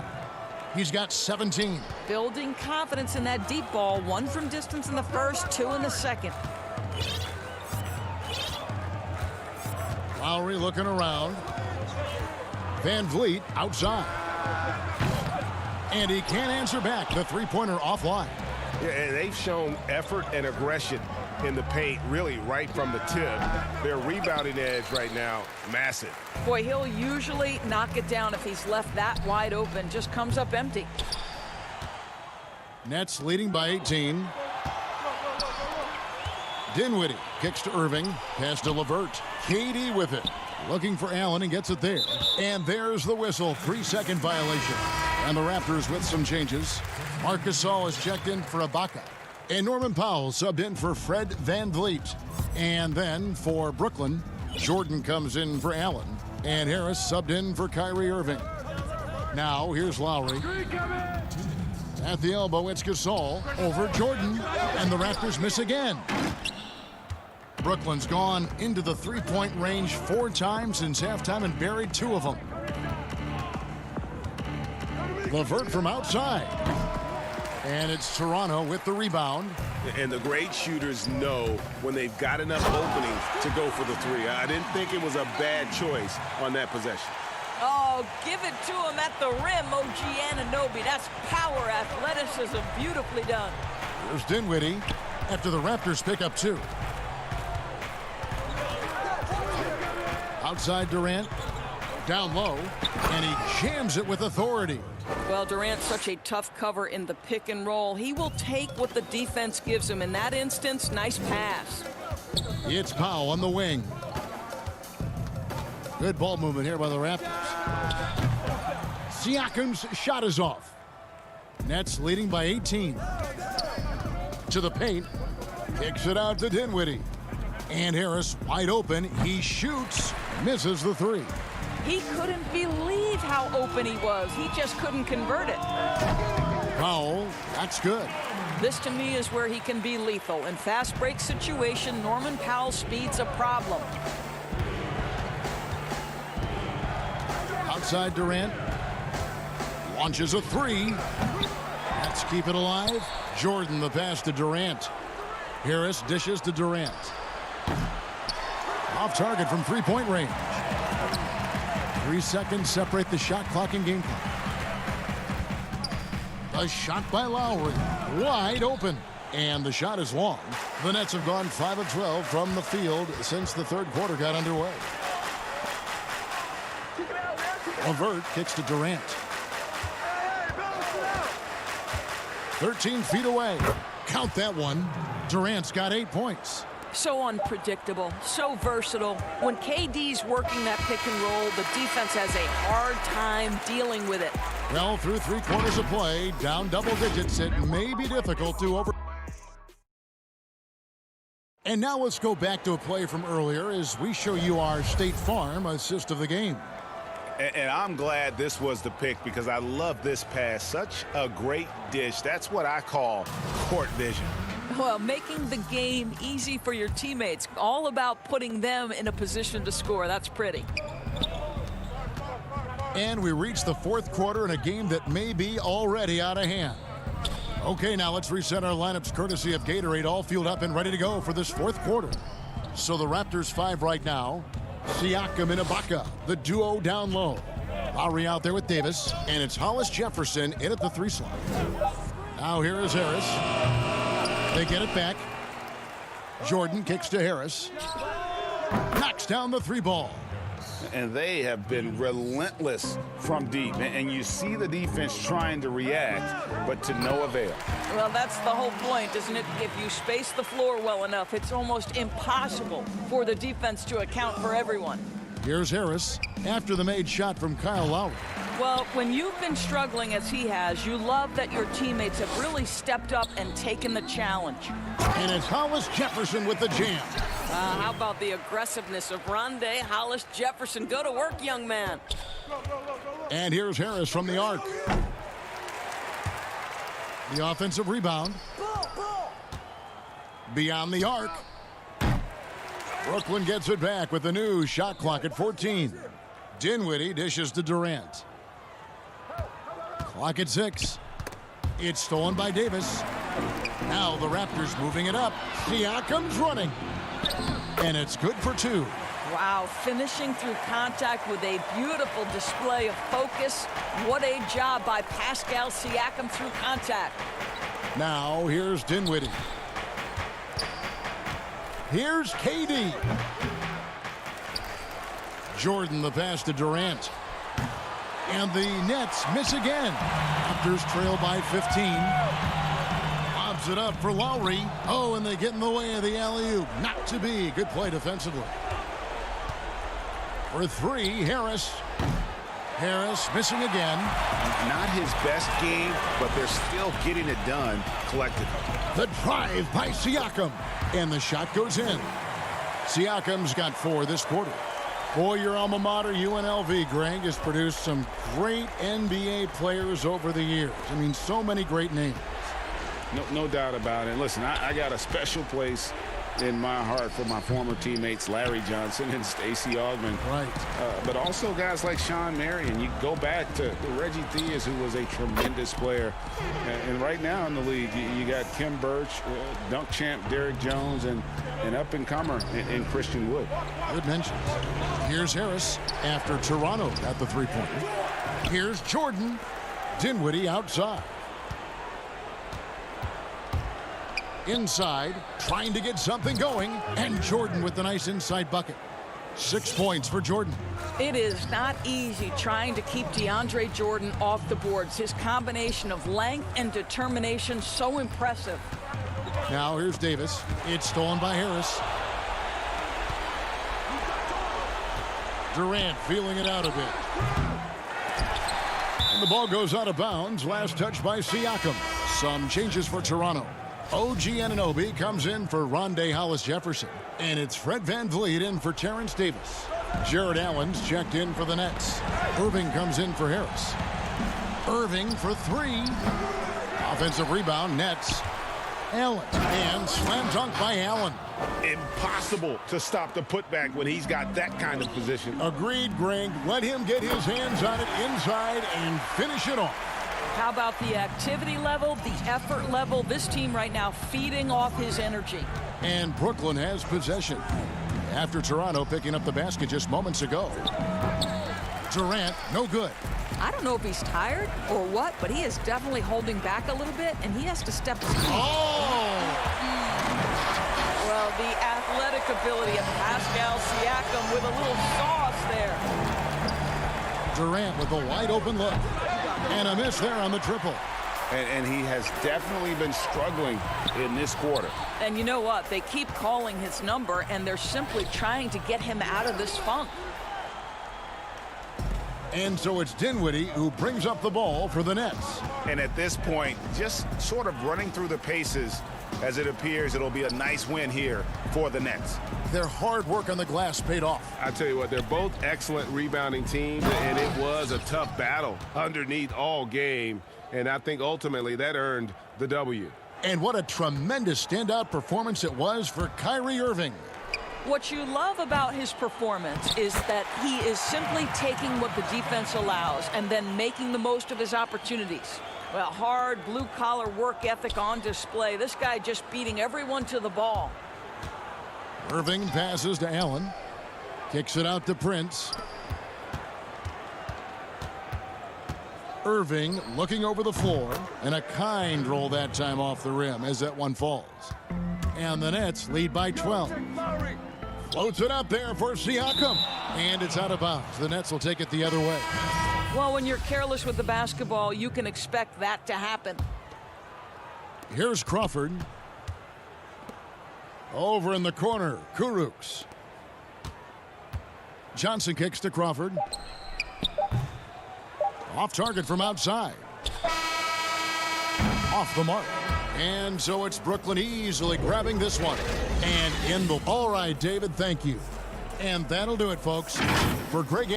S2: He's got 17.
S15: Building confidence in that deep ball. 1 from distance in the first, 2 in the second.
S2: Lowry looking around. Van Vliet outside. And he can't answer back. The three-pointer offline.
S12: Yeah, and they've shown effort and aggression in the paint, really right from the tip. Their rebounding edge right now, massive.
S15: Boy, he'll usually knock it down if he's left that wide open. Just comes up empty.
S2: Nets leading by 18. Dinwiddie kicks to Irving. Pass to LeVert. KD with it. Looking for Allen and gets it there. And there's the whistle. 3-second violation. And the Raptors with some changes. Marcus Gasol is checked in for Ibaka. And Norman Powell subbed in for Fred VanVleet. And then for Brooklyn, Jordan comes in for Allen. And Harris subbed in for Kyrie Irving. Now here's Lowry. At the elbow, it's Gasol over Jordan. And the Raptors miss again. Brooklyn's gone into the three-point range 4 times since halftime and buried 2 of them. LeVert from outside. And it's Toronto with the rebound.
S12: And the great shooters know when they've got enough openings to go for the three. I didn't think it was a bad choice on that possession.
S15: Oh, give it to him at the rim, OG Anunoby. That's power athleticism. Beautifully done.
S2: Here's Dinwiddie after the Raptors pick up 2. Outside Durant, down low, and he jams it with authority.
S15: Well, Durant's such a tough cover in the pick and roll. He will take what the defense gives him. In that instance, nice pass.
S2: It's Powell on the wing. Good ball movement here by the Raptors. Siakam's shot is off. Nets leading by 18. To the paint. Kicks it out to Dinwiddie. And Harris wide open. He shoots. Misses the three.
S15: He couldn't believe how open he was. He just couldn't convert it.
S2: Powell, that's good.
S15: This to me is where he can be lethal. In fast break situation, Norman Powell's speed's a problem.
S2: Outside Durant. Launches a three. Let's keep it alive. Jordan the pass to Durant. Harris dishes to Durant. Off target from three-point range. 3 seconds separate the shot clock and game clock. A shot by Lowry. Wide open. And the shot is long. The Nets have gone 5 of 12 from the field since the third quarter got underway. LeVert kicks to Durant. 13 feet away. Count that one. Durant's got 8 points.
S15: So unpredictable, so versatile. When KD's working that pick and roll, the defense has a hard time dealing with it.
S2: Well, through 3 quarters of play, down double digits, it may be difficult to over. And now let's go back to a play from earlier as we show you our State Farm assist of the game.
S10: And I'm glad this was the pick because I love this pass. Such a great dish. That's what I call court vision.
S15: Well, making the game easy for your teammates. All about putting them in a position to score. That's pretty.
S2: And we reach the fourth quarter in a game that may be already out of hand. Okay, now let's reset our lineups courtesy of Gatorade, all fueled up and ready to go for this fourth quarter. So the Raptors 5 right now. Siakam and Ibaka, the duo down low. Lowry out there with Davis, and it's Hollis Jefferson in at the 3 slot. Now here is Harris. They get it back. Jordan kicks to Harris. Knocks down the 3 ball.
S10: And they have been relentless from deep. And you see the defense trying to react, but to no avail.
S15: Well, that's the whole point, isn't it? If you space the floor well enough, it's almost impossible for the defense to account for everyone.
S2: Here's Harris after the made shot from Kyle Lowry.
S15: Well, when you've been struggling as he has, you love that your teammates have really stepped up and taken the challenge.
S2: And it's Hollis Jefferson with the jam.
S16: How about the aggressiveness of Rondé Hollis Jefferson? Go to work, young man.
S2: And here's Harris from the arc. The offensive rebound. Beyond the arc. Brooklyn gets it back with the new shot clock at 14. Dinwiddie dishes to Durant. Clock at 6. It's stolen by Davis. Now the Raptors moving it up. Siakam's running. And it's good for 2.
S15: Wow, finishing through contact with a beautiful display of focus. What a job by Pascal Siakam through contact.
S2: Now here's Dinwiddie. Here's KD. Jordan the pass to Durant. And the Nets miss again. Raptors trail by 15. Lobs it up for Lowry. Oh, and they get in the way of the alley-oop. Not to be. Good play defensively. For 3, Harris. Harris missing again.
S5: Not his best game, but they're still getting it done collectively.
S2: The drive by Siakam. And the shot goes in. Siakam's got 4 this quarter. Boy, your alma mater, UNLV, Greg, has produced some great NBA players over the years. I mean, so many great names.
S5: No doubt about it. Listen, I got a special place in my heart for my former teammates Larry Johnson and Stacey Augmon.
S2: Right.
S5: But also guys like Sean Marion. You go back to Reggie Theus, who was a tremendous player. And right now in the league, you got Kim Birch, dunk champ Derrick Jones, and an up-and-comer in Christian Wood.
S2: Good mentions. Here's Harris after Toronto at the 3-pointer. Here's Jordan. Dinwiddie outside. Inside, trying to get something going, and Jordan with the nice inside bucket. 6 points for Jordan.
S15: It is not easy trying to keep DeAndre Jordan off the boards. His combination of length and determination, so impressive.
S2: Now here's Davis. It's stolen by Harris. Durant feeling it out a bit. And the ball goes out of bounds. Last touch by Siakam. Some changes for Toronto. OG Anunoby comes in for Rondé Hollis-Jefferson. And it's Fred VanVleet in for Terrence Davis. Jared Allen's checked in for the Nets. Irving comes in for Harris. Irving for 3. Offensive rebound, Nets. Allen. And slam dunk by Allen.
S12: Impossible to stop the putback when he's got that kind of position.
S2: Agreed, Greg. Let him get his hands on it inside and finish it off.
S15: How about the activity level, the effort level? This team right now feeding off his energy.
S2: And Brooklyn has possession after Toronto picking up the basket just moments ago. Durant, no good.
S16: I don't know if he's tired or what, but he is definitely holding back a little bit, and he has to step his game.
S2: Oh!
S15: Well, the athletic ability of Pascal Siakam with a little sauce there.
S2: Durant with a wide open look. And a miss there on the triple.
S5: And he has definitely been struggling in this quarter.
S15: And you know what? They keep calling his number, and they're simply trying to get him out of this funk.
S2: And so it's Dinwiddie who brings up the ball for the Nets.
S5: And at this point, just sort of running through the paces, as it appears it'll be a nice win here for the Nets.
S2: Their hard work on the glass paid off.
S12: I tell you what, they're both excellent rebounding teams, and it was a tough battle underneath all game. And I think ultimately that earned the W.
S2: And what a tremendous standout performance it was for Kyrie Irving.
S15: What you love about his performance is that he is simply taking what the defense allows and then making the most of his opportunities. Well, hard blue-collar work ethic on display. This guy just beating everyone to the ball.
S2: Irving passes to Allen. Kicks it out to Prince. Irving looking over the floor. And a kind roll that time off the rim as that one falls. And the Nets lead by 12. Floats it up there for Siakam. And it's out of bounds. The Nets will take it the other way.
S15: Well, when you're careless with the basketball, you can expect that to happen.
S2: Here's Crawford. Over in the corner, Kurucs. Johnson kicks to Crawford. Off target from outside. Off the mark. And so it's Brooklyn easily grabbing this one. And in the... All right, David, thank you. And that'll do it, folks. For Greg...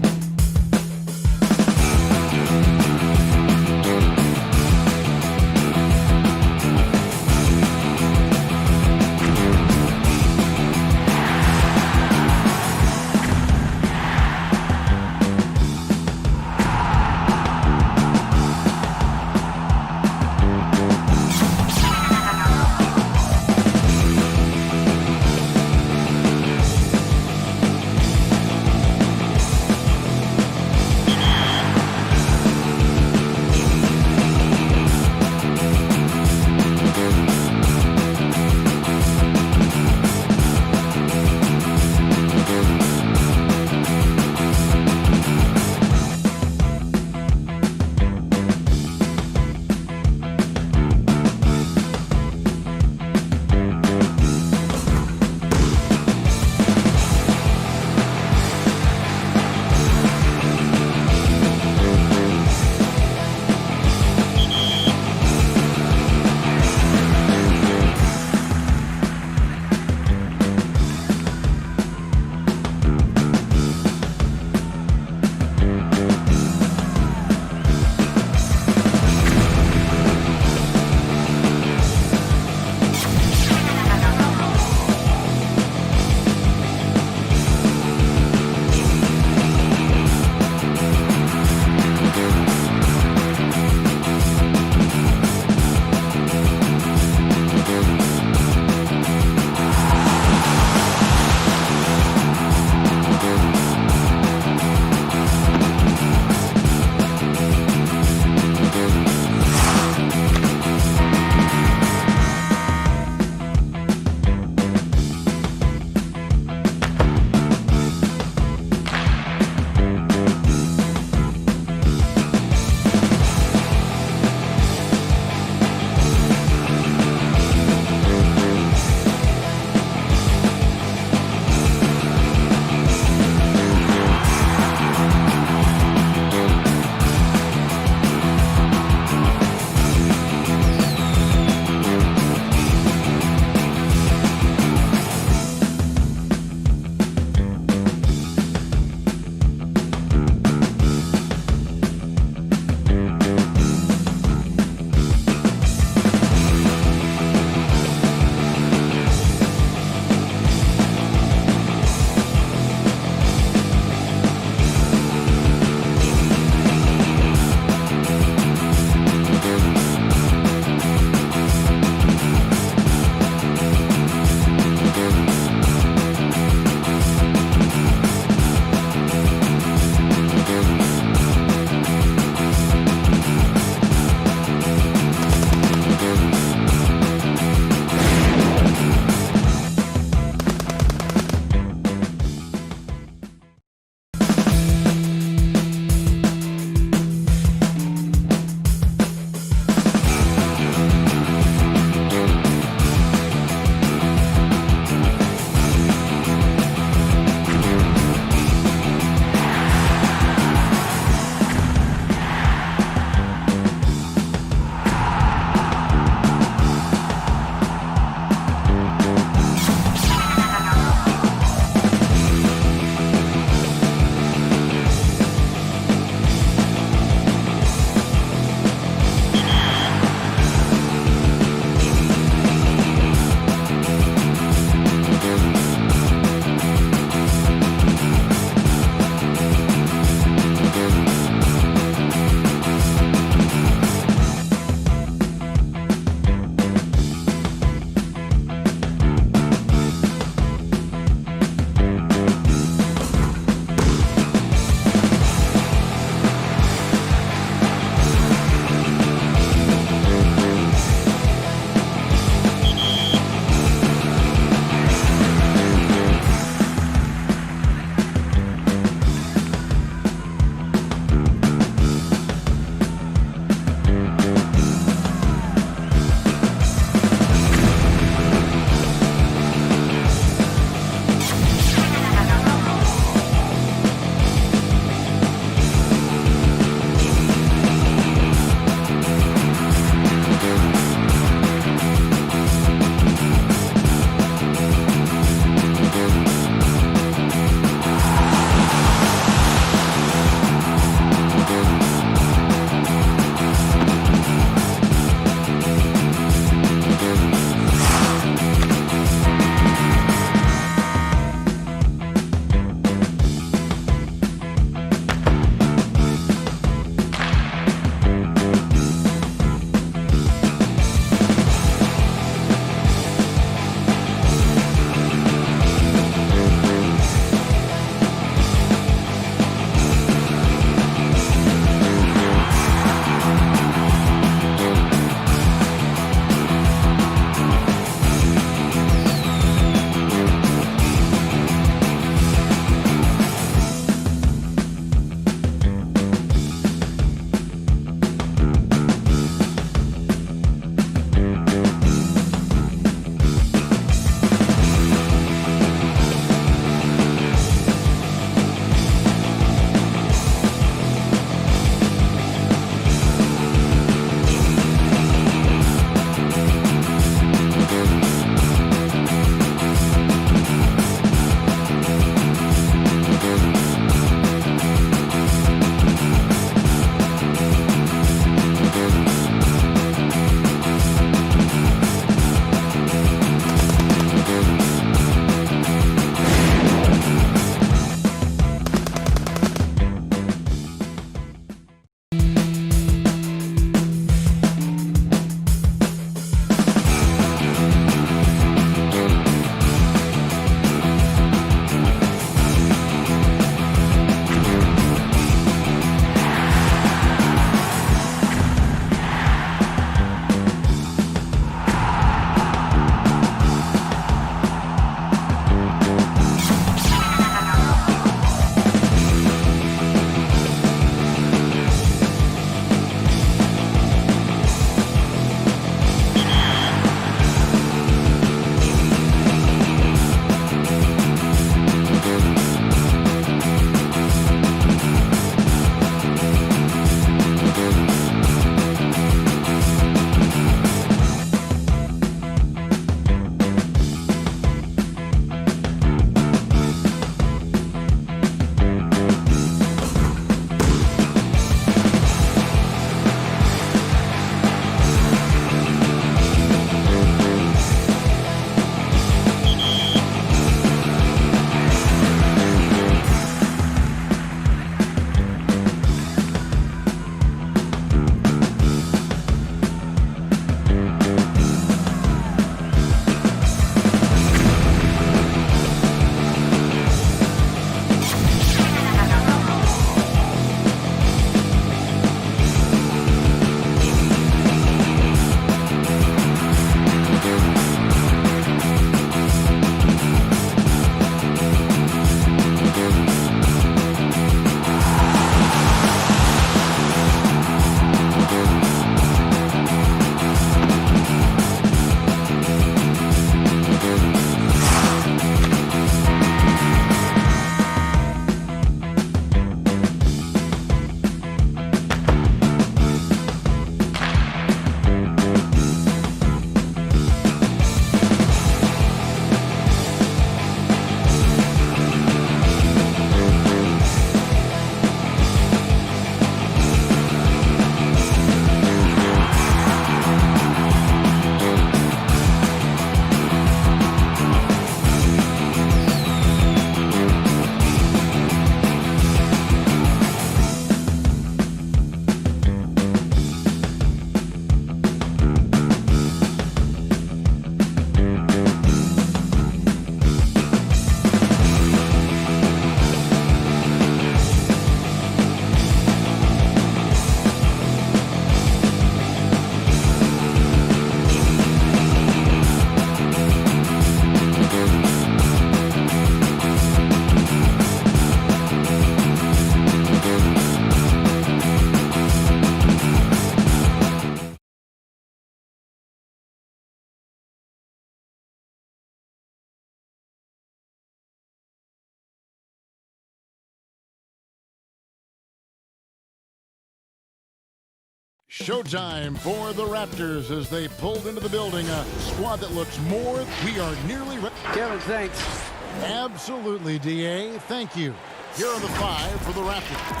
S2: Showtime for the Raptors as they pulled into the building. A squad that looks more. We are nearly ready.
S3: Kevin, thanks.
S2: Absolutely, D.A. Thank you. Here are the 5 for the Raptors.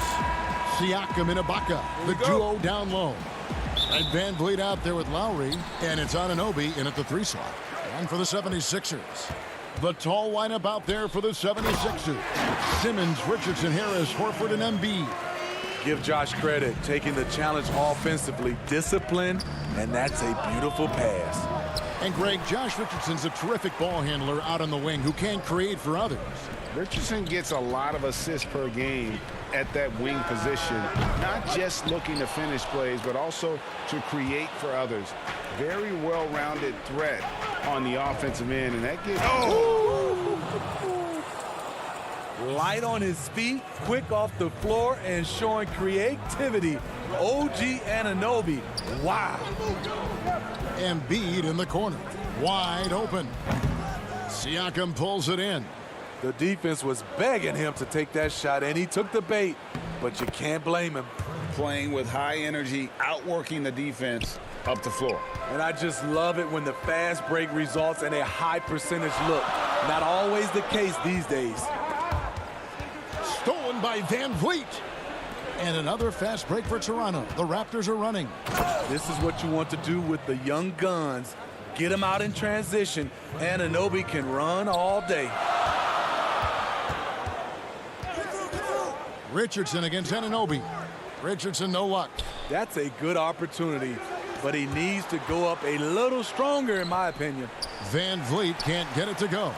S2: Siakam and Ibaka, the duo down low. Fred VanVleet out there with Lowry, and it's Anunoby in at the 3 slot. And for the 76ers, the tall lineup out there for the 76ers. Simmons, Richardson, Harris, Horford, and Embiid.
S4: Give Josh credit, taking the challenge offensively, discipline, and that's a beautiful pass.
S2: And Greg, Josh Richardson's a terrific ball handler out on the wing who can create for others.
S10: Richardson gets a lot of assists per game at that wing position, not just looking to finish plays, but also to create for others. Very well-rounded threat on the offensive end, and that gives...
S4: Light on his feet, quick off the floor, and showing creativity. OG Anunoby. Wow.
S2: Embiid in the corner. Wide open. Siakam pulls it in.
S4: The defense was begging him to take that shot, and he took the bait, but you can't blame him.
S10: Playing with high energy, outworking the defense up the floor.
S4: And I just love it when the fast break results in a high percentage look. Not always the case these days.
S2: Stolen by VanVleet. And another fast break for Toronto. The Raptors are running.
S4: This is what you want to do with the young guns. Get them out in transition. Anunoby can run all day.
S2: Richardson against Anunoby. Richardson, no luck.
S4: That's a good opportunity, but he needs to go up a little stronger, in my opinion.
S2: VanVleet can't get it to go.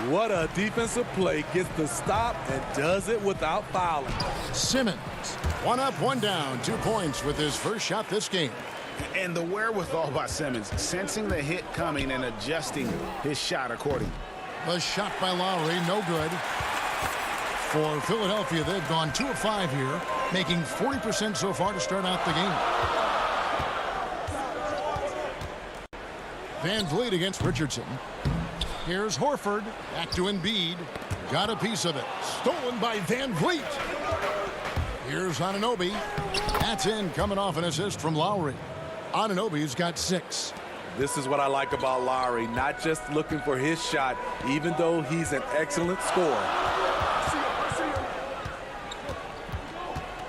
S4: What a defensive play. Gets the stop and does it without fouling.
S2: Simmons, 1 up, 1 down, 2 points with his first shot this game.
S10: And the wherewithal by Simmons, sensing the hit coming and adjusting his shot accordingly.
S2: The shot by Lowry, no good. For Philadelphia, they've gone 2 of 5 here, making 40% so far to start out the game. VanVleet against Richardson. Here's Horford, back to Embiid. Got a piece of it. Stolen by VanVleet. Here's Anunoby. That's in, coming off an assist from Lowry. Anunoby's got 6.
S4: This is what I like about Lowry, not just looking for his shot, even though he's an excellent scorer.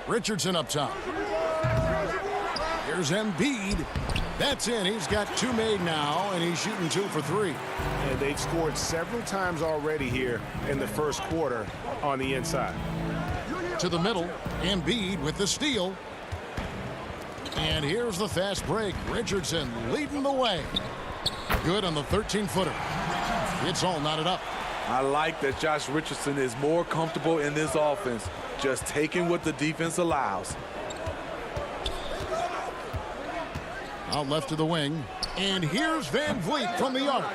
S2: Richardson up top. Here's Embiid. That's in. He's got 2 made now, and he's shooting 2 for 3.
S10: And they've scored several times already here in the first quarter on the inside.
S2: To the middle, Embiid with the steal. And here's the fast break. Richardson leading the way. Good on the 13-footer. It's all knotted up.
S4: I like that Josh Richardson is more comfortable in this offense, just taking what the defense allows.
S2: Out left to the wing. And here's VanVleet from the arc.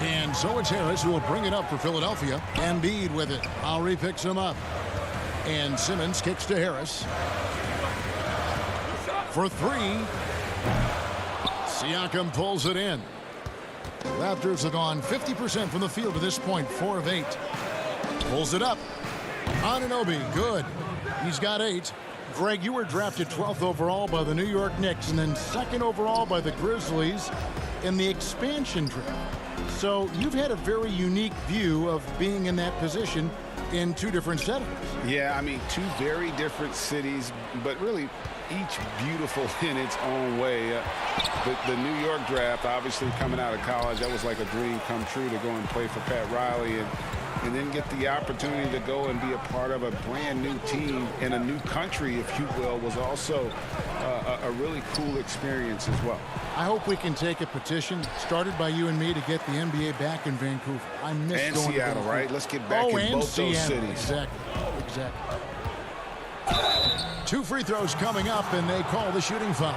S2: And so it's Harris who will bring it up for Philadelphia. Embiid with it. Lowry picks him up. And Simmons kicks to Harris. For 3. Siakam pulls it in. Raptors have gone 50% from the field to this point, 4 of 8. Pulls it up. Anunoby, good. He's got 8. Greg, you were drafted 12th overall by the New York Knicks and then 2nd overall by the Grizzlies in the expansion draft. So you've had a very unique view of being in that position in 2 different settings.
S10: Yeah, I mean, 2 very different cities, but really each beautiful in its own way. The New York draft, obviously coming out of college, that was like a dream come true to go and play for Pat Riley and then get the opportunity to go and be a part of a brand new team in a new country, if you will, was also a really cool experience as well.
S2: I hope we can take a petition started by you and me to get the NBA back in Vancouver. I miss
S10: and
S2: going
S10: Seattle,
S2: to
S10: right? Let's get back in both
S2: Seattle.
S10: those cities.
S2: Exactly. 2 free throws coming up, and they call the shooting foul.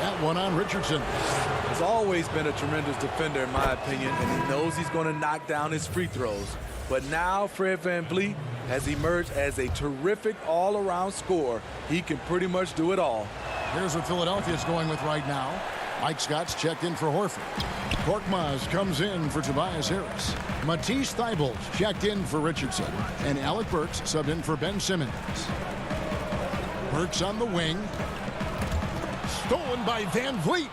S2: That one on Richardson.
S4: Has always been a tremendous defender, in my opinion, and he knows he's going to knock down his free throws. But now Fred VanVleet has emerged as a terrific all-around scorer. He can pretty much do it all.
S2: Here's what Philadelphia's going with right now. Mike Scott's checked in for Horford. Korkmaz comes in for Tobias Harris. Matisse Thybulle checked in for Richardson. And Alec Burks subbed in for Ben Simmons. Burks on the wing. Stolen by Van Vliet.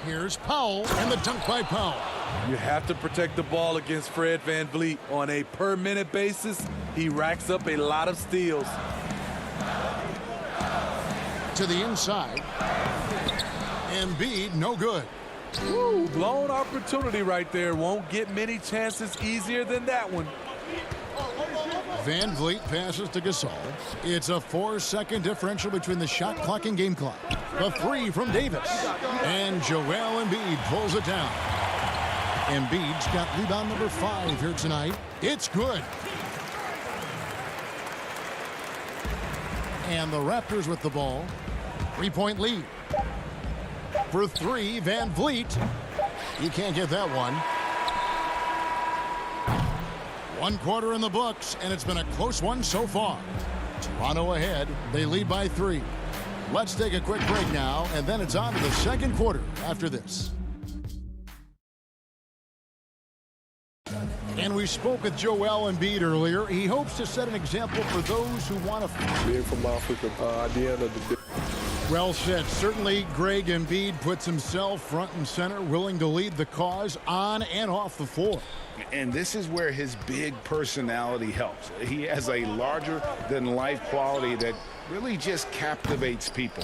S2: Here's Powell, and the dunk by Powell.
S4: You have to protect the ball against Fred Van Vliet. On a per-minute basis, he racks up a lot of steals.
S2: To the inside. Embiid, no good.
S4: Woo, blown opportunity right there. Won't get many chances easier than that one.
S2: Van Vliet passes to Gasol. It's a 4-second differential between the shot clock and game clock. The three from Davis. And Joel Embiid pulls it down. Embiid's got rebound number 5 here tonight. It's good. And the Raptors with the ball. 3-point lead. For 3, Van Vliet. You can't get that one. 1 quarter in the books, and it's been a close one so far. Toronto ahead. They lead by 3. Let's take a quick break now, and then it's on to the second quarter after this. And we spoke with Joel Embiid earlier. He hopes to set an example for those who want to...
S7: Being from Africa, at the end of the day.
S2: Well said. Certainly, Greg Embiid puts himself front and center, willing to lead the cause on and off the floor.
S10: And this is where his big personality helps. He has a larger-than-life quality that really just captivates people.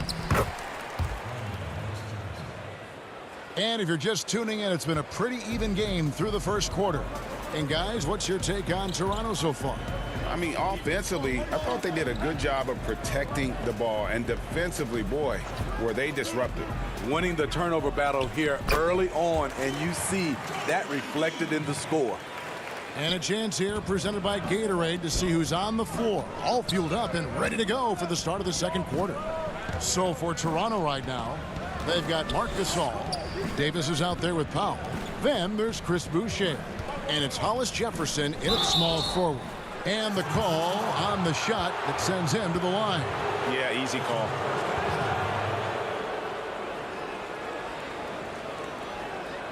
S2: And if you're just tuning in, it's been a pretty even game through the first quarter. And guys, what's your take on Toronto so far?
S10: I mean, offensively, I thought they did a good job of protecting the ball. And defensively, boy, were they disruptive.
S4: Winning the turnover battle here early on, and you see that reflected in the score.
S2: And a chance here presented by Gatorade to see who's on the floor, all fueled up and ready to go for the start of the second quarter. So for Toronto right now, they've got Marc Gasol. Davis is out there with Powell. Then there's Chris Boucher. And it's Hollis Jefferson in at small forward. And the call on the shot that sends him to the line.
S10: Yeah, easy call.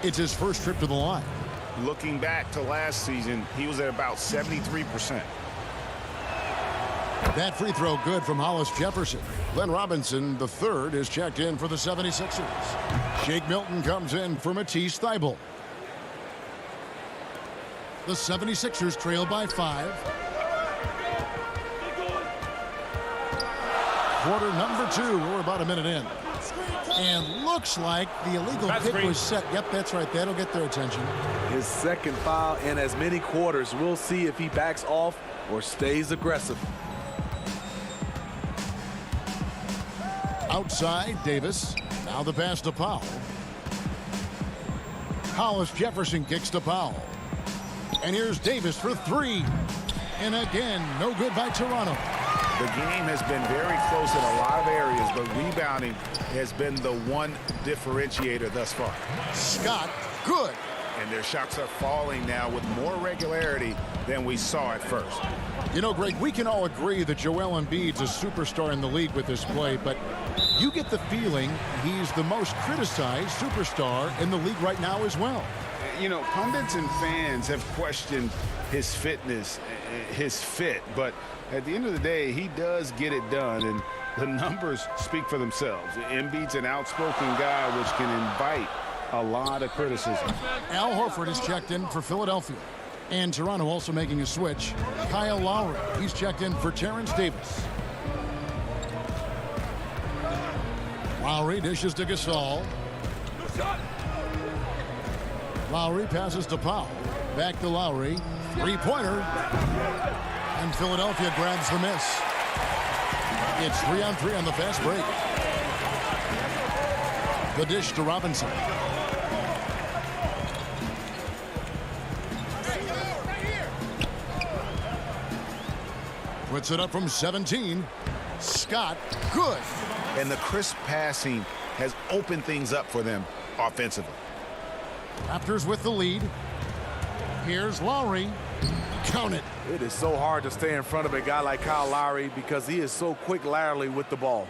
S2: It's his first trip to the line.
S10: Looking back to last season, he was at about 73%.
S2: That free throw good from Hollis Jefferson. Glenn Robinson, the third, is checked in for the 76ers. Shake Milton comes in for Matisse Thybulle. The 76ers trail by 5. Quarter number 2. We're about a minute in. And looks like the illegal pick was set. Yep, that's right. That'll get their attention.
S4: His second foul in as many quarters. We'll see if he backs off or stays aggressive.
S2: Outside, Davis. Now the pass to Powell. Hollis Jefferson kicks to Powell. And here's Davis for 3. And again, no good by Toronto.
S10: The game has been very close in a lot of areas, but rebounding has been the one differentiator thus far.
S2: Scott, good.
S10: And their shots are falling now with more regularity than we saw at first.
S2: You know, Greg, we can all agree that Joel Embiid's a superstar in the league with this play, but you get the feeling he's the most criticized superstar in the league right now as well.
S10: You know, pundits and fans have questioned his fitness, his fit, but at the end of the day, he does get it done, and the numbers speak for themselves. Embiid's an outspoken guy, which can invite a lot of criticism.
S2: Al Horford is checked in for Philadelphia. And Toronto also making a switch. Kyle Lowry, he's checked in for Terrence Davis. Lowry dishes to Gasol. Lowry passes to Powell. Back to Lowry. Three-pointer. And Philadelphia grabs the miss. It's 3-on-3 on the fast break. The dish to Robinson. Puts it up from 17. Scott, good.
S10: And the crisp passing has opened things up for them offensively.
S2: Raptors with the lead. Here's Lowry. Count it.
S4: It is so hard to stay in front of a guy like Kyle Lowry because he is so quick laterally with the ball.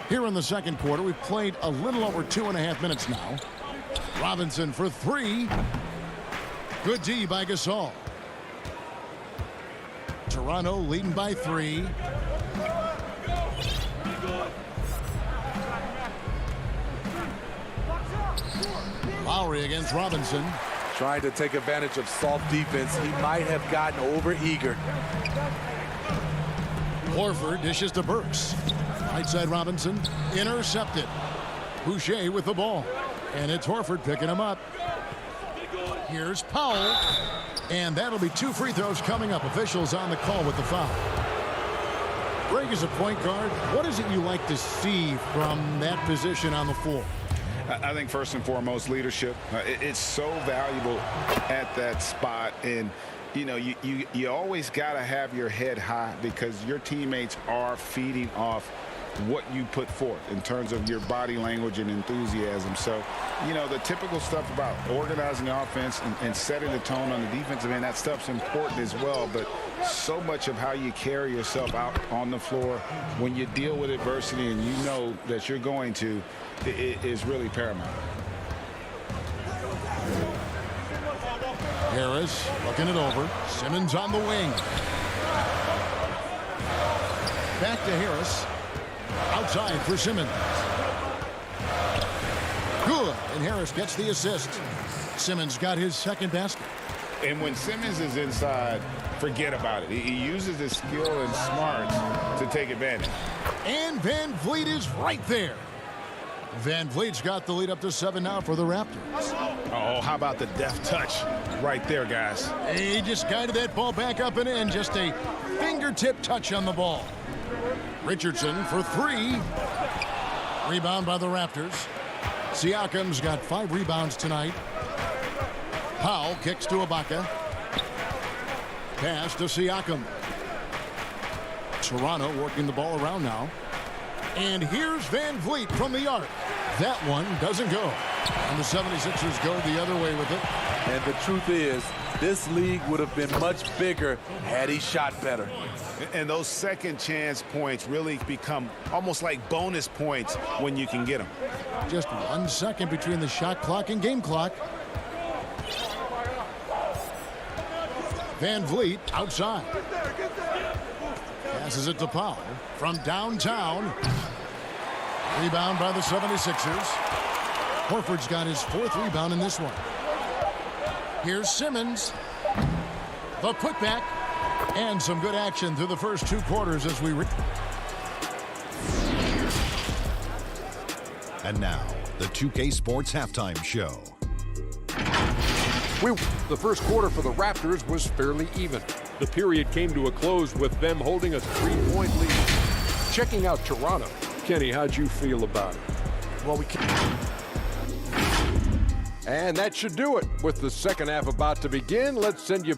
S2: Here in the second quarter, we've played a little over 2.5 minutes now. Robinson for 3. Good D by Gasol. Toronto leading by 3. Lowry against Robinson.
S4: Trying to take advantage of soft defense. He might have gotten over-eager.
S2: Horford dishes to Burks. Right side Robinson. Intercepted. Boucher with the ball. And it's Horford picking him up. Here's Powell. And that'll be 2 free throws coming up. Officials on the call with the foul. Greg, is a point guard, what is it you like to see from that position on the floor?
S10: I think first and foremost, leadership. It's so valuable at that spot. And, you know, you always got to have your head high because your teammates are feeding off what you put forth in terms of your body language and enthusiasm. So, you know, the typical stuff about organizing the offense and setting the tone on the defensive end, that stuff's important as well. But so much of how you carry yourself out on the floor when you deal with adversity and you know that you're going to, it is really paramount.
S2: Harris looking it over. Simmons on the wing. Back to Harris. Outside for Simmons. Good. And Harris gets the assist. Simmons got his second basket.
S10: And when Simmons is inside, forget about it. He uses his skill and smarts to take advantage.
S2: And Van Vliet is right there. Van Vliet's got the lead up to 7 now for the Raptors.
S10: Oh, how about the deft touch right there, guys?
S2: He just guided that ball back up and in. Just a fingertip touch on the ball. Richardson for 3. Rebound by the Raptors. Siakam's got 5 rebounds tonight. Powell kicks to Ibaka. Pass to Siakam. Toronto working the ball around now. And here's Van Vliet from the arc. That one doesn't go. And the 76ers go the other way with it.
S4: And the truth is, this league would have been much bigger had he shot better.
S10: And those second chance points really become almost like bonus points when you can get them.
S2: Just 1 second between the shot clock and game clock. Van Vliet outside. Passes it to Powell from downtown. Rebound by the 76ers. Horford's got his 4th rebound in this one. Here's Simmons. The putback. And some good action through the first 2 quarters as we...
S8: And now, the 2K Sports Halftime Show.
S9: The first quarter for the Raptors was fairly even. The period came to a close with them holding a 3-point lead. Checking out Toronto. Kenny, how'd you feel about it?
S4: Well, we can...
S9: And that should do it. With the second half about to begin, let's send you...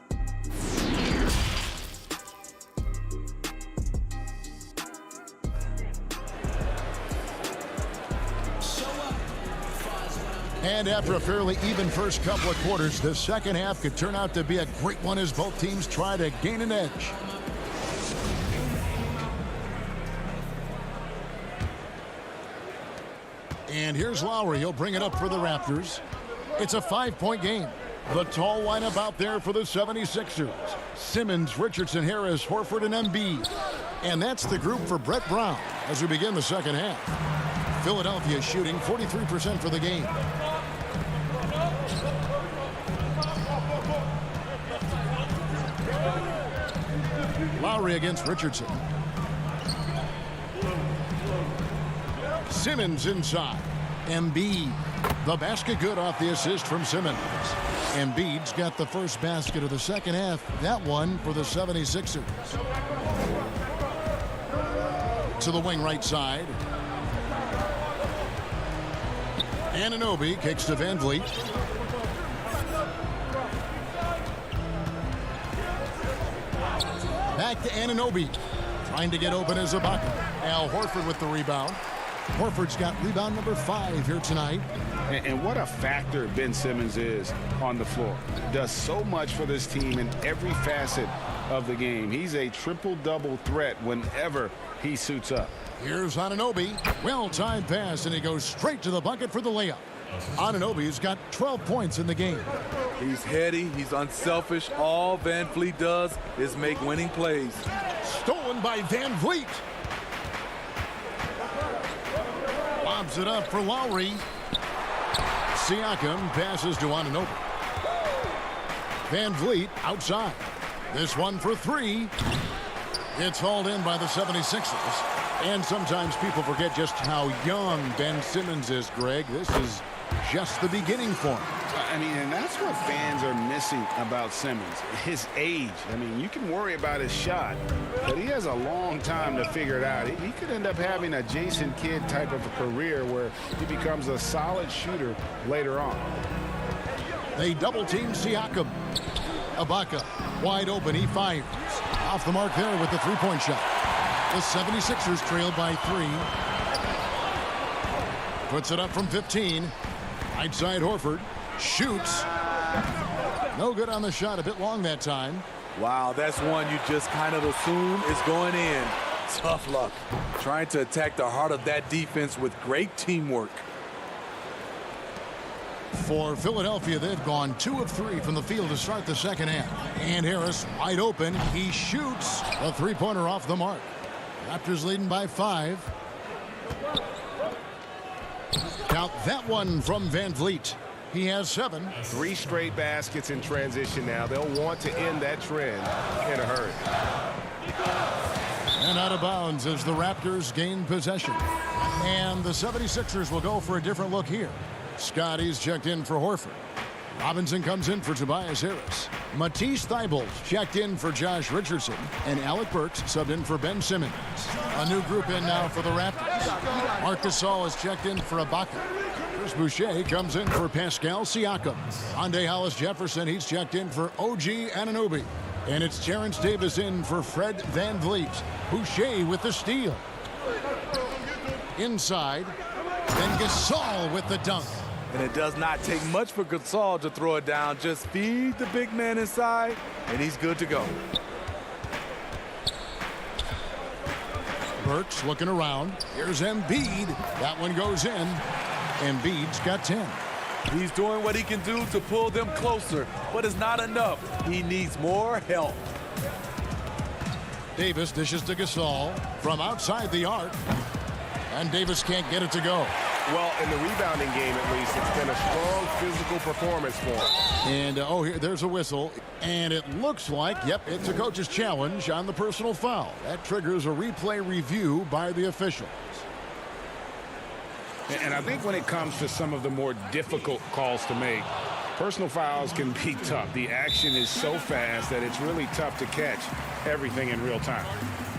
S2: And after a fairly even first couple of quarters, the second half could turn out to be a great one as both teams try to gain an edge. And here's Lowry. He'll bring it up for the Raptors. It's a 5-point game. The tall lineup out there for the 76ers. Simmons, Richardson, Harris, Horford, and Embiid. And that's the group for Brett Brown as we begin the second half. Philadelphia shooting 43% for the game. Lowry against Richardson. Simmons inside. Embiid. The basket good off the assist from Simmons. Embiid's got the first basket of the second half. That one for the 76ers. To the wing right side. Anunoby kicks to Van Vliet. Back to Anunoby. Trying to get open as Ibaka. Al Horford with the rebound. Horford's got rebound number 5 here tonight.
S10: And what a factor Ben Simmons is on the floor. Does so much for this team in every facet of the game. He's a triple-double threat whenever he suits up.
S2: Here's Anunoby. Well-timed pass, and he goes straight to the bucket for the layup. Anunoby's got 12 points in the game.
S4: He's heady. He's unselfish. All Van Vliet does is make winning plays.
S2: Stolen by Van Vliet. Lobs it up for Lowry. Siakam passes to Anunoby. Van Vliet outside. This one for three. It's hauled in by the 76ers. And sometimes people forget just how young Ben Simmons is, Greg. This is just the beginning for him.
S10: I mean, and that's what fans are missing about Simmons, his age. I mean, you can worry about his shot, but he has a long time to figure it out. He could end up having a Jason Kidd type of a career where he becomes a solid shooter later on.
S2: They double-team Siakam. Ibaka wide open. He fires. Off the mark there with the three-point shot. The 76ers trail by 3. Puts it up from 15. Right side Horford. Shoots. No good on the shot. A bit long that time.
S4: Wow, that's one you just kind of assume is going in. Tough luck. Trying to attack the heart of that defense with great teamwork.
S2: For Philadelphia, they've gone 2 of 3 from the field to start the second half. And Harris wide open. He shoots. A three-pointer off the mark. Raptors leading by 5. Count that one from Van Vliet. He has 7.
S12: 3 straight baskets in transition now. They'll want to end that trend in a hurry.
S2: And out of bounds as the Raptors gain possession. And the 76ers will go for a different look here. Scotty's checked in for Horford. Robinson comes in for Tobias Harris. Matisse Thybulle checked in for Josh Richardson. And Alec Burks subbed in for Ben Simmons. A new group in now for the Raptors. Marc Gasol is checked in for Ibaka. Chris Boucher comes in for Pascal Siakam. Andre Hollis-Jefferson, he's checked in for OG Anunoby. And it's Terrence Davis in for Fred Van Vliet. Boucher with the steal. Inside. Then Gasol with the dunk.
S4: And it does not take much for Gasol to throw it down. Just feed the big man inside, and he's good to go.
S2: Burks looking around. Here's Embiid. That one goes in. Embiid's got 10.
S4: He's doing what he can do to pull them closer, but it's not enough. He needs more help.
S2: Davis dishes to Gasol from outside the arc. And Davis can't get it to go.
S12: Well, in the rebounding game, at least, it's been a strong physical performance for him.
S2: And, here, there's a whistle. And it looks like, yep, it's a coach's challenge on the personal foul. That triggers a replay review by the officials.
S10: And I think when it comes to some of the more difficult calls to make, personal fouls can be tough. The action is so fast that it's really tough to catch everything in real time.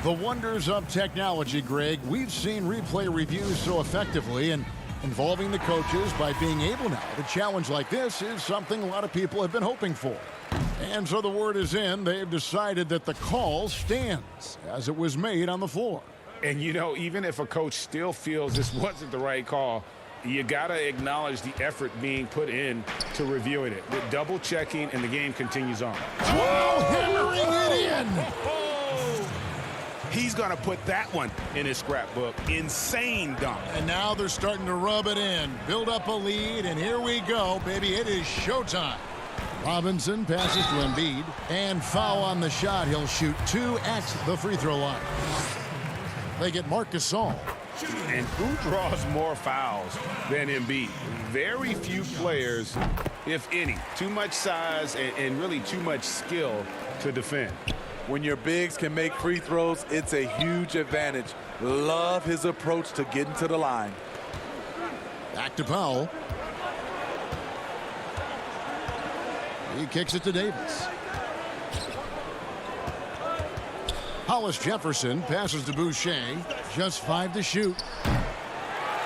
S2: The wonders of technology, Greg. We've seen replay reviews so effectively, and involving the coaches by being able now to challenge like this is something a lot of people have been hoping for. And so the word is in. They've decided that the call stands as it was made on the floor.
S10: And, you know, even if a coach still feels this wasn't the right call, you got to acknowledge the effort being put in to reviewing it. With double checking, and the game continues on.
S2: Whoa, hammering it in.
S10: He's going to put that one in his scrapbook. Insane dunk.
S2: And now they're starting to rub it in, build up a lead, and here we go, baby. It is showtime. Robinson passes to Embiid, and foul on the shot. He'll shoot 2 at the free throw line. They get Marc Gasol.
S10: And who draws more fouls than Embiid? Very few players, if any. Too much size and really too much skill to defend.
S4: When your bigs can make free throws, it's a huge advantage. Love his approach to getting to the line.
S2: Back to Powell. He kicks it to Davis. Hollis-Jefferson passes to Boucher. Just 5 to shoot.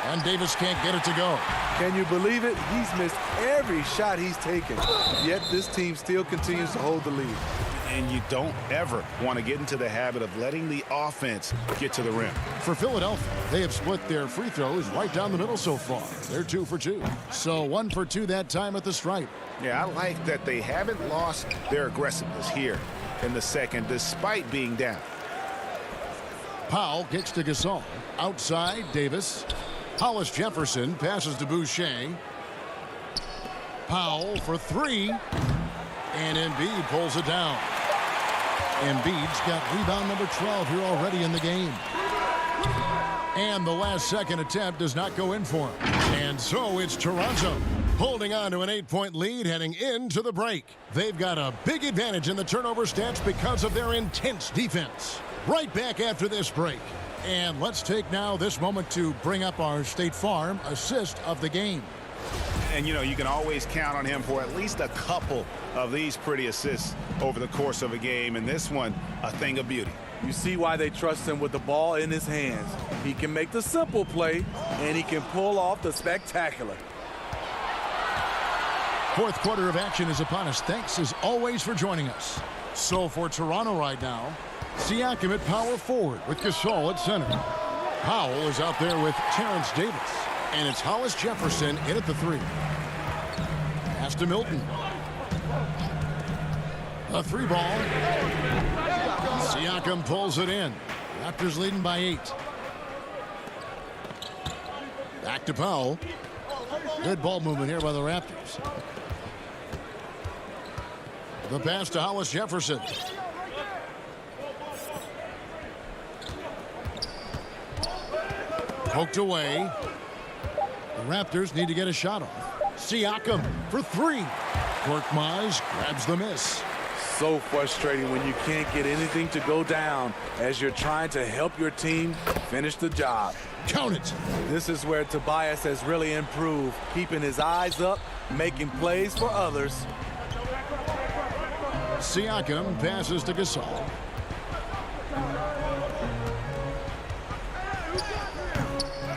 S2: And Davis can't get it to go.
S4: Can you believe it? He's missed every shot he's taken. Yet this team still continues to hold the lead.
S10: And you don't ever want to get into the habit of letting the offense get to the rim.
S2: For Philadelphia, they have split their free throws right down the middle so far. They're 2 for 2. So 1 for 2 that time at the stripe.
S10: Yeah, I like that they haven't lost their aggressiveness here in the second, despite being down.
S2: Powell kicks to Gasol. Outside, Davis. Hollis-Jefferson passes to Boucher. Powell for 3. And Embiid pulls it down. Embiid's got rebound number 12 here already in the game. And the last second attempt does not go in for him. And so it's Toronto. Holding on to an 8-point lead heading into the break. They've got a big advantage in the turnover stats because of their intense defense. Right back after this break. And let's take now this moment to bring up our State Farm assist of the game.
S10: And, you know, you can always count on him for at least a couple of these pretty assists over the course of a game. And this one, a thing of beauty.
S4: You see why they trust him with the ball in his hands. He can make the simple play, and he can pull off the spectacular.
S2: Fourth quarter of action is upon us. Thanks, as always, for joining us. So for Toronto right now, Siakam at power forward with Gasol at center. Powell is out there with Terrence Davis. And it's Hollis Jefferson in at the 3. Pass to Milton. A 3 ball. Siakam pulls it in. Raptors leading by 8. Back to Powell. Good ball movement here by the Raptors. The pass to Hollis Jefferson. Poked away. The Raptors need to get a shot off. Siakam for 3. Korkmaz grabs the miss.
S4: So frustrating when you can't get anything to go down as you're trying to help your team finish the job.
S2: Count it.
S4: This is where Tobias has really improved, keeping his eyes up, making plays for others.
S2: Siakam passes to Gasol.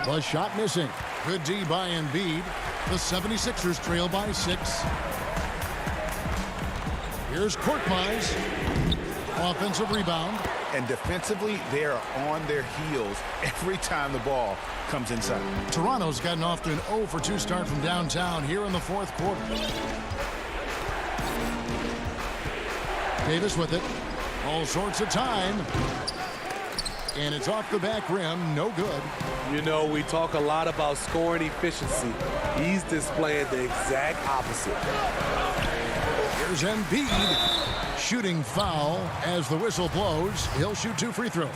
S2: The shot missing. Good D by Embiid. The 76ers trail by 6. Here's Korkmaz. Offensive rebound.
S10: And defensively, they are on their heels every time the ball comes inside.
S2: Toronto's gotten off to an 0 for 2 start from downtown here in the fourth quarter. Davis with it. All sorts of time. And it's off the back rim. No good.
S4: You know, we talk a lot about scoring efficiency. He's displaying the exact opposite.
S2: Here's Embiid. Shooting foul as the whistle blows. He'll shoot 2 free throws.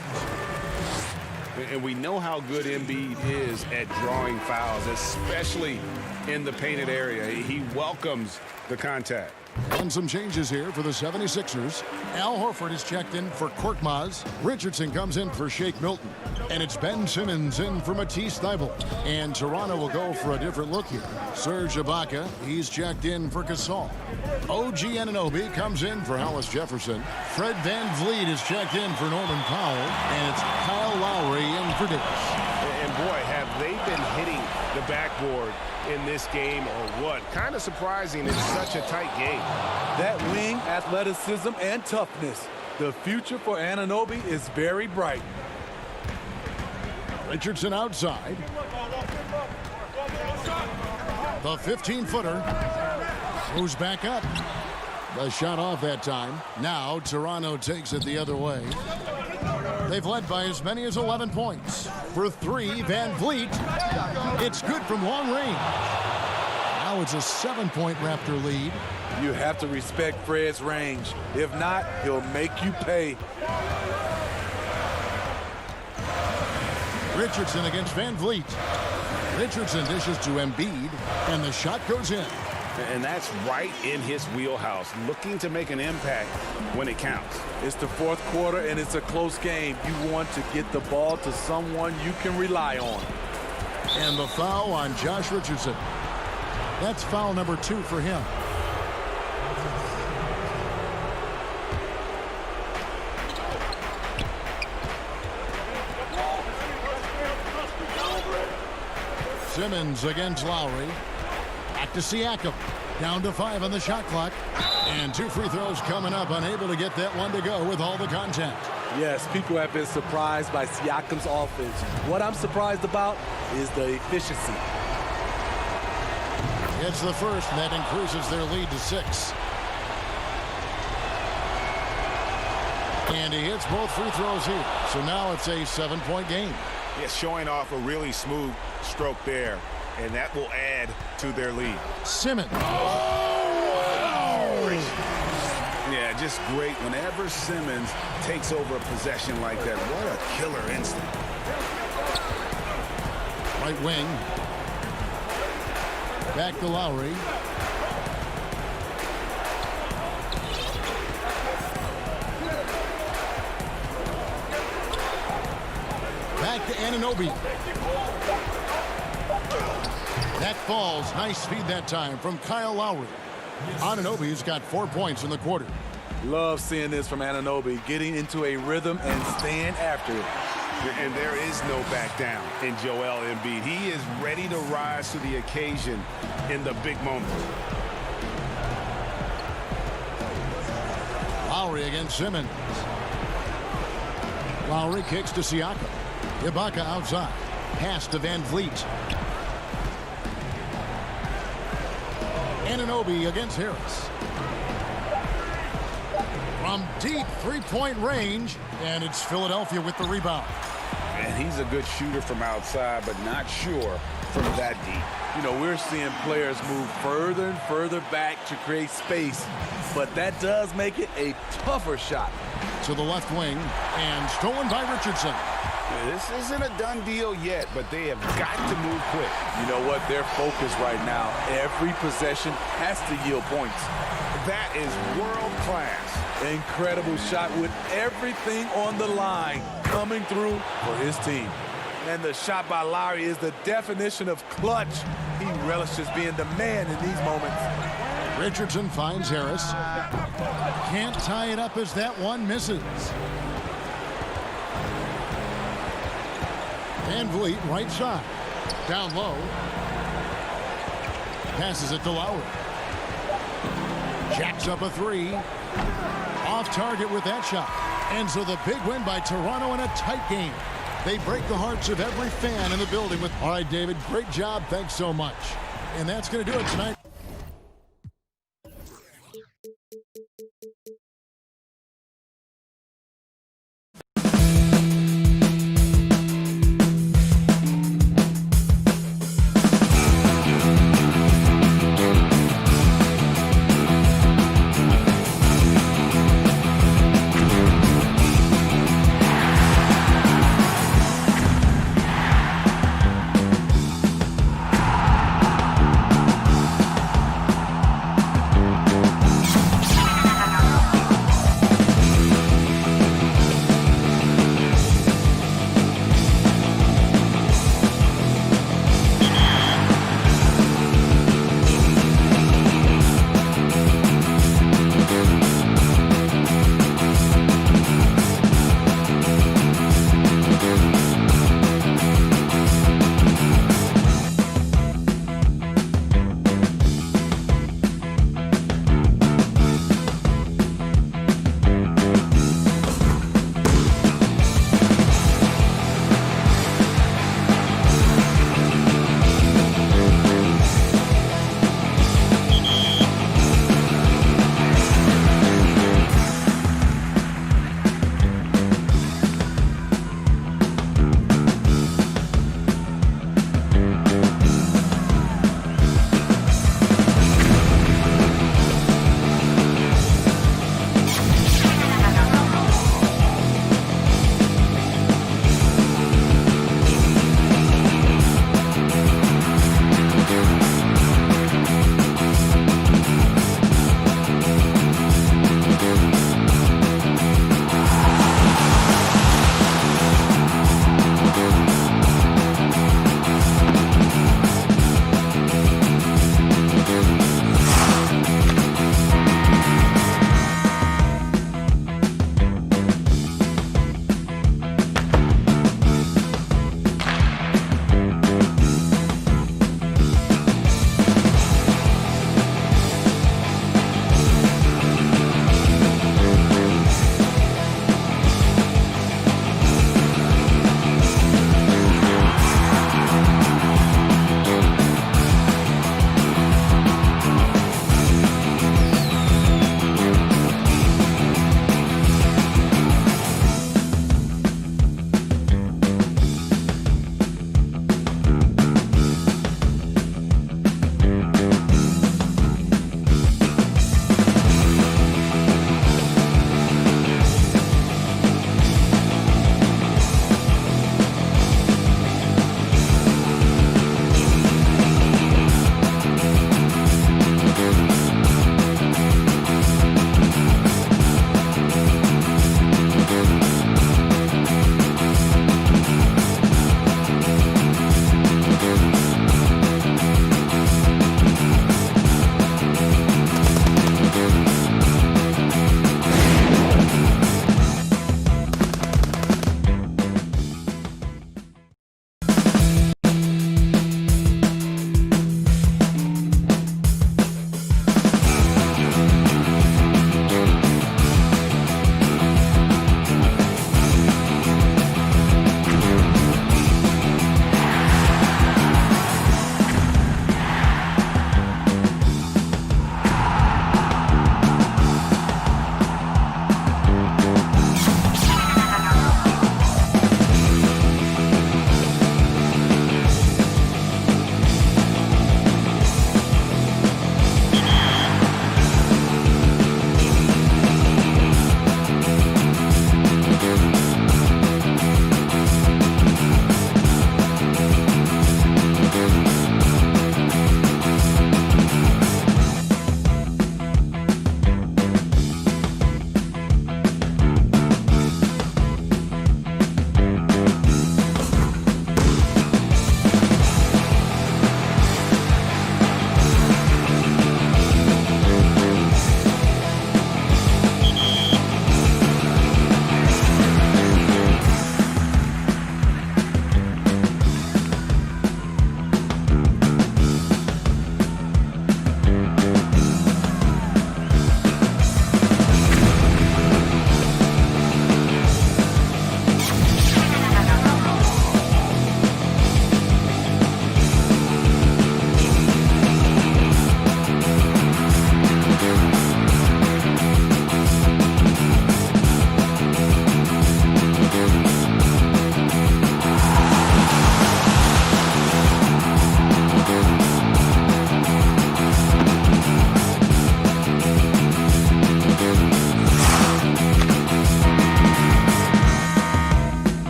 S10: And we know how good Embiid is at drawing fouls, especially in the painted area. He welcomes the contact.
S2: And some changes here for the 76ers. Al Horford is checked in for Korkmaz. Richardson comes in for Shake Milton. And it's Ben Simmons in for Matisse Thybulle. And Toronto will go for a different look here. Serge Ibaka, he's checked in for Gasol. OG Anunoby comes in for Hollis Jefferson. Fred VanVleet is checked in for Norman Powell. And it's Kyle Lowry in for Davis.
S12: And boy, have they been hitting the backboard in this game or what? Kind of surprising it's such a tight game.
S4: That wing athleticism and toughness. The future for Anunoby is very bright.
S2: Richardson outside. The 15-footer moves back up. The shot off that time. Now Toronto takes it the other way. They've led by as many as 11 points. For 3, VanVleet. It's good from long range. Now it's a 7-point Raptor lead.
S4: You have to respect Fred's range. If not, he'll make you pay.
S2: Richardson against VanVleet. Richardson dishes to Embiid, and the shot goes in.
S10: And that's right in his wheelhouse, looking to make an impact when it counts.
S4: It's the fourth quarter, and it's a close game. You want to get the ball to someone you can rely on.
S2: And the foul on Josh Richardson. That's foul number 2 for him. Simmons against Lowry. Back to Siakam. Down to 5 on the shot clock. And 2 free throws coming up. Unable to get that one to go with all the contact.
S4: Yes, people have been surprised by Siakam's offense. What I'm surprised about is the efficiency.
S2: It's the first, and that increases their lead to 6. And he hits both free throws here. So now it's a 7-point game.
S10: Yes, showing off a really smooth stroke there, and that will add to their lead.
S2: Simmons.
S10: Yeah, just great. Whenever Simmons takes over a possession like that, what a killer instinct.
S2: Right wing. Back to Lowry. Back to Anunoby. That falls. Nice feed that time from Kyle Lowry. Anunoby's got 4 points in the quarter.
S4: Love seeing this from Anunoby, getting into a rhythm and staying after it.
S5: And there is no back down in Joel Embiid. He is ready to rise to the occasion in the big moments.
S2: Lowry against Simmons. Lowry kicks to Siakam. Ibaka outside. Pass to Van Vliet. Anunoby against Harris. From deep three-point range, and it's Philadelphia with the rebound.
S5: And he's a good shooter from outside, but not sure from that deep.
S4: You know, we're seeing players move further and further back to create space, but that does make it a tougher shot.
S2: To the left wing, and stolen by Richardson.
S5: This isn't a done deal yet, but they have got to move quick.
S4: You know what? They're focused right now. Every possession has to yield points.
S5: That is world class.
S4: Incredible shot with everything on the line coming through for his team. And the shot by Lowry is the definition of clutch. He relishes being the man in these moments.
S2: Richardson finds Harris. Can't tie it up as that one misses. Van Vliet right side. Down low. Passes it to Lowry. Jacks up a three. Off target with that shot. And so the big win by Toronto in a tight game. They break the hearts of every fan in the building with, all right, David, great job. Thanks so much. And that's going to do it tonight.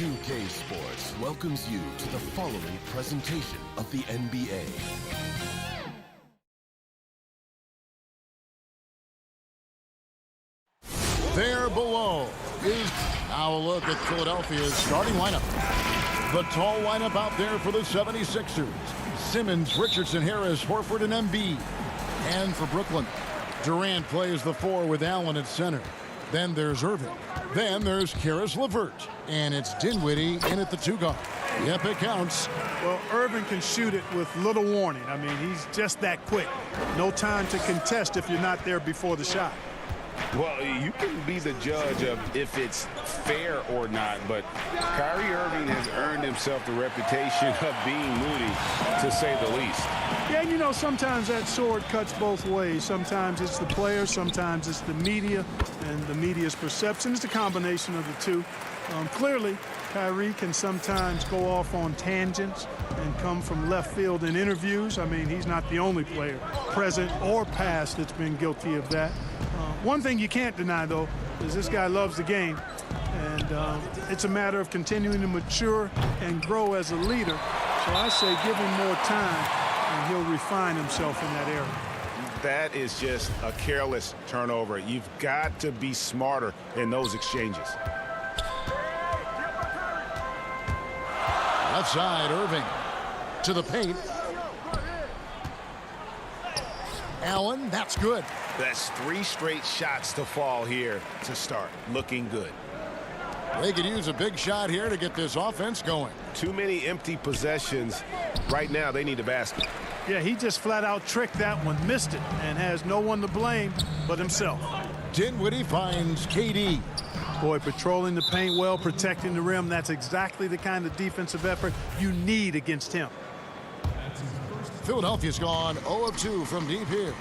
S1: 2K Sports welcomes you to the following presentation of the NBA.
S2: There below is now a look at Philadelphia's starting lineup. The tall lineup out there for the 76ers. Simmons, Richardson, Harris, Horford, and Embiid. And for Brooklyn, Durant plays the 4 with Allen at center. Then there's Irving. Then there's Karis LeVert. And it's Dinwiddie in at the 2 guard. Yep, it counts.
S11: Well, Irving can shoot it with little warning. I mean, he's just that quick. No time to contest if you're not there before the shot.
S10: Well, you can be the judge of if it's fair or not, but Kyrie Irving has earned himself the reputation of being moody, to say the least.
S11: Yeah, and you know, sometimes that sword cuts both ways. Sometimes it's the player, sometimes it's the media, and the media's perception. It's a combination of the two. Clearly, Kyrie can sometimes go off on tangents and come from left field in interviews. I mean, he's not the only player, present or past, that's been guilty of that. One thing you can't deny, though, is this guy loves the game, and it's a matter of continuing to mature and grow as a leader. So I say give him more time, and he'll refine himself in that area.
S10: That is just a careless turnover. You've got to be smarter in those exchanges.
S2: Left side, Irving to the paint. Allen, that's good.
S10: That's 3 straight shots to fall here to start. Looking good.
S2: They could use a big shot here to get this offense going.
S12: Too many empty possessions. Right now, they need a basket.
S11: Yeah, he just flat out tricked that one, missed it, and has no one to blame but himself.
S2: Dinwiddie finds KD.
S11: Boy, patrolling the paint well, protecting the rim. That's exactly the kind of defensive effort you need against him.
S2: Philadelphia's gone 0 of 2 from deep here.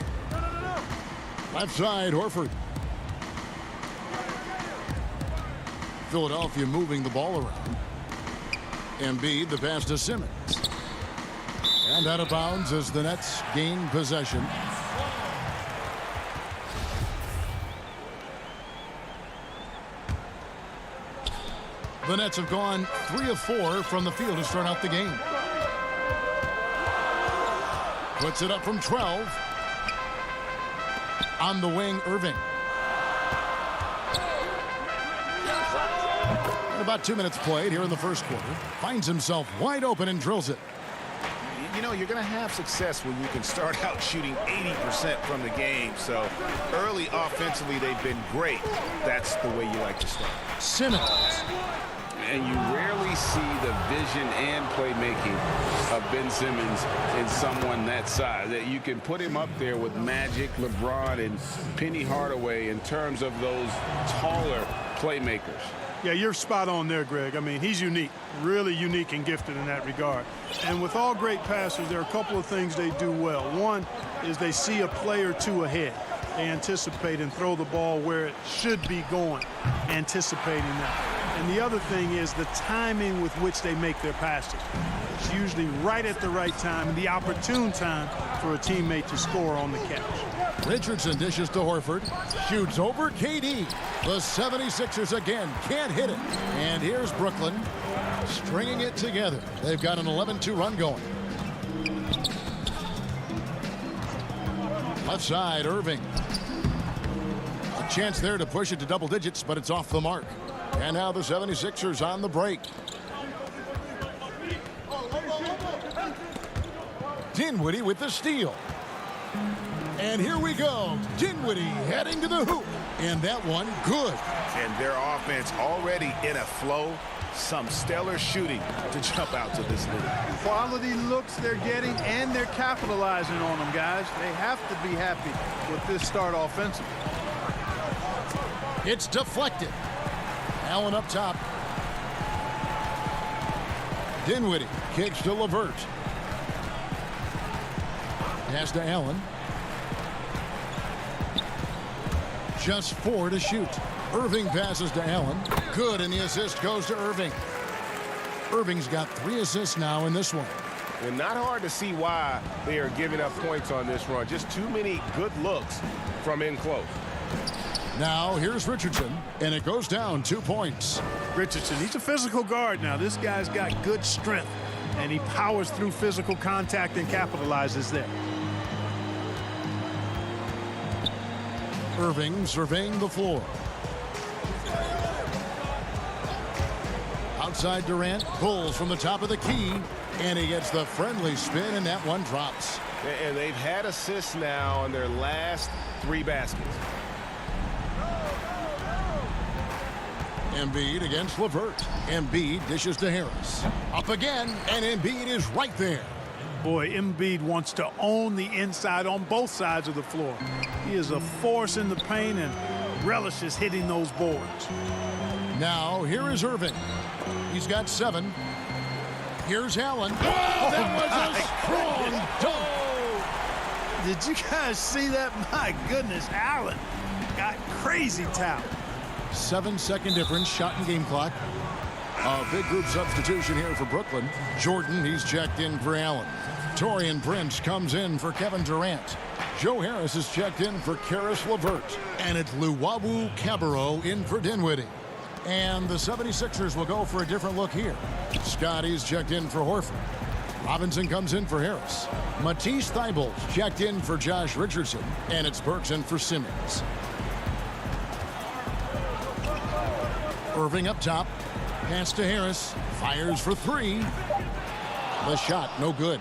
S2: Left side, Horford. Philadelphia moving the ball around. Embiid, the pass to Simmons. And out of bounds as the Nets gain possession. The Nets have gone 3 of 4 from the field to start out the game. Puts it up from 12. On the wing, Irving. About 2 minutes played here in the first quarter. Finds himself wide open and drills it.
S10: You know, you're going to have success when you can start out shooting 80% from the game. So early offensively, they've been great. That's the way you like to start.
S2: Simmons.
S10: And you rarely see the vision and playmaking of Ben Simmons in someone that size. That you can put him up there with Magic, LeBron, and Penny Hardaway in terms of those taller playmakers.
S11: Yeah, you're spot on there, Greg. I mean, he's unique, really unique and gifted in that regard. And with all great passers, there are a couple of things they do well. One is they see a play or two ahead. They anticipate and throw the ball where it should be going, anticipating that. And the other thing is the timing with which they make their passes. It's usually right at the right time and the opportune time for a teammate to score on the catch.
S2: Richardson dishes to Horford. Shoots over KD. The 76ers again can't hit it. And here's Brooklyn stringing it together. They've got an 11-2 run going. Left side, Irving. A chance there to push it to double digits, but it's off the mark. And now the 76ers on the break. Dinwiddie with the steal. And here we go. Dinwiddie heading to the hoop. And that one good.
S10: And their offense already in a flow. Some stellar shooting to jump out to this lead.
S11: Quality looks they're getting, and they're capitalizing on them, guys. They have to be happy with this start offensively.
S2: It's deflected. Allen up top. Dinwiddie kicks to LeVert. Pass to Allen. Just 4 to shoot. Irving passes to Allen. Good, and the assist goes to Irving. Irving's got 3 assists now in this one.
S12: And not hard to see why they are giving up points on this run. Just too many good looks from in close.
S2: Now here's Richardson, and it goes down 2 points.
S11: Richardson, he's a physical guard now. This guy's got good strength, and he powers through physical contact and capitalizes there.
S2: Irving surveying the floor. Outside Durant, pulls from the top of the key, and he gets the friendly spin, and that one drops.
S12: And they've had assists now on their last 3 baskets.
S2: Embiid against LeVert. Embiid dishes to Harris. Up again, and Embiid is right there.
S11: Boy, Embiid wants to own the inside on both sides of the floor. He is a force in the paint and relishes hitting those boards.
S2: Now, here is Irving. He's got 7. Here's Allen. Oh, that was a strong dunk.
S11: Did you guys see that? My goodness, Allen got crazy talent.
S2: 7-second difference, shot and game clock. A big group substitution here for Brooklyn. Jordan, he's checked in for Allen. Taurean Prince comes in for Kevin Durant. Joe Harris is checked in for Karis LeVert. And it's Luwawu Cabarrot in for Dinwiddie. And the 76ers will go for a different look here. Scotty's checked in for Horford. Robinson comes in for Harris. Matisse Thybulle checked in for Josh Richardson. And it's Burks in for Simmons. Irving up top. Pass to Harris. Fires for 3. The shot, no good.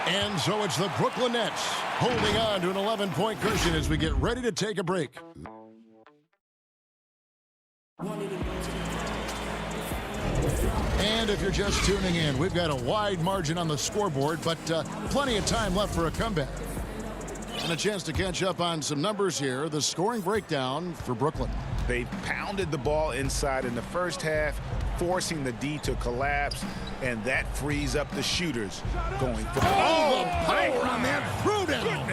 S2: And so it's the Brooklyn Nets holding on to an 11-point cushion as we get ready to take a break. And if you're just tuning in, we've got a wide margin on the scoreboard, but plenty of time left for a comeback. And a chance to catch up on some numbers here. The scoring breakdown for Brooklyn.
S10: They pounded the ball inside in the first half, forcing the D to collapse, and that frees up the shooters going for the
S2: power on that throwdown.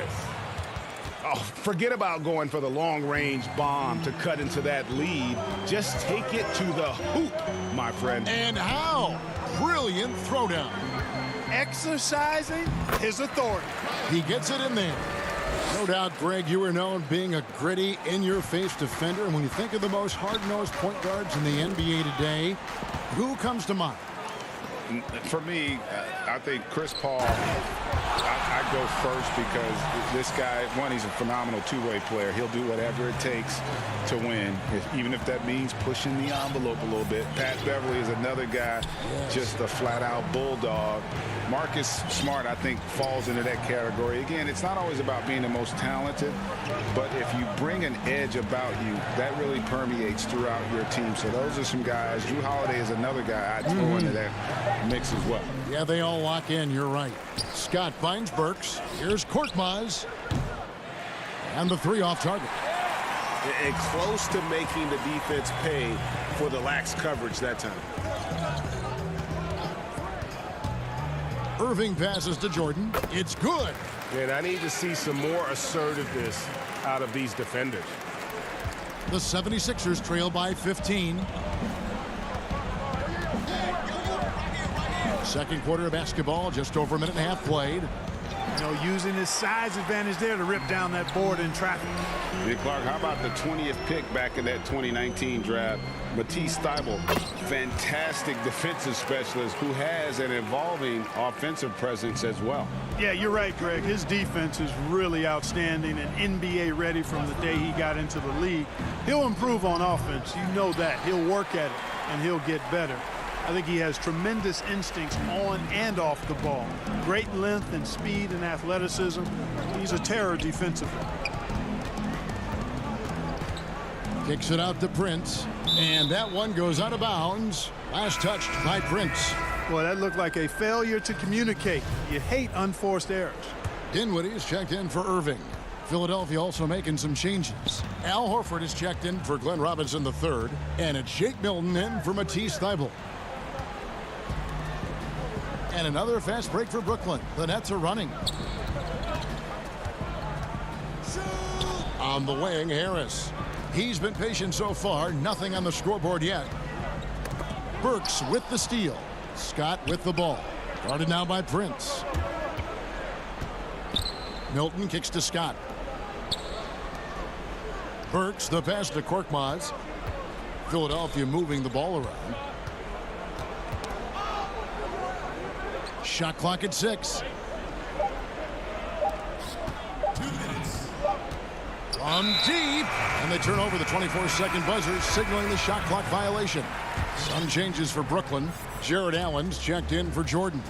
S10: Oh, forget about going for the long-range bomb to cut into that lead. Just take it to the hoop, my friend.
S2: And how? Brilliant throwdown.
S11: Exercising his authority.
S2: He gets it in there. No doubt, Greg, you are known being a gritty, in-your-face defender. And when you think of the most hard-nosed point guards in the NBA today, who comes to mind?
S10: For me, I think Chris Paul, I go first because this guy, one, he's a phenomenal two-way player. He'll do whatever it takes to win, even if that means pushing the envelope a little bit. Pat Beverly is another guy, just a flat-out bulldog. Marcus Smart, I think, falls into that category. Again, it's not always about being the most talented, but if you bring an edge about you, that really permeates throughout your team. So those are some guys. Drew Holiday is another guy I'd throw into that mix as well.
S2: Yeah, they all lock in. You're right. Scott finds Burks. Here's Korkmaz. And the 3 off target.
S12: And close to making the defense pay for the lax coverage that time.
S2: Irving passes to Jordan. It's good.
S12: And I need to see some more assertiveness out of these defenders.
S2: The 76ers trail by 15. Second quarter of basketball, just over a minute and a half played.
S11: You know, using his size advantage there to rip down that board in traffic.
S10: Big Clark, how about the 20th pick back in that 2019 draft? Matisse Thybulle, fantastic defensive specialist who has an evolving offensive presence as well.
S11: Yeah, you're right, Greg. His defense is really outstanding and NBA ready from the day he got into the league. He'll improve on offense. You know that. He'll work at it, and he'll get better. I think he has tremendous instincts on and off the ball. Great length and speed and athleticism. He's a terror defensively.
S2: Kicks it out to Prince. And that one goes out of bounds. Last touched by Prince.
S11: Boy, that looked like a failure to communicate. You hate unforced errors.
S2: Dinwiddie is checked in for Irving. Philadelphia also making some changes. Al Horford is checked in for Glenn Robinson III. And it's Jake Milton in for Matisse Thybulle. And another fast break for Brooklyn. The Nets are running. On the wing, Harris. He's been patient so far. Nothing on the scoreboard yet. Burks with the steal. Scott with the ball. Guarded now by Prince. Milton kicks to Scott. Burks, the pass to Korkmaz. Philadelphia moving the ball around. Shot clock at 6.
S1: 2 minutes.
S2: From deep. And they turn over the 24-second buzzer, signaling the shot clock violation. Some changes for Brooklyn. Jared Allen's checked in for Jordan.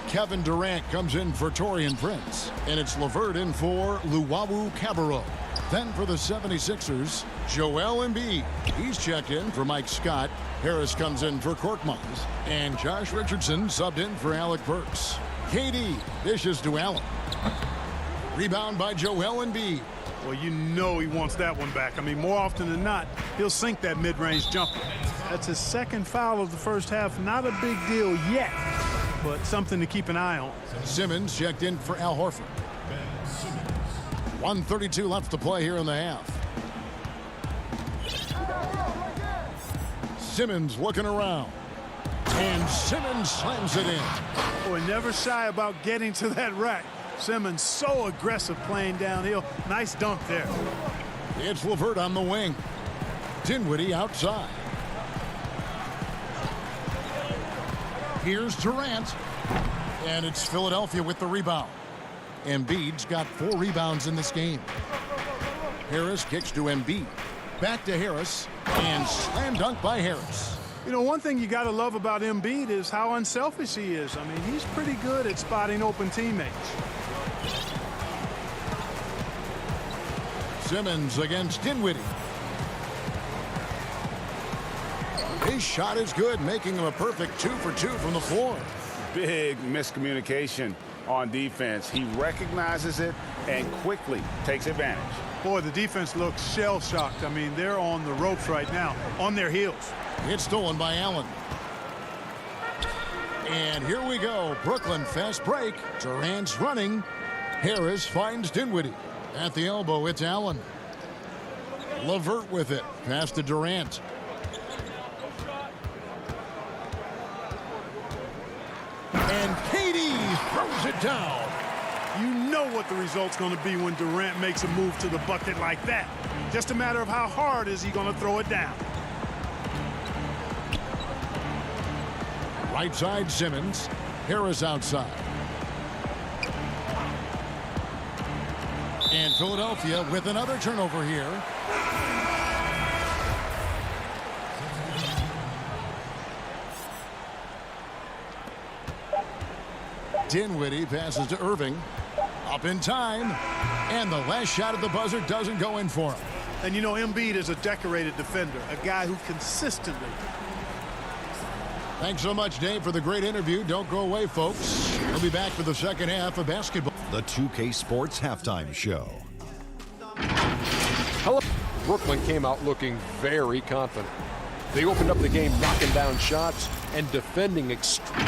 S2: Kevin Durant comes in for Taurean Prince. And it's LeVert in for Luwawu Cabarrot. Then for the 76ers, Joel Embiid. He's checked in for Mike Scott. Harris comes in for Korkmaz. And Josh Richardson subbed in for Alec Burks. KD dishes to Allen. Rebound by Joel Embiid.
S11: Well, you know he wants that one back. I mean, more often than not, he'll sink that mid-range jumper. That's his second foul of the first half. Not a big deal yet, but something to keep an eye on.
S2: Simmons checked in for Al Horford. 1:32 left to play here in the half. Simmons looking around. And Simmons slams it in.
S11: Boy, never shy about getting to that rack. Simmons so aggressive playing downhill. Nice dunk there.
S2: It's LeVert on the wing. Dinwiddie outside. Here's Durant. And it's Philadelphia with the rebound. Embiid's got 4 rebounds in this game. Harris kicks to Embiid. Back to Harris. And slam dunk by Harris.
S11: You know, one thing you got to love about Embiid is how unselfish he is. I mean, he's pretty good at spotting open teammates.
S2: Simmons against Dinwiddie. His shot is good, making him a perfect 2 for 2 from the floor.
S5: Big miscommunication on defense. He recognizes it and quickly takes advantage.
S11: Boy, the defense looks shell-shocked. I mean, they're on the ropes right now, on their heels.
S2: It's stolen by Allen. And here we go. Brooklyn fast break. Durant's running. Harris finds Dinwiddie. At the elbow, it's Allen. LeVert with it. Pass to Durant. And KD throws it down.
S11: You know what the result's going to be when Durant makes a move to the bucket like that. Just a matter of how hard is he going to throw it down.
S2: Right side, Simmons. Harris outside. And Philadelphia with another turnover here. Dinwiddie passes to Irving. Up in time. And the last shot at the buzzer doesn't go in for him.
S11: And you know, Embiid is a decorated defender, a guy who consistently.
S2: Thanks so much, Dave, for the great interview. Don't go away, folks. We'll be back for the second half of basketball.
S8: The 2K Sports Halftime Show.
S9: Hello. Brooklyn came out looking very confident. They opened up the game knocking down shots and defending extremely.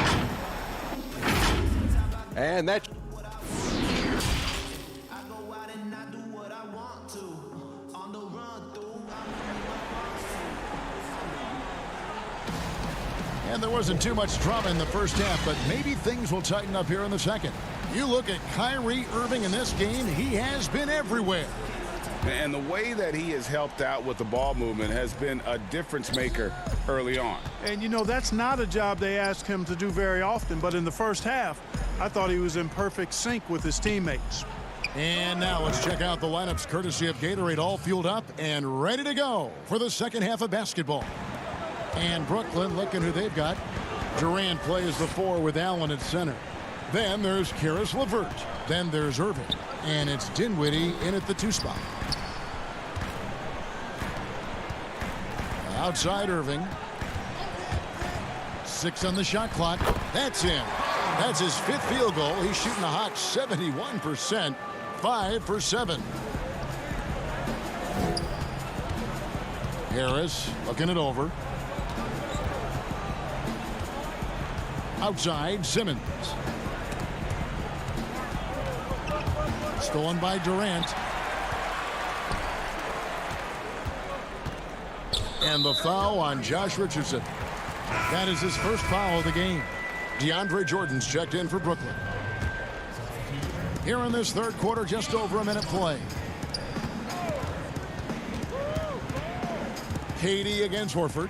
S9: And that.
S2: And there wasn't too much drama in the first half, but maybe things will tighten up here in the second. You look at Kyrie Irving in this game, he has been everywhere.
S5: And the way that he has helped out with the ball movement has been a difference maker early on.
S11: And you know, that's not a job they ask him to do very often, but in the first half, I thought he was in perfect sync with his teammates.
S2: And now let's check out the lineups courtesy of Gatorade, all fueled up and ready to go for the second half of basketball. And Brooklyn, looking who they've got. Durant plays the 4 with Allen at center. Then there's Karis LeVert. Then there's Irving. And it's Dinwiddie in at the 2 spot. Outside Irving. 6 on the shot clock. That's in. That's his 5th field goal. He's shooting a hot 71%. 5 for 7. Harris looking it over. Outside, Simmons. Stolen by Durant. And the foul on Josh Richardson. That is his first foul of the game. DeAndre Jordan's checked in for Brooklyn. Here in this third quarter, just over a minute play. KD against Horford.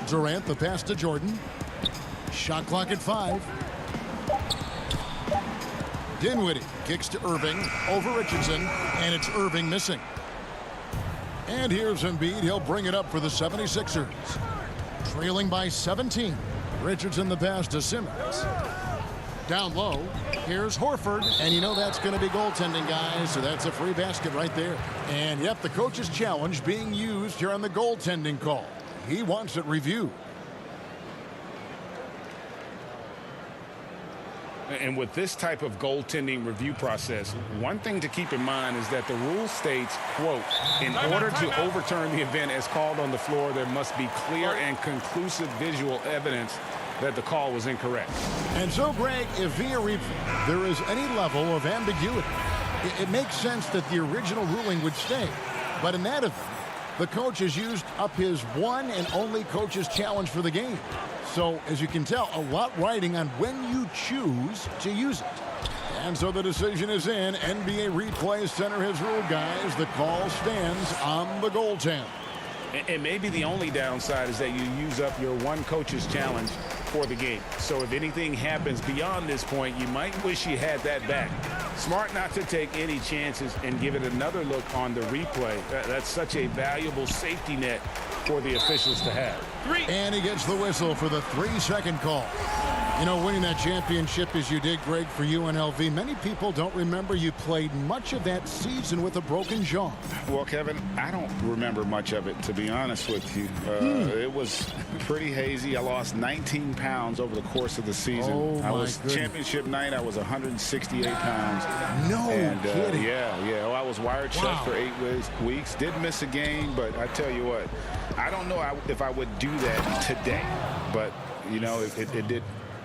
S2: Durant, the pass to Jordan. Shot clock at 5. Dinwiddie kicks to Irving over Richardson, and it's Irving missing. And here's Embiid. He'll bring it up for the 76ers. Trailing by 17. Richardson the pass to Simmons. Down low, here's Horford, and you know that's going to be goaltending, guys, so that's a free basket right there. And yep, the coach's challenge being used here on the goaltending call. He wants it reviewed.
S5: And with this type of goaltending review process, one thing to keep in mind is that the rule states, quote, in order to overturn the event as called on the floor, there must be clear and conclusive visual evidence that the call was incorrect.
S2: And so, Greg, if via replay there is any level of ambiguity, it makes sense that the original ruling would stay. But in that event, the coach has used up his one and only coach's challenge for the game. So, as you can tell, a lot riding on when you choose to use it. And so the decision is in. NBA Replay Center has ruled, guys. The call stands on the goaltend.
S5: And maybe the only downside is that you use up your one coach's challenge for the game. So if anything happens beyond this point, you might wish you had that back. Smart not to take any chances and give it another look on the replay. That's such a valuable safety net for the officials to have.
S2: And he gets the whistle for the 3-second call. You know, winning that championship as you did, Greg, for UNLV, many people don't remember you played much of that season with a broken jaw.
S5: Well, Kevin, I don't remember much of it, to be honest with you. It was pretty hazy. I lost 19 pounds over the course of the season.
S2: Oh, my goodness.
S5: Championship night, I was 168 pounds.
S2: No kidding.
S5: Yeah. Well, I was wired shut for 8 weeks. Did miss a game, but I tell you what, I don't know if I would do that today. But, you know, it did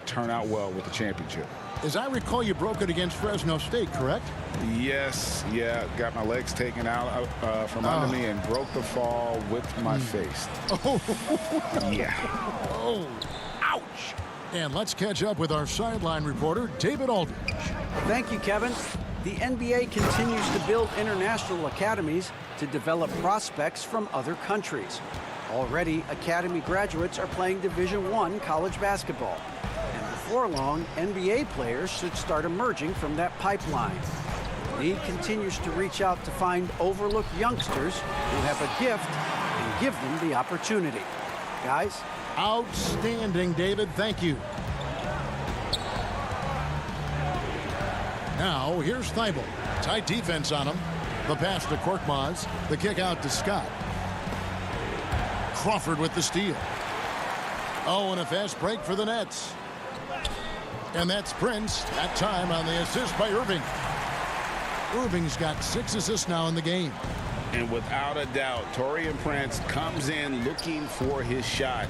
S5: turn out well with the championship.
S2: As I recall, you broke it against Fresno State, correct?
S5: Yes, got my legs taken out from under me and broke the fall with my face.
S2: Oh,
S5: yeah.
S2: Oh, ouch. And let's catch up with our sideline reporter, David Aldridge.
S17: Thank you, Kevin. The NBA continues to build international academies to develop prospects from other countries. Already, academy graduates are playing Division I college basketball. And before long, NBA players should start emerging from that pipeline. The league continues to reach out to find overlooked youngsters who have a gift and give them the opportunity. Guys?
S2: Outstanding, David. Thank you. Now, here's Thibault. Tight defense on him. The pass to Korkmaz. The kick out to Scott. Crawford with the steal. Oh, and a fast break for the Nets. And that's Prince. That time on the assist by Irving. Irving's got 6 assists now in the game.
S5: And without a doubt, Taurean Prince comes in looking for his shot.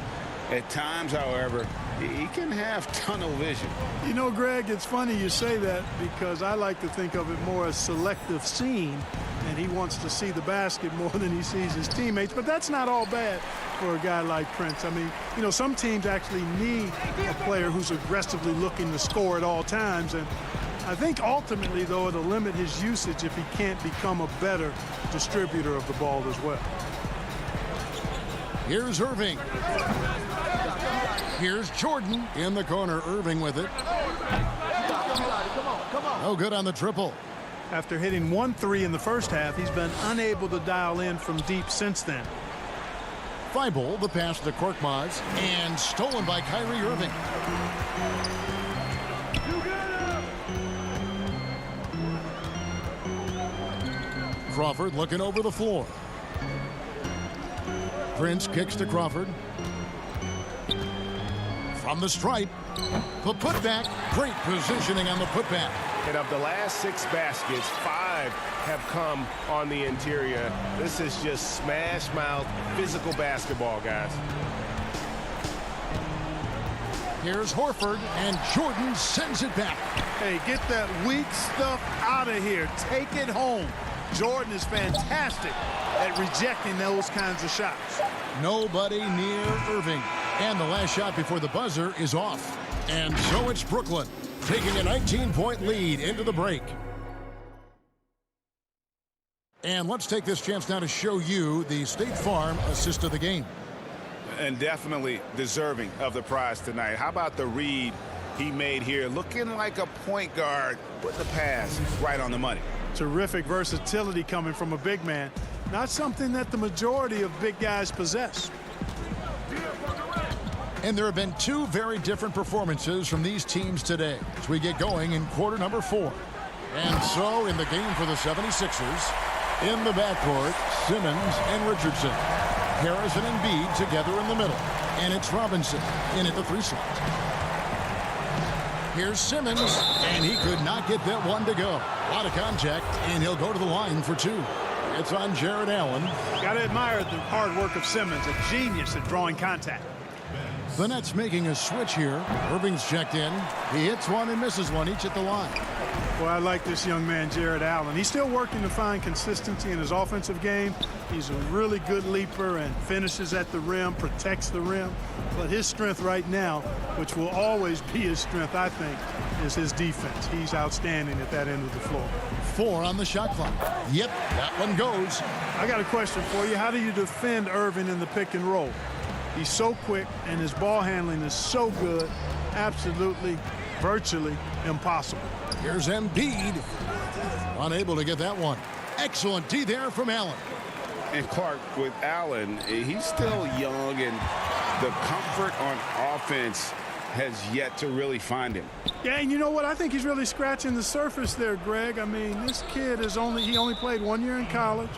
S5: At times, however, he can have tunnel vision.
S11: You know, Greg, it's funny you say that because I like to think of it more as selective seeing, and he wants to see the basket more than he sees his teammates. But that's not all bad for a guy like Prince. I mean, you know, some teams actually need a player who's aggressively looking to score at all times. And I think ultimately, though, it'll limit his usage if he can't become a better distributor of the ball as well.
S2: Here's Irving. Here's Jordan in the corner. Irving with it. No good on the triple.
S11: After hitting 1 3 in the first half, he's been unable to dial in from deep since then.
S2: Thibault, the pass to Korkmaz, and stolen by Kyrie Irving. Crawford looking over the floor. Prince kicks to Crawford. From the stripe. The putback. Great positioning on the putback.
S12: And of the last 6 baskets, 5 have come on the interior. This is just smash mouth physical basketball, guys.
S2: Here's Horford, and Jordan sends it back.
S11: Hey, get that weak stuff out of here. Take it home. Jordan is fantastic at rejecting those kinds of shots.
S2: Nobody near Irving. And the last shot before the buzzer is off. And so it's Brooklyn taking a 19-point lead into the break. And let's take this chance now to show you the State Farm assist of the game.
S10: And definitely deserving of the prize tonight. How about the read he made here? Looking like a point guard, put the pass right on the money.
S11: Terrific versatility coming from a big man. Not something that the majority of big guys possess.
S2: And there have been two very different performances from these teams today as we get going in quarter number 4. And so in the game for the 76ers, in the backcourt, Simmons and Richardson. Harris and Embiid together in the middle. And it's Robinson in at the 3 slot. Here's Simmons, and he could not get that one to go. A lot of contact, and he'll go to the line for 2. It's on Jared Allen.
S11: Got to admire the hard work of Simmons, a genius at drawing contact.
S2: The Nets making a switch here. Irving's checked in. He hits one and misses one, each at the line.
S11: Well, I like this young man, Jared Allen. He's still working to find consistency in his offensive game. He's a really good leaper and finishes at the rim, protects the rim. But his strength right now, which will always be his strength, I think, is his defense. He's outstanding at that end of the floor.
S2: 4 on the shot clock. Yep, that one goes.
S11: I got a question for you. How do you defend Irving in the pick and roll? He's so quick, and his ball handling is so good, absolutely, virtually impossible.
S2: Here's Embiid. Unable to get that one. Excellent D there from Allen.
S10: And Clark, with Allen, he's still young, and the comfort on offense has yet to really find him.
S11: Yeah, and you know what? I think he's really scratching the surface there, Greg. I mean, this kid is he only played 1 year in college.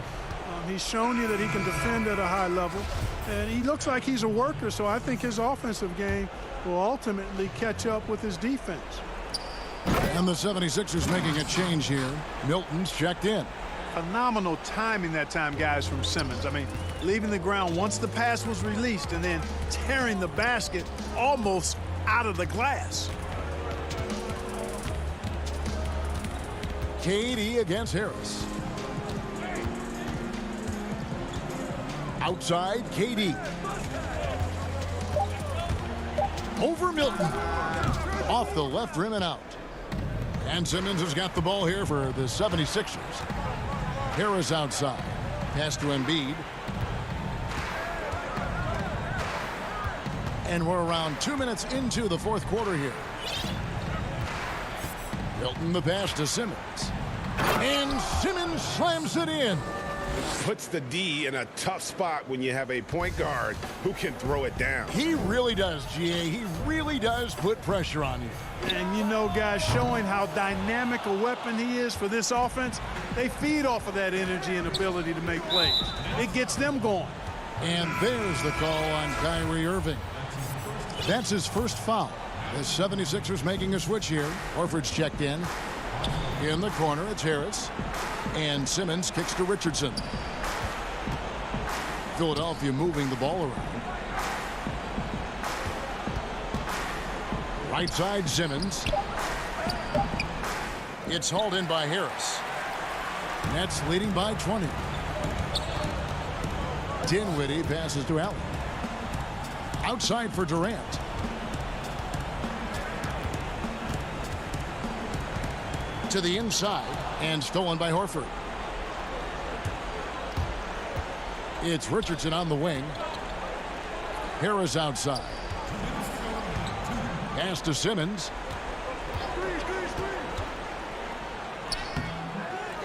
S11: He's shown you that he can defend at a high level, and he looks like he's a worker, so I think his offensive game will ultimately catch up with his defense.
S2: And the 76ers making a change here. Milton's checked in.
S11: Phenomenal timing that time, guys, from Simmons. I mean, leaving the ground once the pass was released and then tearing the basket almost out of the glass.
S2: KD against Harris. Outside, KD. Over Milton. Off the left rim and out. And Simmons has got the ball here for the 76ers. Harris outside. Pass to Embiid. And we're around 2 minutes into the 4th quarter here. Milton the pass to Simmons. And Simmons slams it in.
S5: Puts the D in a tough spot when you have a point guard who can throw it down.
S2: He really does, GA. He really does put pressure on you.
S11: And you know, guys, showing how dynamic a weapon he is for this offense, they feed off of that energy and ability to make plays. It gets them going.
S2: And there's the call on Kyrie Irving. That's his first foul. The 76ers making a switch here. Horford's checked in. In the corner, it's Harris. And Simmons kicks to Richardson. Philadelphia moving the ball around. Right side, Simmons. It's hauled in by Harris. Nets leading by 20. Dinwiddie passes to Allen. Outside for Durant. To the inside and stolen by Horford. It's Richardson on the wing. Harris outside. Pass to Simmons.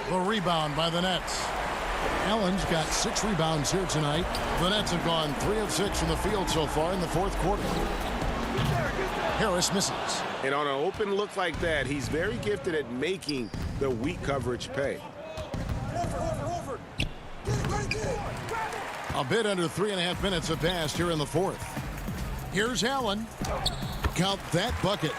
S2: The rebound by the Nets. Allen's got 6 rebounds here tonight. The Nets have gone 3 of 6 from the field so far in the 4th quarter. Harris misses.
S5: And on an open look like that, he's very gifted at making the weak coverage pay.
S2: A bit under 3.5 minutes have passed here in the 4th. Here's Allen. Count that bucket.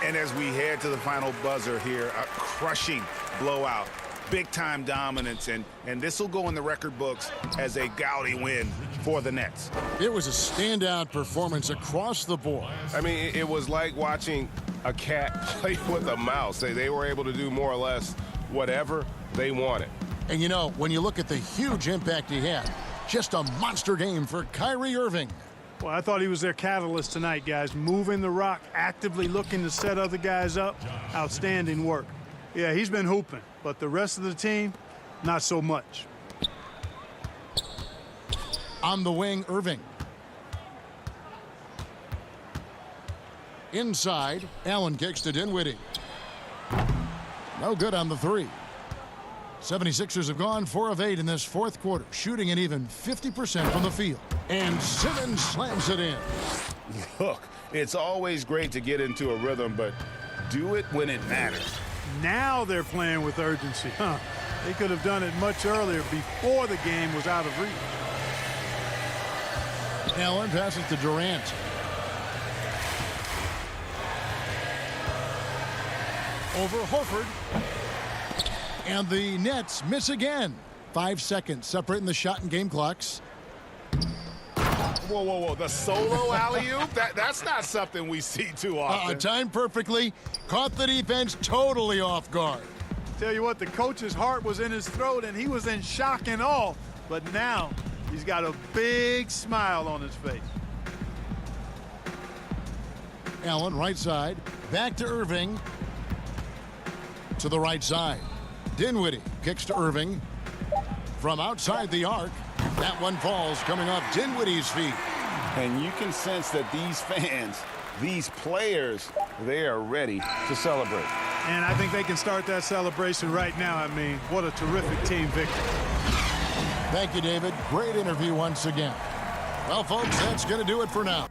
S10: And as we head to the final buzzer here, a crushing blowout. Big-time dominance, and this will go in the record books as a gaudy win for the Nets.
S2: It was a standout performance across the board.
S12: I mean, it was like watching a cat play with a mouse. They were able to do more or less whatever they wanted.
S2: And, you know, when you look at the huge impact he had, just a monster game for Kyrie Irving.
S11: Well, I thought he was their catalyst tonight, guys. Moving the rock, actively looking to set other guys up. Outstanding work. Yeah, he's been hooping, but the rest of the team, not so much.
S2: On the wing, Irving. Inside, Allen kicks to Dinwiddie. No good on the three. 76ers have gone 4 of 8 in this fourth quarter, shooting an even 50% from the field. And Simmons slams it in.
S10: Look, it's always great to get into a rhythm, but do it when it matters.
S11: Now they're playing with urgency. They could have done it much earlier before the game was out of reach.
S2: Allen passes to Durant. Over Horford. And the Nets miss again. 5 seconds separating the shot and game clocks.
S12: Whoa, whoa, whoa. The solo alley-oop? That's not something we see too often.
S2: Timed perfectly. Caught the defense totally off guard.
S11: Tell you what, the coach's heart was in his throat, and he was in shock and awe. But now he's got a big smile on his face.
S2: Allen, right side. Back to Irving. To the right side. Dinwiddie kicks to Irving. From outside the arc. That one falls coming off Dinwiddie's feet.
S10: And you can sense that these fans, these players, they are ready to celebrate.
S11: And I think they can start that celebration right now. I mean, what a terrific team victory.
S2: Thank you, David. Great interview once again. Well, folks, that's going to do it for now.